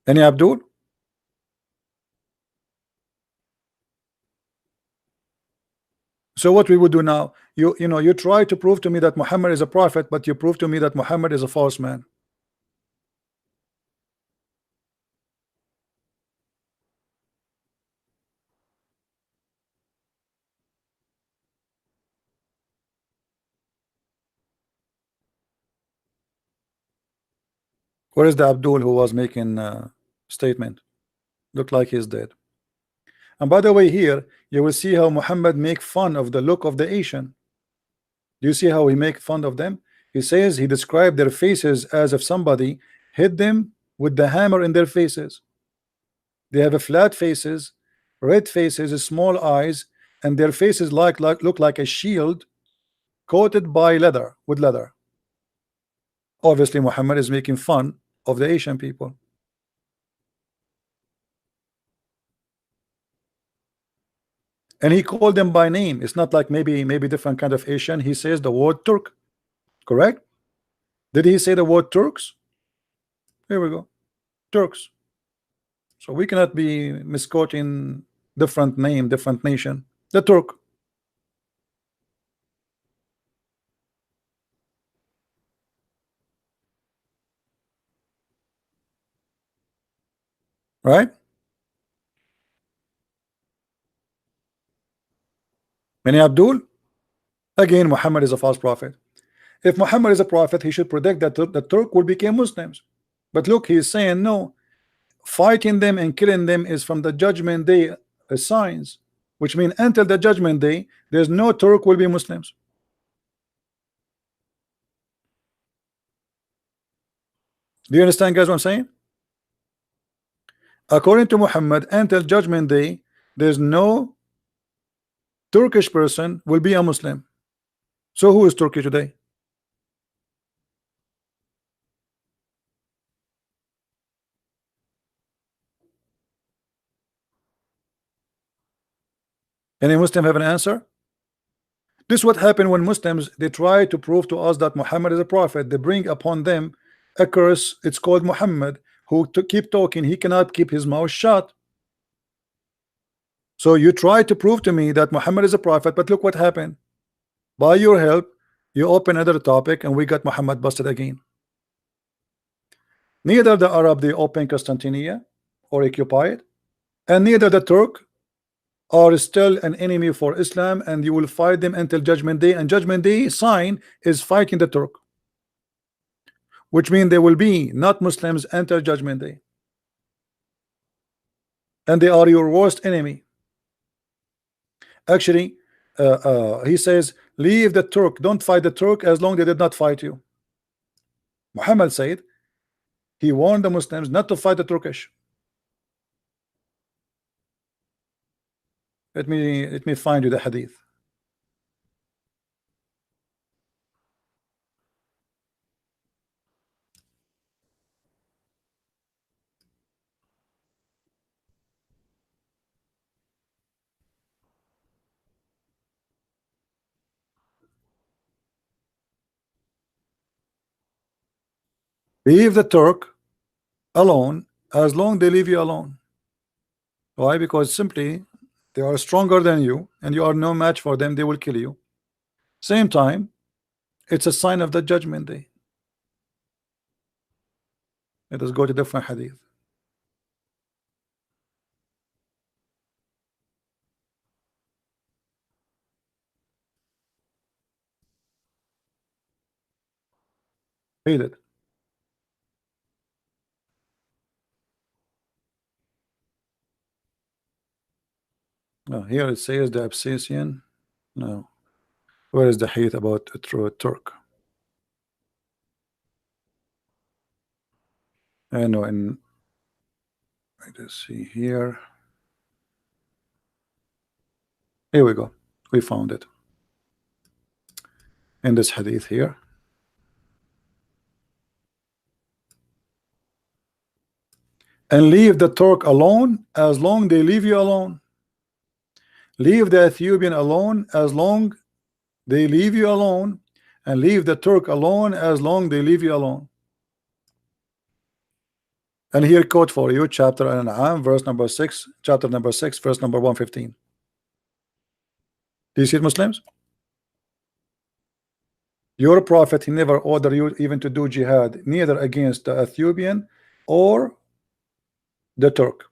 Any Abdul? So what we would do now? You know, you try to prove to me that Muhammad is a prophet, but you prove to me that Muhammad is a false man. Where is the Abdul who was making statement? Look like he's dead. And by the way, here you will see how Muhammad make fun of the look of the Asian. Do you see how he make fun of them? He says he described their faces as if somebody hit them with the hammer in their faces. They have a flat faces, red faces, small eyes, and their faces look like a shield coated by leather with leather. Obviously, Muhammad is making fun of the Asian people. And he called them by name. It's not like maybe different kind of Asian. He says the word Turk. Correct? Did he say the word Turks? Here we go. Turks. So we cannot be misquoting different name, different nation. The Turk. Right? Many Abdul? Again, Muhammad is a false prophet. If Muhammad is a prophet, he should predict that the Turk will become Muslims. But look, he is saying no. Fighting them and killing them is from the judgment day signs, which means until the judgment day, there's no Turk will be Muslims. Do you understand, guys, what I'm saying? According to Muhammad, until judgment day, there's no Turkish person will be a Muslim. So who is Turkey today? Any Muslim have an answer? This is what happened when Muslims they try to prove to us that Muhammad is a prophet. They bring upon them a curse. It's called Muhammad, who to keep talking. He cannot keep his mouth shut. So you try to prove to me that Muhammad is a prophet, but look what happened. By your help, you open another topic, and we got Muhammad busted again. Neither the Arab they open Constantinia or occupy it, and neither the Turk are still an enemy for Islam, and you will fight them until Judgment Day. And Judgment Day sign is fighting the Turk, which means there will be not Muslims enter Judgment Day, and they are your worst enemy. Actually, he says, leave the Turk, don't fight the Turk as long they did not fight you. Muhammad said he warned the Muslims not to fight the Turkish. Let me find you the hadith. Leave the Turk alone as long they leave you alone. Why? Because simply they are stronger than you, and you are no match for them. They will kill you. Same time, it's a sign of the Judgment Day. Let us go to different hadith. Read it. No, here it says the Absisian. No. Where is the hadith about a true Turk? I know in, let us see here. Here we go. We found it. In this hadith here. And leave the Turk alone as long they leave you alone. Leave the Ethiopian alone as long they leave you alone, and leave the Turk alone as long they leave you alone. And here quote for you, chapter An-An'am, verse number 6, chapter number 6, verse number 115. Do you see it, Muslims? Your prophet, he never ordered you even to do jihad, neither against the Ethiopian or the Turk.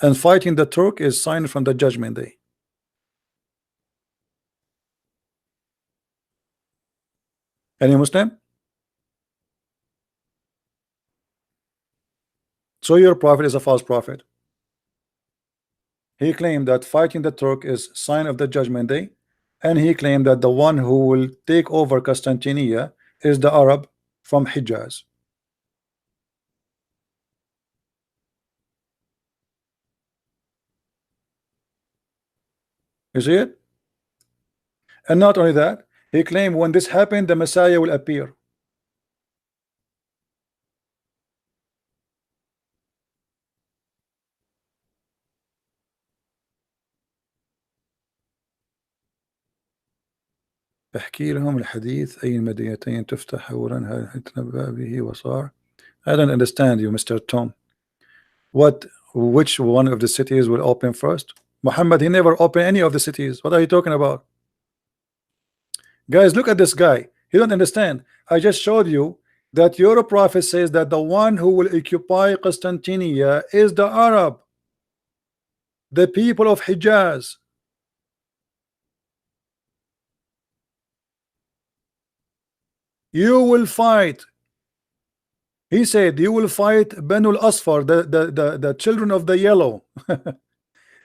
And fighting the Turk is sign from the Judgment Day. Any Muslim? So your prophet is a false prophet. He claimed that fighting the Turk is sign of the Judgment Day, and he claimed that the one who will take over Constantinia is the Arab from Hijaz. You see it? And not only that, he claimed when this happened, the Messiah will appear. احكي لهم الحديث أي المدينتين تفتح أولا هل تنبأ به وصار. I don't understand you, Mr. Tom. Which one of the cities will open first? Muhammad, he never opened any of the cities. What are you talking about? Guys, look at this guy. He don't understand. I just showed you that your prophet says that the one who will occupy Constantinia is the Arab, the people of Hijaz. You will fight. He said you will fight Banu al-Asfar, the children of the yellow,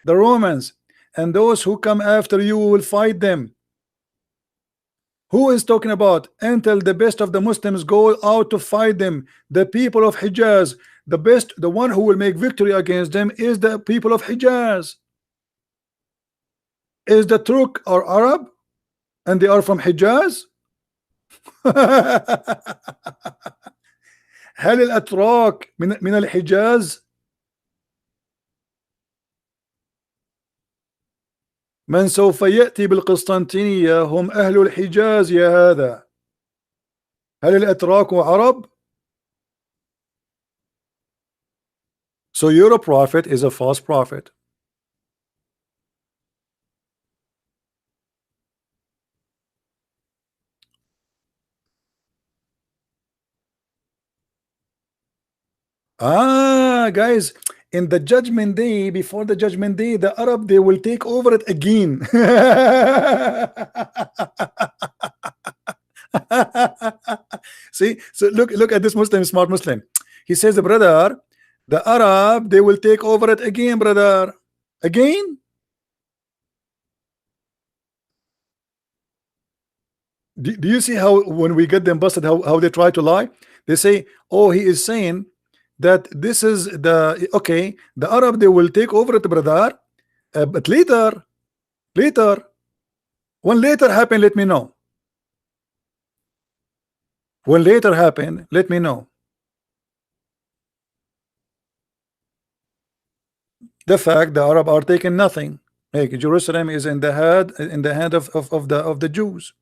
the Romans, and those who come after you will fight them. Who is talking about until the best of the Muslims go out to fight them? The people of Hijaz. The best, the one who will make victory against them is the people of Hijaz. Is the Turk or Arab and they are from Hijaz? هل الأتراك من الحجاز؟ من سوف يأتي بالقسطنطينية هم أهل الحجاز يا هذا. هل الأتراك عرب؟ So your prophet is a false prophet. Guys, in the judgment day, before the judgment day, the Arab, they will take over it again. See, so look at this Muslim, smart Muslim. He says, brother, the Arab, they will take over it again, brother. Again? Do you see how when we get them busted, how they try to lie? They say, oh, he is saying that this is the okay, the Arab, they will take over it, brother. But later, when later happen, let me know. When later happen, let me know. The fact the Arab are taking nothing. Hey, Jerusalem is in the hand of the Jews.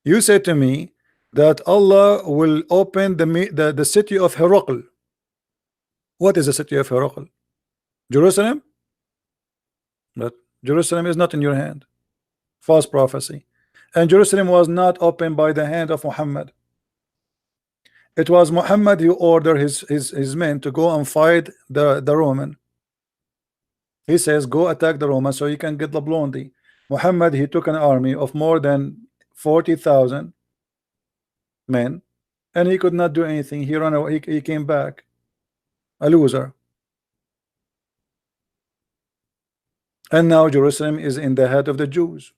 You said to me that Allah will open the city of Herakl. What is the city of Herakl? Jerusalem? But Jerusalem is not in your hand. False prophecy. And Jerusalem was not opened by the hand of Muhammad. It was Muhammad who ordered his men to go and fight the Roman. He says, go attack the Roman so you can get the blondie. Muhammad, he took an army of more than 40,000 men, and he could not do anything. He ran away. He came back a loser. And now Jerusalem is in the head of the Jews.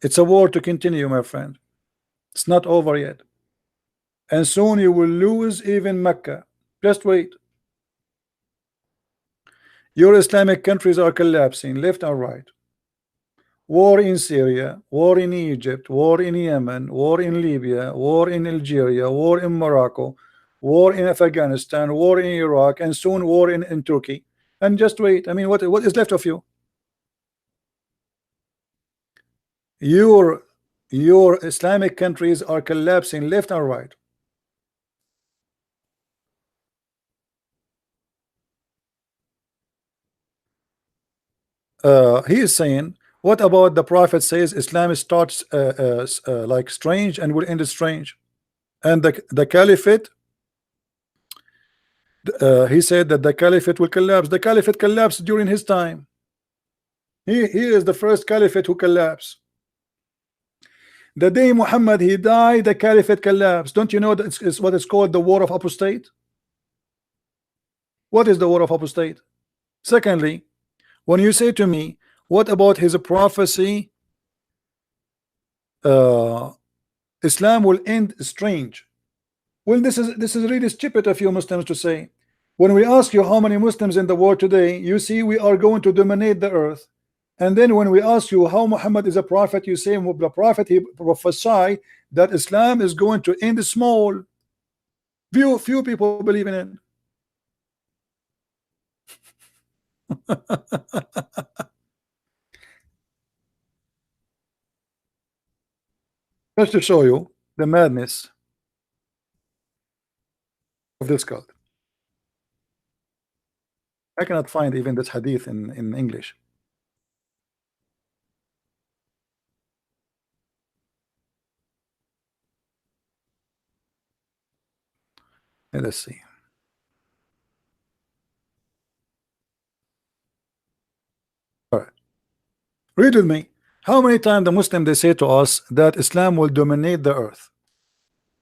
It's a war to continue, my friend. It's not over yet. And soon you will lose even Mecca. Just wait. Your Islamic countries are collapsing left and right. War in Syria, war in Egypt, war in Yemen, war in Libya, war in Algeria, war in Morocco, war in Afghanistan, war in Iraq, and soon war in Turkey. And just wait. I mean, what is left of you? Your Islamic countries are collapsing left and right. He is saying, what about the Prophet says Islam starts like strange and will end strange, and the Caliphate, he said that the Caliphate will collapse. The Caliphate collapsed during his time. He is the first Caliphate who collapsed. The day Muhammad he died, the Caliphate collapsed. Don't you know that it's what is called the war of apostate? What is the war of apostate? Secondly, when you say to me, what about his prophecy? Islam will end strange. Well, this is really stupid of you Muslims to say. When we ask you how many Muslims in the world today, you see we are going to dominate the earth. And then when we ask you how Muhammad is a prophet, you say the prophet he prophesied that Islam is going to end small. Few people believe in it. Just to show you the madness of this cult. I cannot find even this hadith in English. Let's see. All right. Read with me. How many times the Muslim they say to us that Islam will dominate the earth?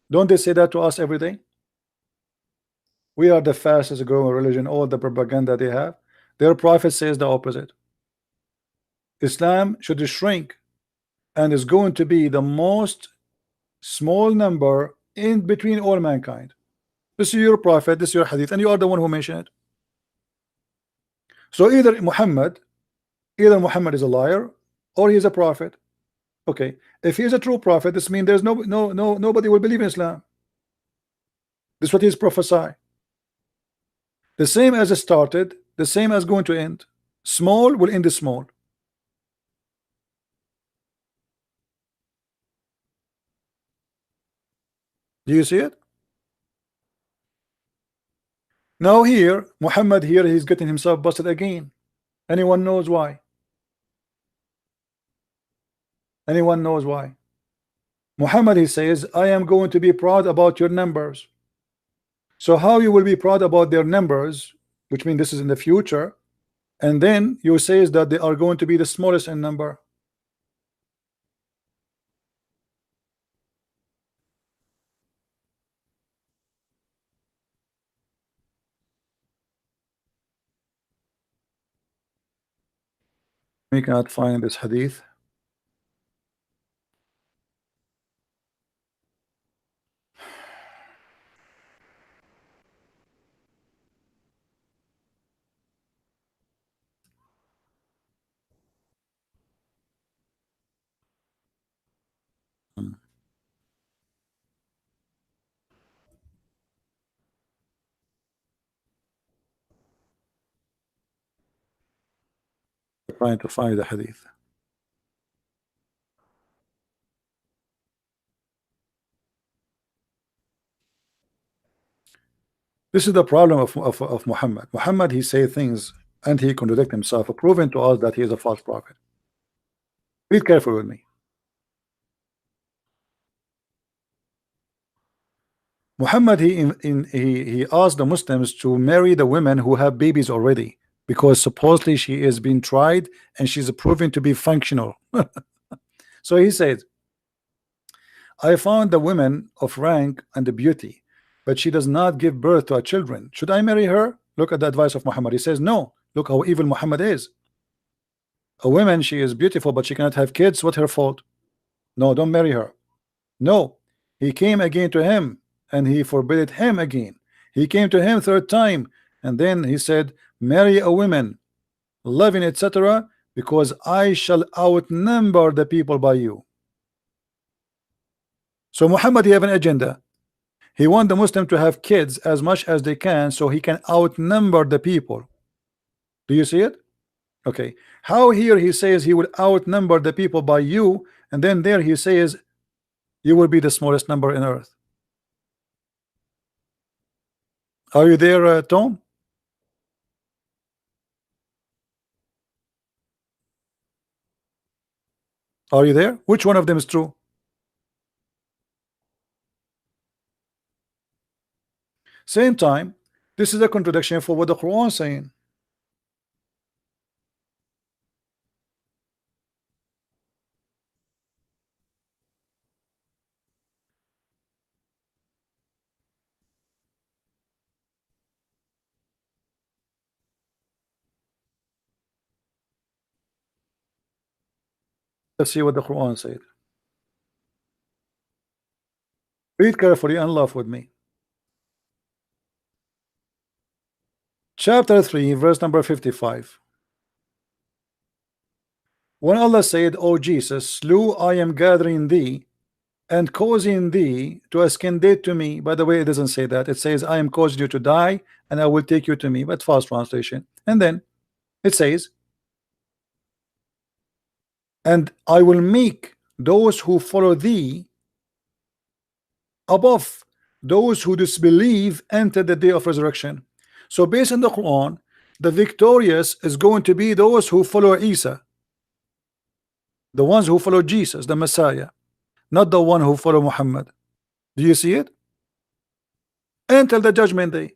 Don't they say that to us every day? We are the fastest growing religion. All the propaganda they have, their prophet says the opposite. Islam should shrink and is going to be the most small number in between all mankind. This is your prophet, this is your hadith, and you are the one who mentioned it. So either Muhammad is a liar or he is a prophet. Okay, if he is a true prophet, this means there's nobody will believe in Islam. This is what he's prophesying. The same as it started, the same as going to end. Small will end small. Do you see it? Now here, Muhammad here, he's getting himself busted again. Anyone knows why? Anyone knows why? Muhammad, he says, I am going to be proud about your numbers. So how you will be proud about their numbers, which means this is in the future, and then you says that they are going to be the smallest in number. We cannot find this hadith. Trying to find the hadith. This is the problem of Muhammad. Muhammad, he say things and he contradict himself, proving to us that he is a false prophet. Be careful with me. Muhammad, he asked the Muslims to marry the women who have babies already, because supposedly she is being tried and she's proven to be functional. So he said, I found the women of rank and the beauty, but she does not give birth to a children. Should I marry her? Look at the advice of Muhammad. He says, no. Look how evil Muhammad is. A woman, she is beautiful, but she cannot have kids. What's her fault? No, don't marry her. No. He came again to him and he forbade him again. He came to him third time, and then he said, marry a woman, loving, etc., because I shall outnumber the people by you. So Muhammad, he have an agenda. He want the Muslim to have kids as much as they can so he can outnumber the people. Do you see it? Okay. How here he says he will outnumber the people by you, and then there he says you will be the smallest number in earth. Are you there, Tom? Are you there? Which one of them is true? Same time, this is a contradiction for what the Quran is saying. Let's see what the Quran said. Read carefully and laugh with me. Chapter 3, verse number 55. When Allah said, O Jesus, lo, I am gathering thee and causing thee to ascendate to me. By the way, it doesn't say that. It says, I am causing you to die and I will take you to me, but fast translation. And then it says, and I will make those who follow thee above those who disbelieve enter the day of resurrection. So based on the Quran, the victorious is going to be those who follow Isa, the ones who follow Jesus, the Messiah, not the one who follow Muhammad. Do you see it? Until the judgment day.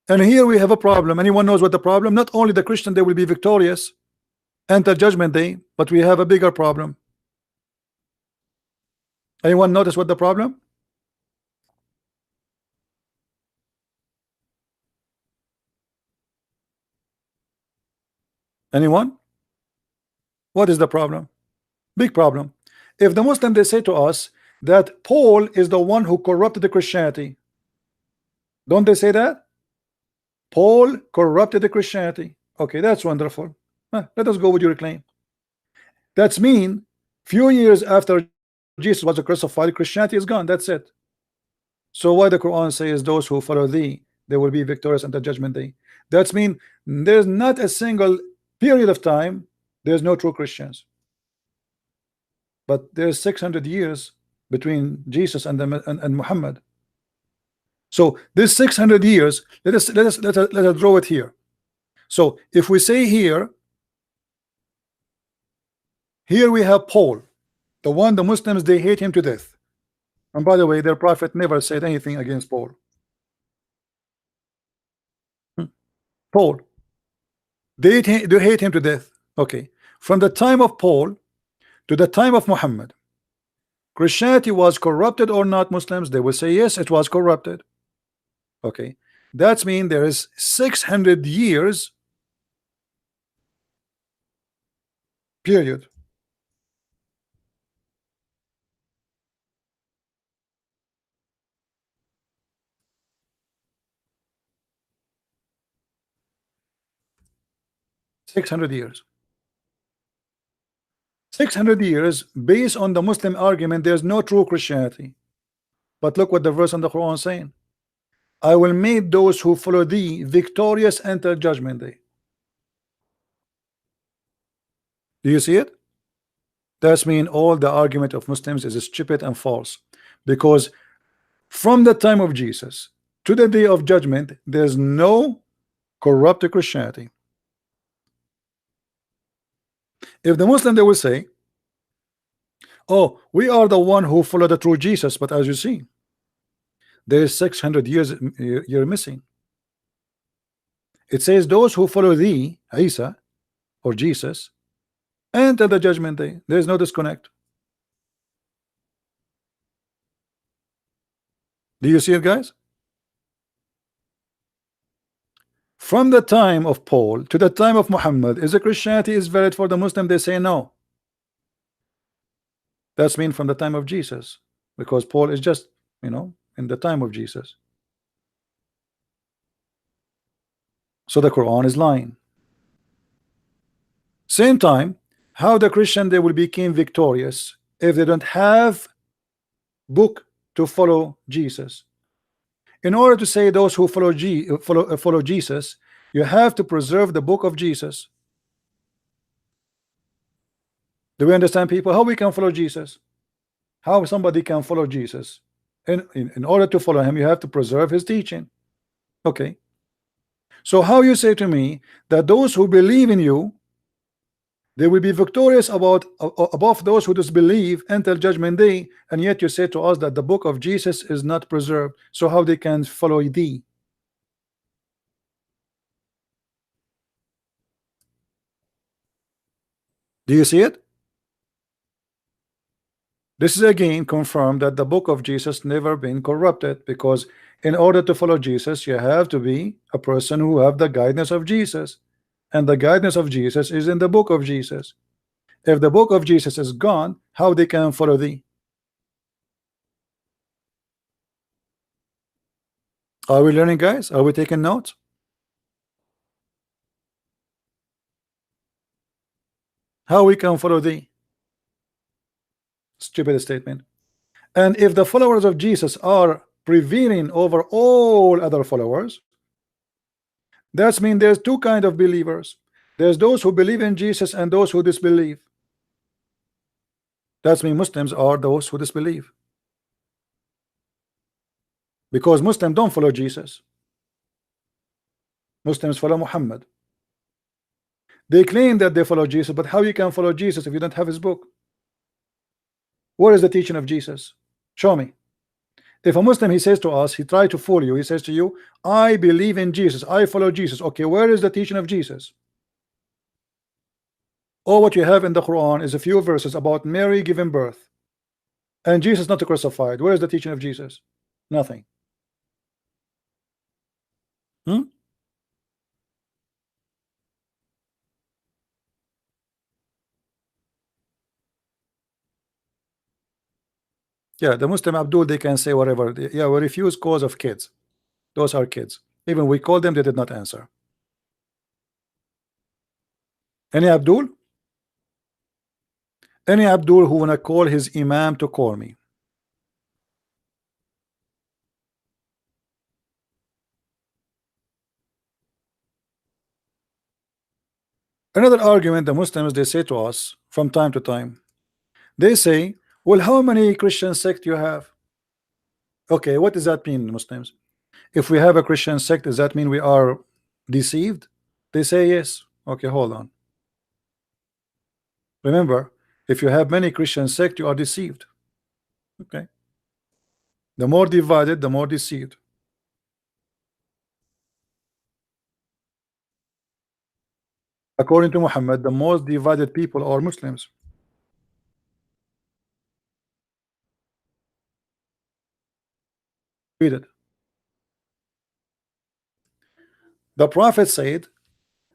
And here we have a problem. Anyone knows what the problem? Not only the Christian, they will be victorious until judgment day, but we have a bigger problem. Anyone notice what the problem? Anyone? What is the problem? Big problem. If the Muslim, they say to us that Paul is the one who corrupted the Christianity, don't they say that? Paul corrupted the Christianity. Okay, that's wonderful. Let us go with your claim. That's mean few years after Jesus was crucified, Christianity is gone. That's it. So why the Quran says those who follow thee, they will be victorious at the judgment day? That's mean there's not a single period of time there's no true Christians, but there's 600 years between Jesus and Muhammad. So this 600 years, let us draw it here. So if we say here we have Paul, the one the Muslims they hate him to death. And by the way, their prophet never said anything against Paul. Paul, they hate him to death. Okay, from the time of Paul to the time of Muhammad, Christianity was corrupted or not? Muslims, they will say yes, it was corrupted. Okay, that's mean there is 600 years period. $600. 600 years based on the Muslim argument there's no true Christianity. But look what the verse in the Quran saying. I will make those who follow thee victorious until judgment day. Do you see it? That's mean all the argument of Muslims is stupid and false, because from the time of Jesus to the day of judgment there's no corrupt Christianity. If the Muslim they will say, oh, we are the one who follow the true Jesus, but as you see there is 600 years you're missing. It says those who follow thee, Isa or Jesus, until the judgment day. There is no disconnect. Do you see it, guys? From the time of Paul to the time of Muhammad, is a Christianity is valid for the Muslim? They say no. That's mean from the time of Jesus, because Paul is just, you know, in the time of Jesus. So the Quran is lying. Same time, how the Christian they will become victorious if they don't have book to follow Jesus. In order to say those who follow Jesus, you have to preserve the book of Jesus. Do we understand, people? How we can follow Jesus? How somebody can follow Jesus? In order to follow him, you have to preserve his teaching. Okay. So how you say to me that those who believe in you, they will be victorious above those who disbelieve until judgment day, and yet you say to us that the book of Jesus is not preserved, so how they can follow thee? Do you see it? This is again confirmed that the book of Jesus never been corrupted, because in order to follow Jesus you have to be a person who have the guidance of Jesus, and the guidance of Jesus is in the book of Jesus. If the book of Jesus is gone, how they can follow thee? Are we learning, guys? Are we taking notes? How we can follow thee? Stupid statement. And if the followers of Jesus are prevailing over all other followers, that means there's two kind of believers. There's those who believe in Jesus and those who disbelieve. That means Muslims are those who disbelieve, because Muslims don't follow Jesus. Muslims follow Muhammad. They claim that they follow Jesus, but how you can follow Jesus if you don't have his book? Where is the teaching of Jesus? Show me. If a Muslim, he says to us, he tried to fool you, he says to you, I believe in Jesus, I follow Jesus. Okay, where is the teaching of Jesus? All what you have in the Quran is a few verses about Mary giving birth and Jesus not crucified. Where is the teaching of Jesus? Nothing. Yeah, the Muslim Abdul, they can say whatever. Yeah, we refuse cause of kids. Those are kids. Even we called them, they did not answer. Any Abdul? Any Abdul who wanna call his imam to call me? Another argument the Muslims they say to us from time to time, they say, well, how many Christian sect you have? Okay, what does that mean, Muslims? If we have a Christian sect, does that mean we are deceived? They say yes. Okay, hold on. Remember, if you have many Christian sect, you are deceived. Okay. The more divided, the more deceived. According to Muhammad, the most divided people are Muslims. Read it. The Prophet said,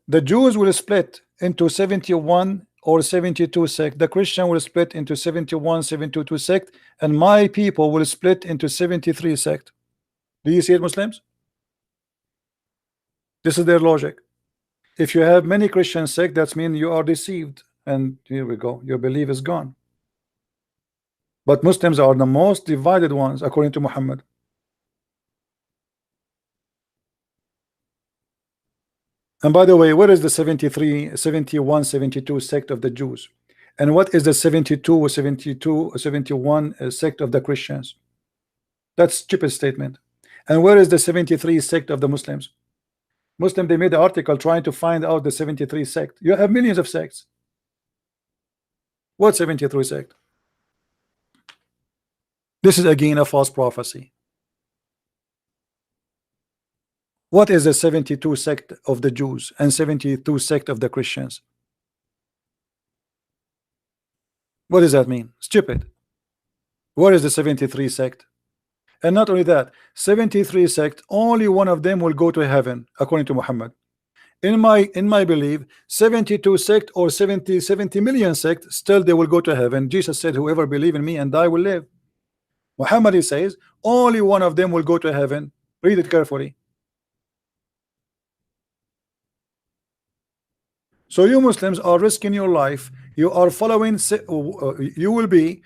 the Jews will split into 71 or 72 sect. The Christian will split into 71, 72 sect, and my people will split into 73 sect. Do you see it, Muslims? This is their logic. If you have many Christian sect, that means you are deceived. And here we go. Your belief is gone. But Muslims are the most divided ones, according to Muhammad. And by the way, what is the 73, 71, 72 sect of the Jews? And what is the 72, 72, 71 sect of the Christians? That's stupid statement. And where is the 73 sect of the Muslims? Muslim, they made an article trying to find out the 73 sect. You have millions of sects. What 73 sect? This is again a false prophecy. What is the 72 sect of the Jews and 72 sect of the Christians? What does that mean? Stupid. Where is the 73 sect? And not only that, 73 sect, only one of them will go to heaven, according to Muhammad. In my belief, 72 sect or 70 million sect, still they will go to heaven. Jesus said, whoever believe in me and die will live. Muhammad says, only one of them will go to heaven. Read it carefully. So you Muslims are risking your life. You are following, you will be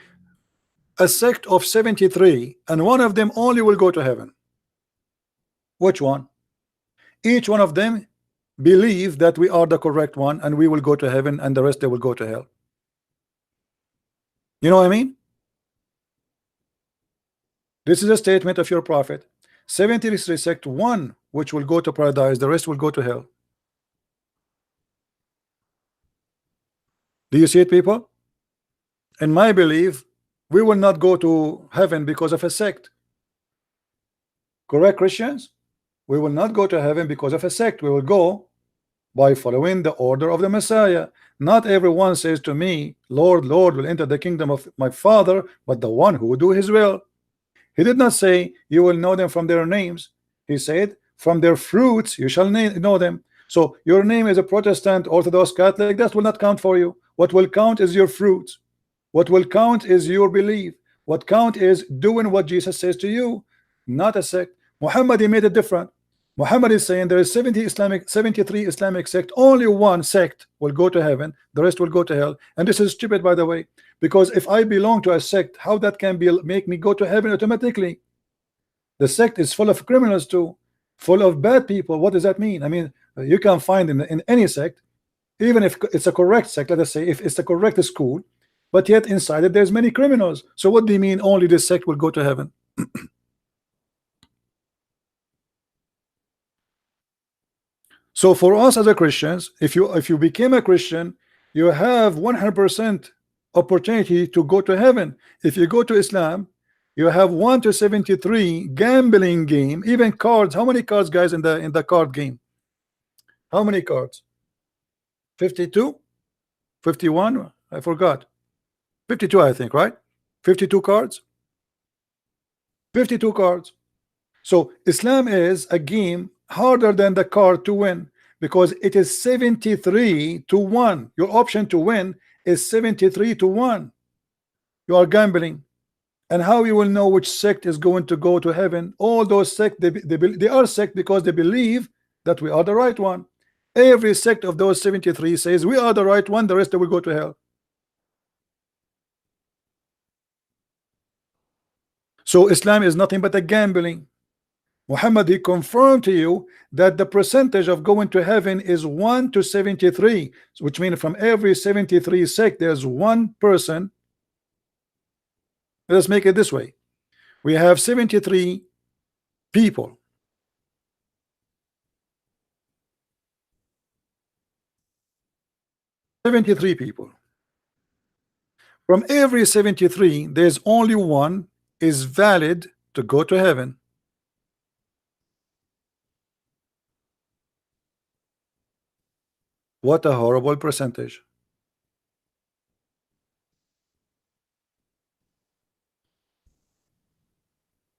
a sect of 73, and one of them only will go to heaven. Which one? Each one of them believe that we are the correct one and we will go to heaven, and the rest they will go to hell. You know what I mean? This is a statement of your prophet. 73 sect, one which will go to paradise, the rest will go to hell. Do you see it, people? In my belief, we will not go to heaven because of a sect. Correct, Christians? We will not go to heaven because of a sect. We will go by following the order of the Messiah. Not everyone says to me, Lord, Lord, will enter the kingdom of my Father, but the one who will do his will. He did not say you will know them from their names. He said from their fruits you shall know them. So your name is a Protestant, Orthodox, Catholic, that will not count for you. What will count is your fruits. What will count is your belief. What count is doing what Jesus says to you, not a sect. Muhammad, he made it different. Muhammad is saying there is 73 Islamic sect. Only one sect will go to heaven. The rest will go to hell. And this is stupid, by the way, because if I belong to a sect, how that can be make me go to heaven automatically? The sect is full of criminals too, full of bad people. What does that mean? I mean, you can find in any sect, even if it's a correct sect, let us say, if it's the correct school, but yet inside it there's many criminals. So what do you mean only this sect will go to heaven? So for us as a Christians, if you became a Christian, you have 100% opportunity to go to heaven. If you go to Islam, you have 1 to 73 gambling game, even cards. How many cards, guys, in the card game? How many cards? 52? 51? I forgot. 52, I think, right? 52 cards. 52 cards. So Islam is a game harder than the card to win, because it is 73 to 1. Your option to win is 73 to 1. You are gambling. And how you will know which sect is going to go to heaven? All those sects, they are sect because they believe that we are the right one. Every sect of those 73 says we are the right one, the rest they will go to hell. So Islam is nothing but a gambling. Muhammad, he confirmed to you that the percentage of going to heaven is 1 to 73, which means from every 73 sect there's one person. Let's make it this way. We have 73 people. 73 people. From every 73, there's only one is valid to go to heaven. What a horrible percentage.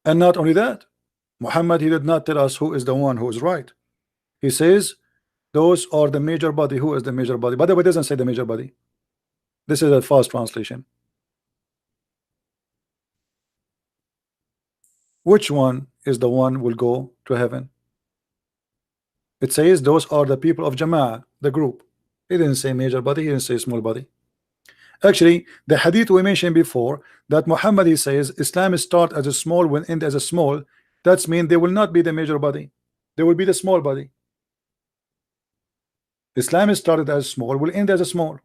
And not only that, Muhammad, he did not tell us who is the one who is right. He says those are the major body. Who is the major body? By the way, it doesn't say the major body. This is a false translation. Which one is the one will go to heaven? It says those are the people of Jama'ah, the group. He didn't say major body, he didn't say small body. Actually, the hadith we mentioned before, that Muhammad, he says Islam start as a small, will end as a small. That's mean they will not be the major body, they will be the small body. Islam started as small, will end as a small.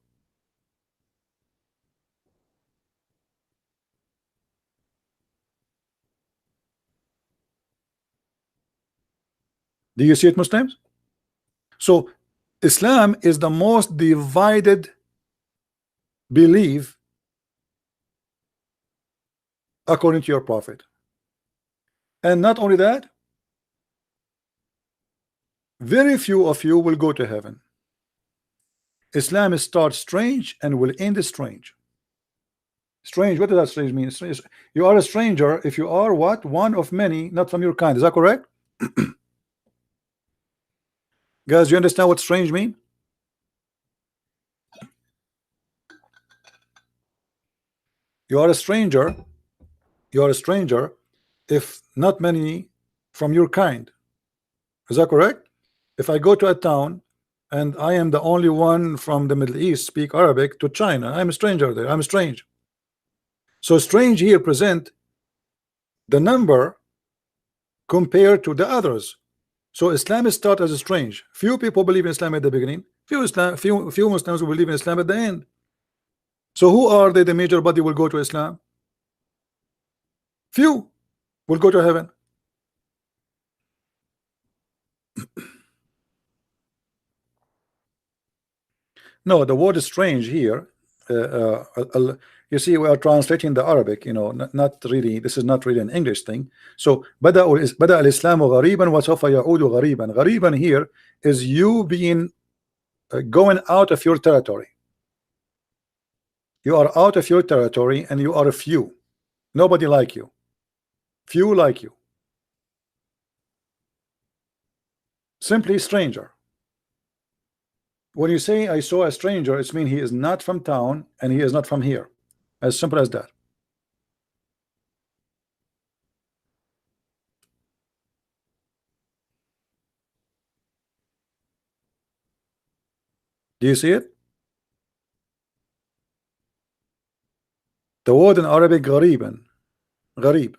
Do you see it, Muslims? So Islam is the most divided belief according to your prophet. And not only that, very few of you will go to heaven. Islam starts strange and will end strange. Strange, what does that strange mean? Strange. You are a stranger if you are what? One of many, not from your kind. Is that correct? Guys, you understand what strange mean? You are a stranger. You are a stranger if not many from your kind. Is that correct? If I go to a town and I am the only one from the Middle East speak Arabic to China, I'm a stranger there. I'm strange. So strange here present the number compared to the others. So Islam is start as a strange. Few people believe in Islam at the beginning. Few Muslims will believe in Islam at the end. So who are they? The major body will go to Islam. Few will go to heaven. No, the word is strange here. You see, we are translating the Arabic, you know, not really, this is not really an English thing. So بدأ الإسلام غريبا وسوف يعود غريبا. غريبا here is you being going out of your territory. You are out of your territory and you are a few. Nobody like you. Few like you. Simply stranger. When you say I saw a stranger, it means he is not from town and he is not from here. As simple as that. Do you see it? The word in Arabic غريبا. غريب.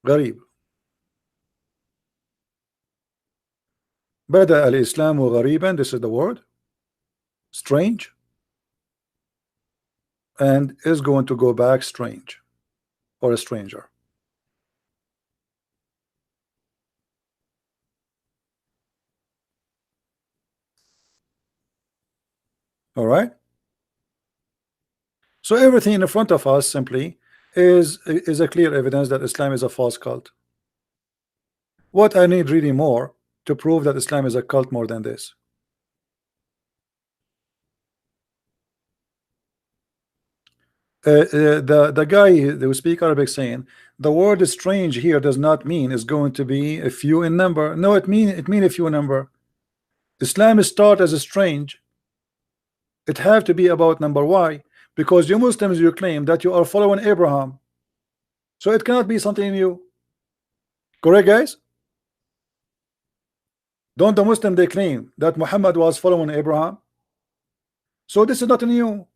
غريب. بدأ الإسلام غريبا. This is the word. Strange. And is going to go back strange. Or a stranger. All right. So everything in front of us simply is a clear evidence that Islam is a false cult. What I need really more to prove that Islam is a cult more than this? The guy who speak Arabic saying the word is strange here does not mean is going to be a few in number. No, it mean a few in number. Islam is taught as a strange. It have to be about number. Why? Because you Muslims, you claim that you are following Abraham, so it cannot be something new. Correct, guys? Don't the Muslim they claim that Muhammad was following Abraham? So this is not new.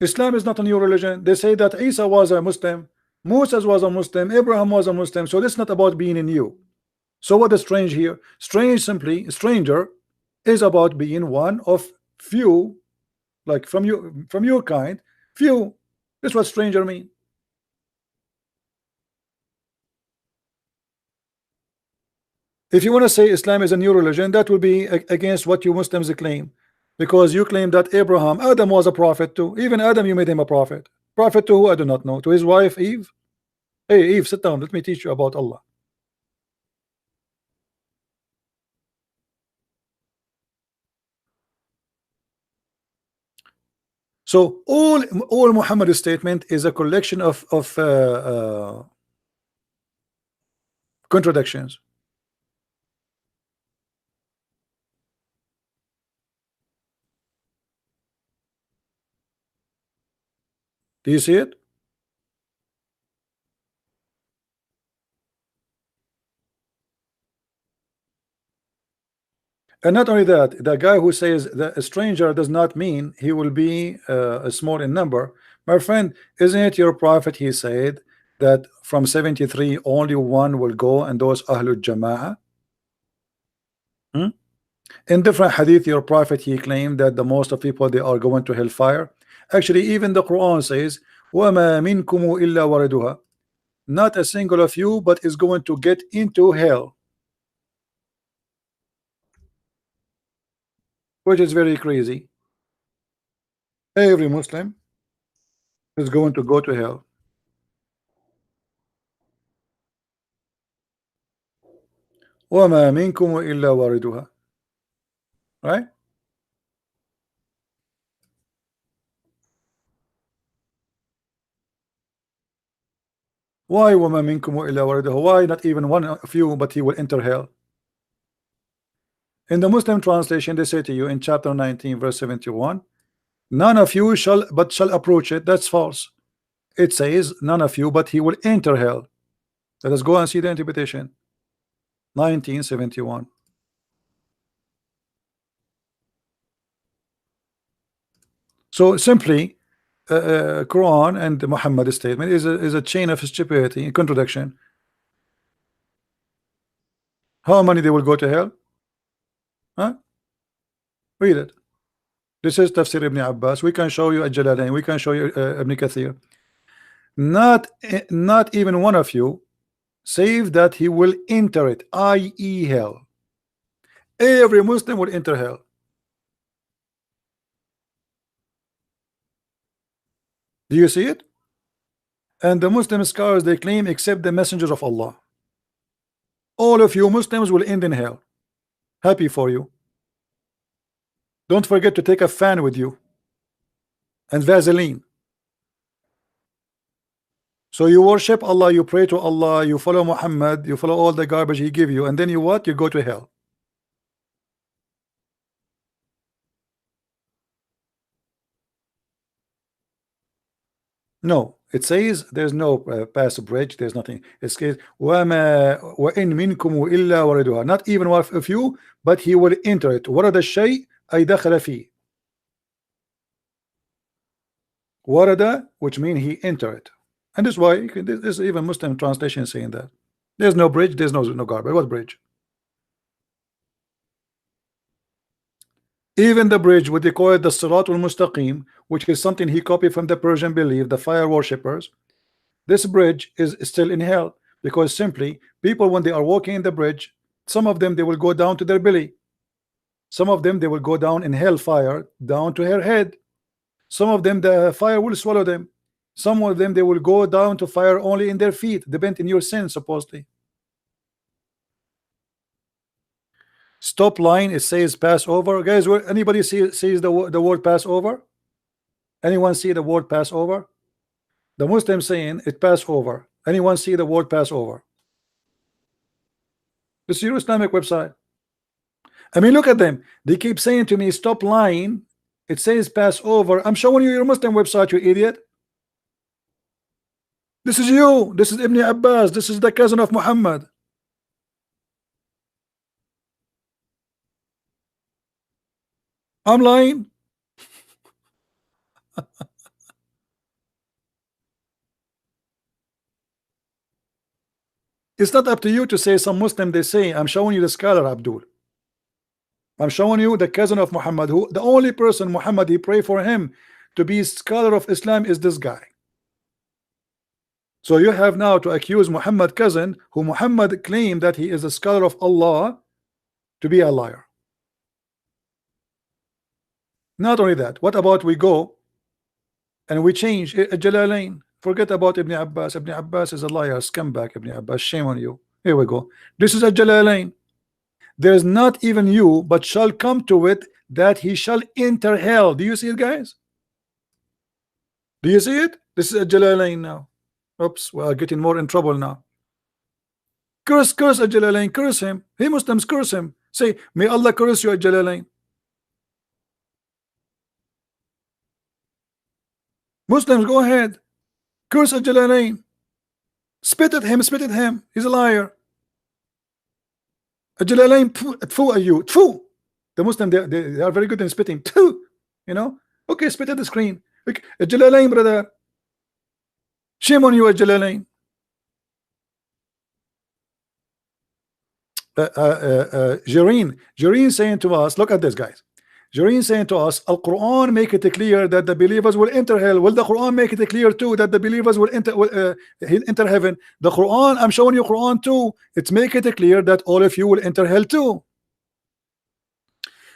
Islam is not a new religion. They say that Isa was a Muslim, Moses was a Muslim, Abraham was a Muslim. So this is not about being in you. So what is strange here? Strange, simply stranger, is about being one of few, like from your kind, few. That's what stranger mean. If you want to say Islam is a new religion, that will be against what you Muslims claim, because you claim that Adam was a prophet too. Even Adam, you made him a prophet. Prophet to who? I do not know. To his wife Eve. Hey Eve, sit down. Let me teach you about Allah. So all Muhammad's statement is a collection of contradictions. Do you see it? And not only that, the guy who says that a stranger does not mean he will be small in number. My friend, isn't it your prophet? He said that from 73 only one will go, and those Ahlul Jama'ah. Hmm? In different hadith, your prophet, he claimed that the most of people, they are going to hellfire. Actually, even the Quran says, وَمَا مِنْكُمُ إِلَّا وَرَدُهَا. Not a single of you, but is going to get into hell, which is very crazy. Every Muslim is going to go to hell. وَمَا مِنْكُمُ إِلَّا وَارِدُهَا. Right? Why وَمَا مِنْكُمُ إِلَّا وَارِدُهَا? Why not even one of you, but he will enter hell? In the Muslim translation, they say to you in chapter 19, verse 71, none of you shall approach it. That's false. It says none of you, but he will enter hell. Let us go and see the interpretation. 1971. So simply, Quran and Muhammad's statement is a chain of stupidity and contradiction. How many they will go to hell? Huh? Read it. This is Tafsir Ibn Abbas. We can show you Al-Jalalain. We can show you Ibn Kathir. Not even one of you, save that he will enter it, i.e. hell. Every Muslim will enter hell. Do you see it? And the Muslim scholars, they claim, except the messengers of Allah. All of you Muslims will end in hell. Happy for you. Don't forget to take a fan with you and Vaseline. So you worship Allah, you pray to Allah, you follow Muhammad, you follow all the garbage he give you, and then you what? You go to hell. No, it says there's no pass bridge, there's nothing. It says وَمَا وَإِن مِنْكُمْ إِلَّا وَرِدُهَا. Not even one of you, but he will enter it. وَرَدَ الشَّيْء أي دخل فيه. وَرَدَ, which means he enter it. And this is why this even Muslim translation saying that. There's no bridge, there's no garbage. What bridge? Even the bridge, what they call it the Sirat al-Mustaqim, which is something he copied from the Persian belief, the fire worshippers. This bridge is still in hell, because simply people, when they are walking in the bridge, some of them they will go down to their belly, some of them they will go down in hellfire down to her head, some of them the fire will swallow them, some of them they will go down to fire only in their feet, depending on your sin supposedly. Stop line, it says pass over. Guys, anybody sees the word pass over? Anyone see the word pass over? The Muslim saying it pass over. Anyone see the word pass over? This is your Islamic website. I mean, look at them. They keep saying to me, stop lying. It says pass over. I'm showing you your Muslim website, you idiot. This is you. This is Ibn Abbas. This is the cousin of Muhammad. I'm lying. It's not up to you to say. Some Muslim, they say, I'm showing you the scholar Abdul. I'm showing you the cousin of Muhammad, who the only person Muhammad he pray for him to be scholar of Islam is this guy. So you have now to accuse Muhammad cousin, who Muhammad claimed that he is a scholar of Allah, to be a liar. Not only that, what about we go and we change Jalalain? Forget about Ibn Abbas. Ibn Abbas is a liar, scumbag. Ibn Abbas, shame on you. Here we go. This is a Jalalain. There is not even you, but shall come to it that he shall enter hell. Do you see it, guys? Do you see it? This is a Jalalain now. Oops, we are getting more in trouble now. Curse a Jalalain, curse him. Hey, Muslims, curse him. Say, may Allah curse you at Jalalain. Muslims, go ahead. Curse at Jalalain. Spit at him, spit at him. He's a liar. A Jalalain, tfu at you. Tfu. The Muslim, they are very good in spitting. Tfu. You know? Okay, spit at the screen. Okay. A Jalalain, brother. Shame on you, a Jalalain. Jareen saying to us, look at this, guys. Jareen saying to us, Al-Quran make it clear that the believers will enter hell. Will the Quran make it clear too that the believers will enter heaven? The Quran, I'm showing you Quran too. It's make it clear that all of you will enter hell too.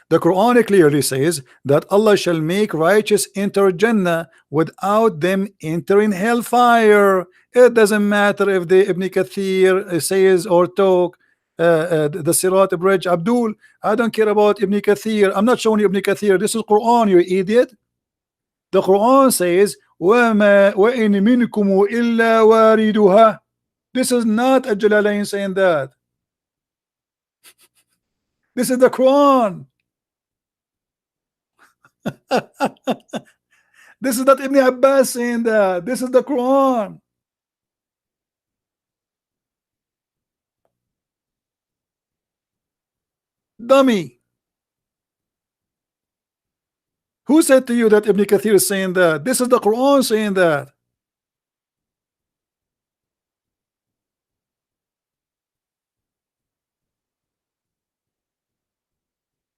The Quran clearly says that Allah shall make righteous enter Jannah without them entering hellfire. It doesn't matter if the Ibn Kathir says or talk the Sirat bridge. Abdul, I don't care about Ibn Kathir. I'm not showing you Ibn Kathir. This is Quran, you idiot. The Quran says وَمَا وَإِن مِنكُمْ إِلَّا وَارِدُهَا. This is not a Jalalain saying that. This is the Quran. This is not Ibn Abbas saying that. This is the Quran. Dummy. Who said to you that Ibn Kathir is saying that? This is the Quran saying that.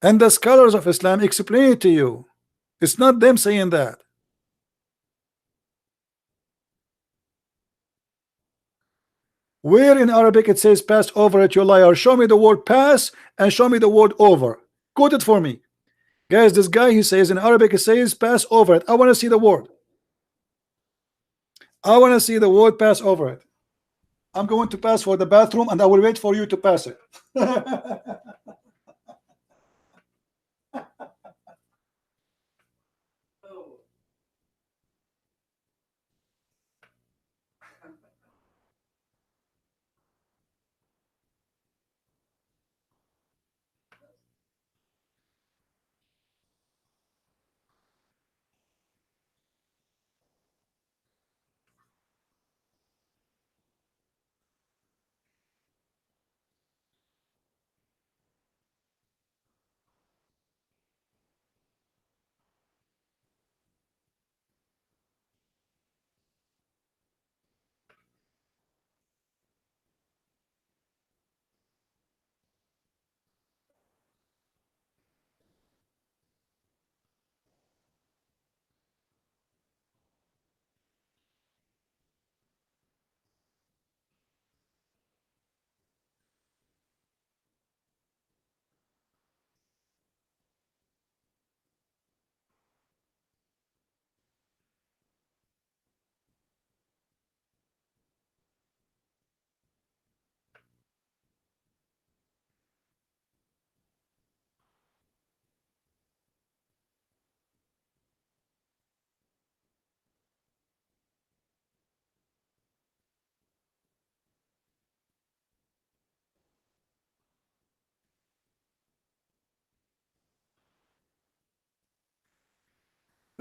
And the scholars of Islam explain it to you. It's not them saying that. Where in Arabic it says pass over it, you liar? Show me the word pass and show me the word over. Quote it for me. Guys, this guy, he says in Arabic it says pass over it. I want to see the word. I want to see the word pass over it. I'm going to pass for the bathroom and I will wait for you to pass it.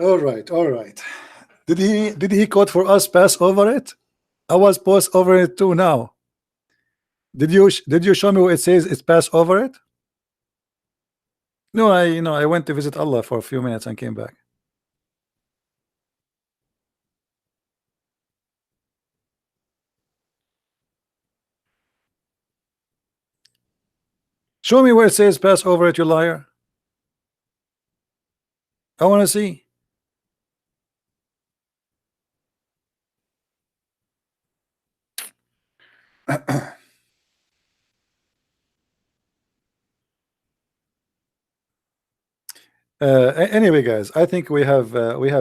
All right, all right. Did he quote for us pass over it? I was pass over it too now. Did you show me where it says it's pass over it? No, I went to visit Allah for a few minutes and came back. Show me where it says pass over it, you liar. I want to see. Anyway, guys, I think we have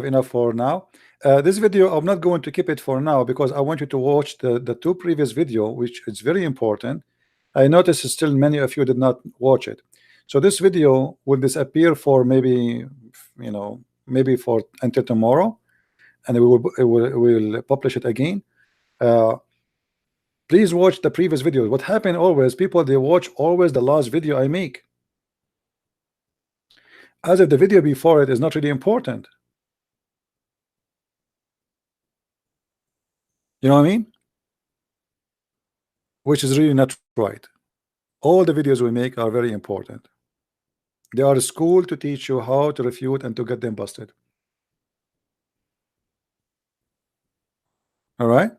enough for now. This video, I'm not going to keep it for now because I want you to watch the two previous video, which is very important. I noticed still many of you did not watch it. So this video will disappear for maybe, you know, maybe for until tomorrow, and we will publish it again. Please watch the previous videos. What happened always, people, they watch always the last video I make, as if the video before it is not really important. You know what I mean? Which is really not right. All the videos we make are very important. They are a school to teach you how to refute and to get them busted. All right?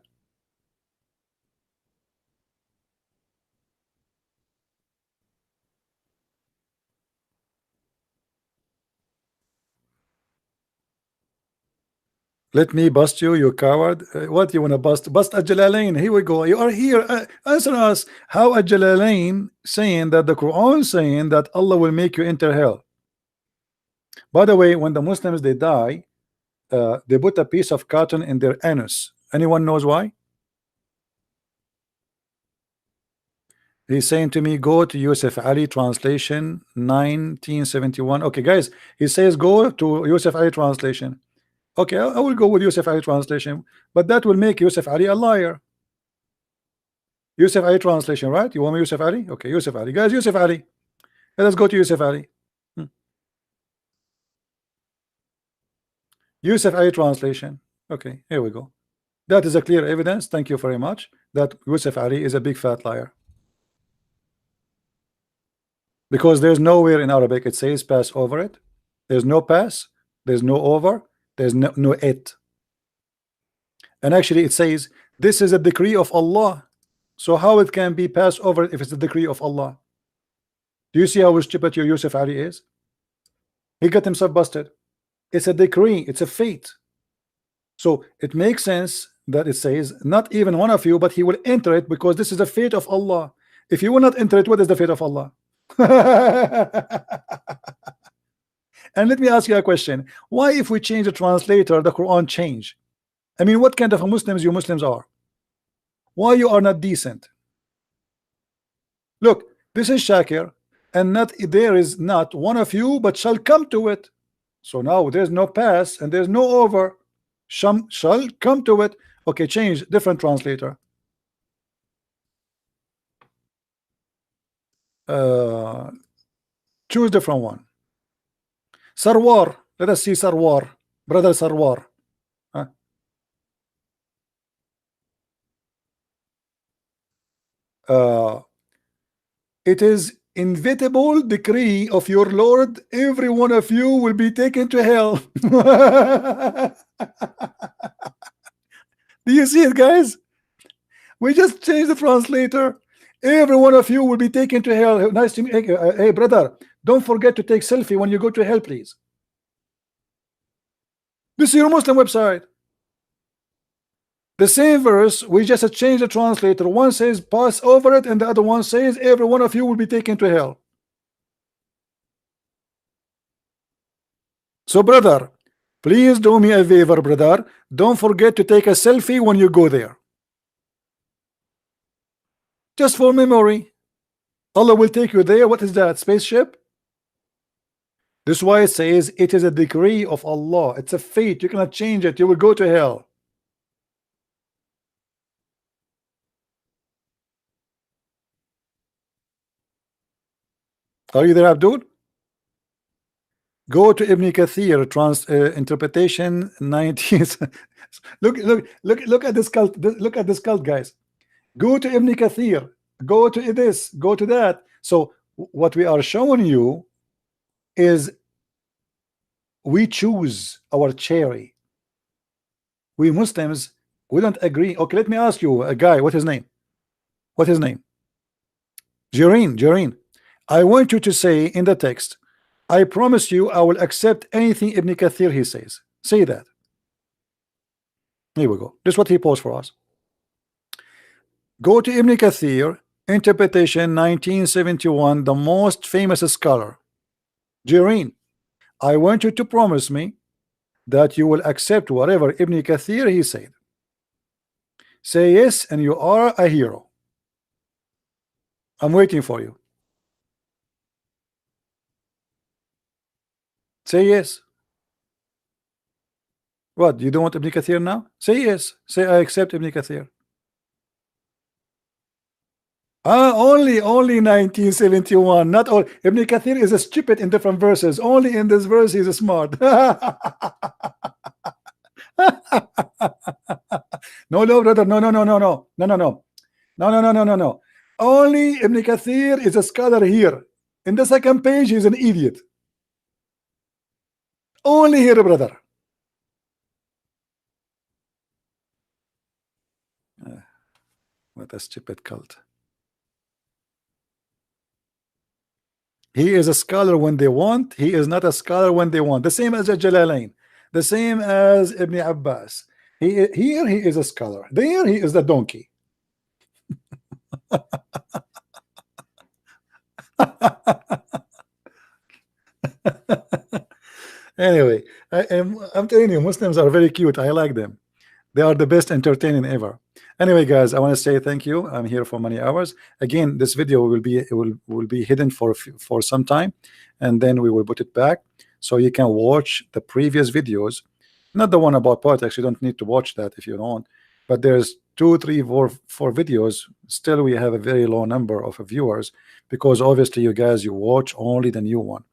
Let me bust you, you coward. What you want to bust? Bust Al-Jalalain. Here we go. You are here. Answer us. How Al-Jalalain saying that the Quran saying that Allah will make you enter hell? By the way, when the Muslims they die, they put a piece of cotton in their anus. Anyone knows why? He's saying to me, go to Yusuf Ali translation 1971. Okay, guys, he says go to Yusuf Ali translation. Okay, I will go with Yusuf Ali translation, but that will make Yusuf Ali a liar. Yusuf Ali translation, right? You want me Yusuf Ali? Okay, Yusuf Ali. Guys, Yusuf Ali. Let us go to Yusuf Ali. Yusuf Ali translation. Okay, here we go. That is a clear evidence. Thank you very much. That Yusuf Ali is a big fat liar. Because there's nowhere in Arabic it says pass over it. There's no pass. There's no over. There's no it. And actually it says this is a decree of Allah. So how it can be passed over if it's a decree of Allah? Do you see how stupid your Yusuf Ali is? He got himself busted. It's a decree. It's a fate. So it makes sense that it says not even one of you, but he will enter it because this is the fate of Allah. If you will not enter it, what is the fate of Allah? And let me ask you a question. Why if we change the translator, the Quran change? I mean, what kind of Muslims you Muslims are? Why you are not decent? Look, this is Shakir, and not there is not one of you, but shall come to it. So now there's no pass and there's no over. Shall come to it. Okay, change different translator. Choose different one. Sarwar. Let us see Sarwar. Brother Sarwar. It is inevitable decree of your Lord, every one of you will be taken to hell. Do you see it, guys? We just changed the translator. Every one of you will be taken to hell. Nice to meet you. Hey, brother, don't forget to take selfie when you go to hell, please. This is your Muslim website. The same verse, we just changed the translator. One says pass over it, and the other one says every one of you will be taken to hell. So, brother, please do me a favor, brother. Don't forget to take a selfie when you go there. Just for memory. Allah will take you there. What is that? Spaceship? This is why it says it is a decree of Allah. It's a fate. You cannot change it. You will go to hell. Are you there, Abdul? Go to Ibn Kathir, interpretation 19th. look at this cult. Look at this cult, guys. Go to Ibn Kathir. Go to this. Go to that. So what we are showing you is we choose our cherry. We Muslims, we don't agree. Okay, let me ask you, a guy. What his name? What his name? Jareen. I want you to say in the text, I promise you I will accept anything Ibn Kathir he says. Say that. Here we go. This is what he posed for us. Go to Ibn Kathir, interpretation 1971, the most famous scholar. Jireen, I want you to promise me that you will accept whatever Ibn Kathir he said. Say yes, and you are a hero. I'm waiting for you. Say yes. What? You don't want Ibn Kathir now? Say yes. Say I accept Ibn Kathir. Only 1971. Not all. Ibn Kathir is a stupid in different verses. Only in this verse he's a smart. No, no, brother. No, no, no, no, no, no, no, no, no, no, no, no, no, no. Only Ibn Kathir is a scholar here. In the second page, he's an idiot. Only here, brother. What a stupid cult. He is a scholar when they want. He is not a scholar when they want. The same as Jalalain. The same as Ibn Abbas. Here he is a scholar. There he is the donkey. Anyway, I'm telling you, Muslims are very cute. I like them. They are the best entertaining ever. Anyway, guys, I want to say thank you. I'm here for many hours. Again, this video will be hidden for some time, and then we will put it back so you can watch the previous videos. Not the one about politics. You don't need to watch that if you don't. But there's 2, 3, 4 videos. Still, we have a very low number of viewers because obviously you guys watch only the new one,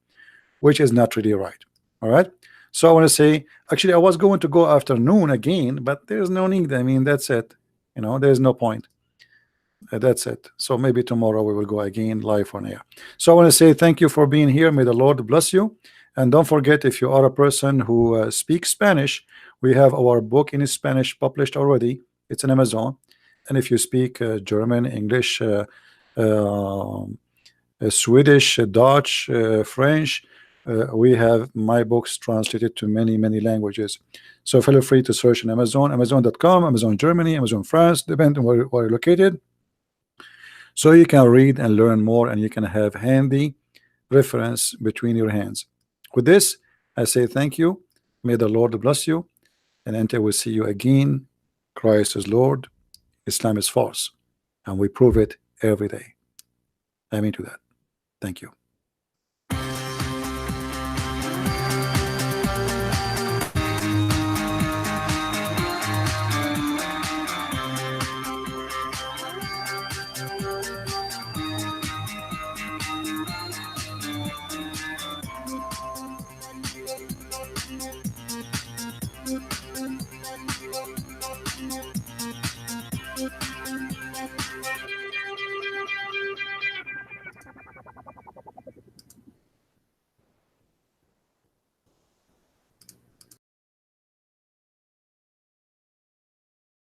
which is not really right. All right. So I want to say, actually, I was going to go afternoon again, but there's no need. I mean, that's it. You know, there's no point. That's it. So maybe tomorrow we will go again live on air. So I want to say thank you for being here. May the Lord bless you. And don't forget, if you are a person who speaks Spanish, we have our book in Spanish published already. It's on Amazon. And if you speak German, English, Swedish, Dutch, French, we have my books translated to many languages. So feel free to search on Amazon, Amazon.com, Amazon Germany, Amazon France, depending on where you're located. So you can read and learn more, and you can have handy reference between your hands. With this, I say thank you. May the Lord bless you. And until we see you again, Christ is Lord, Islam is false, and we prove it every day. Amen to that. Thank you.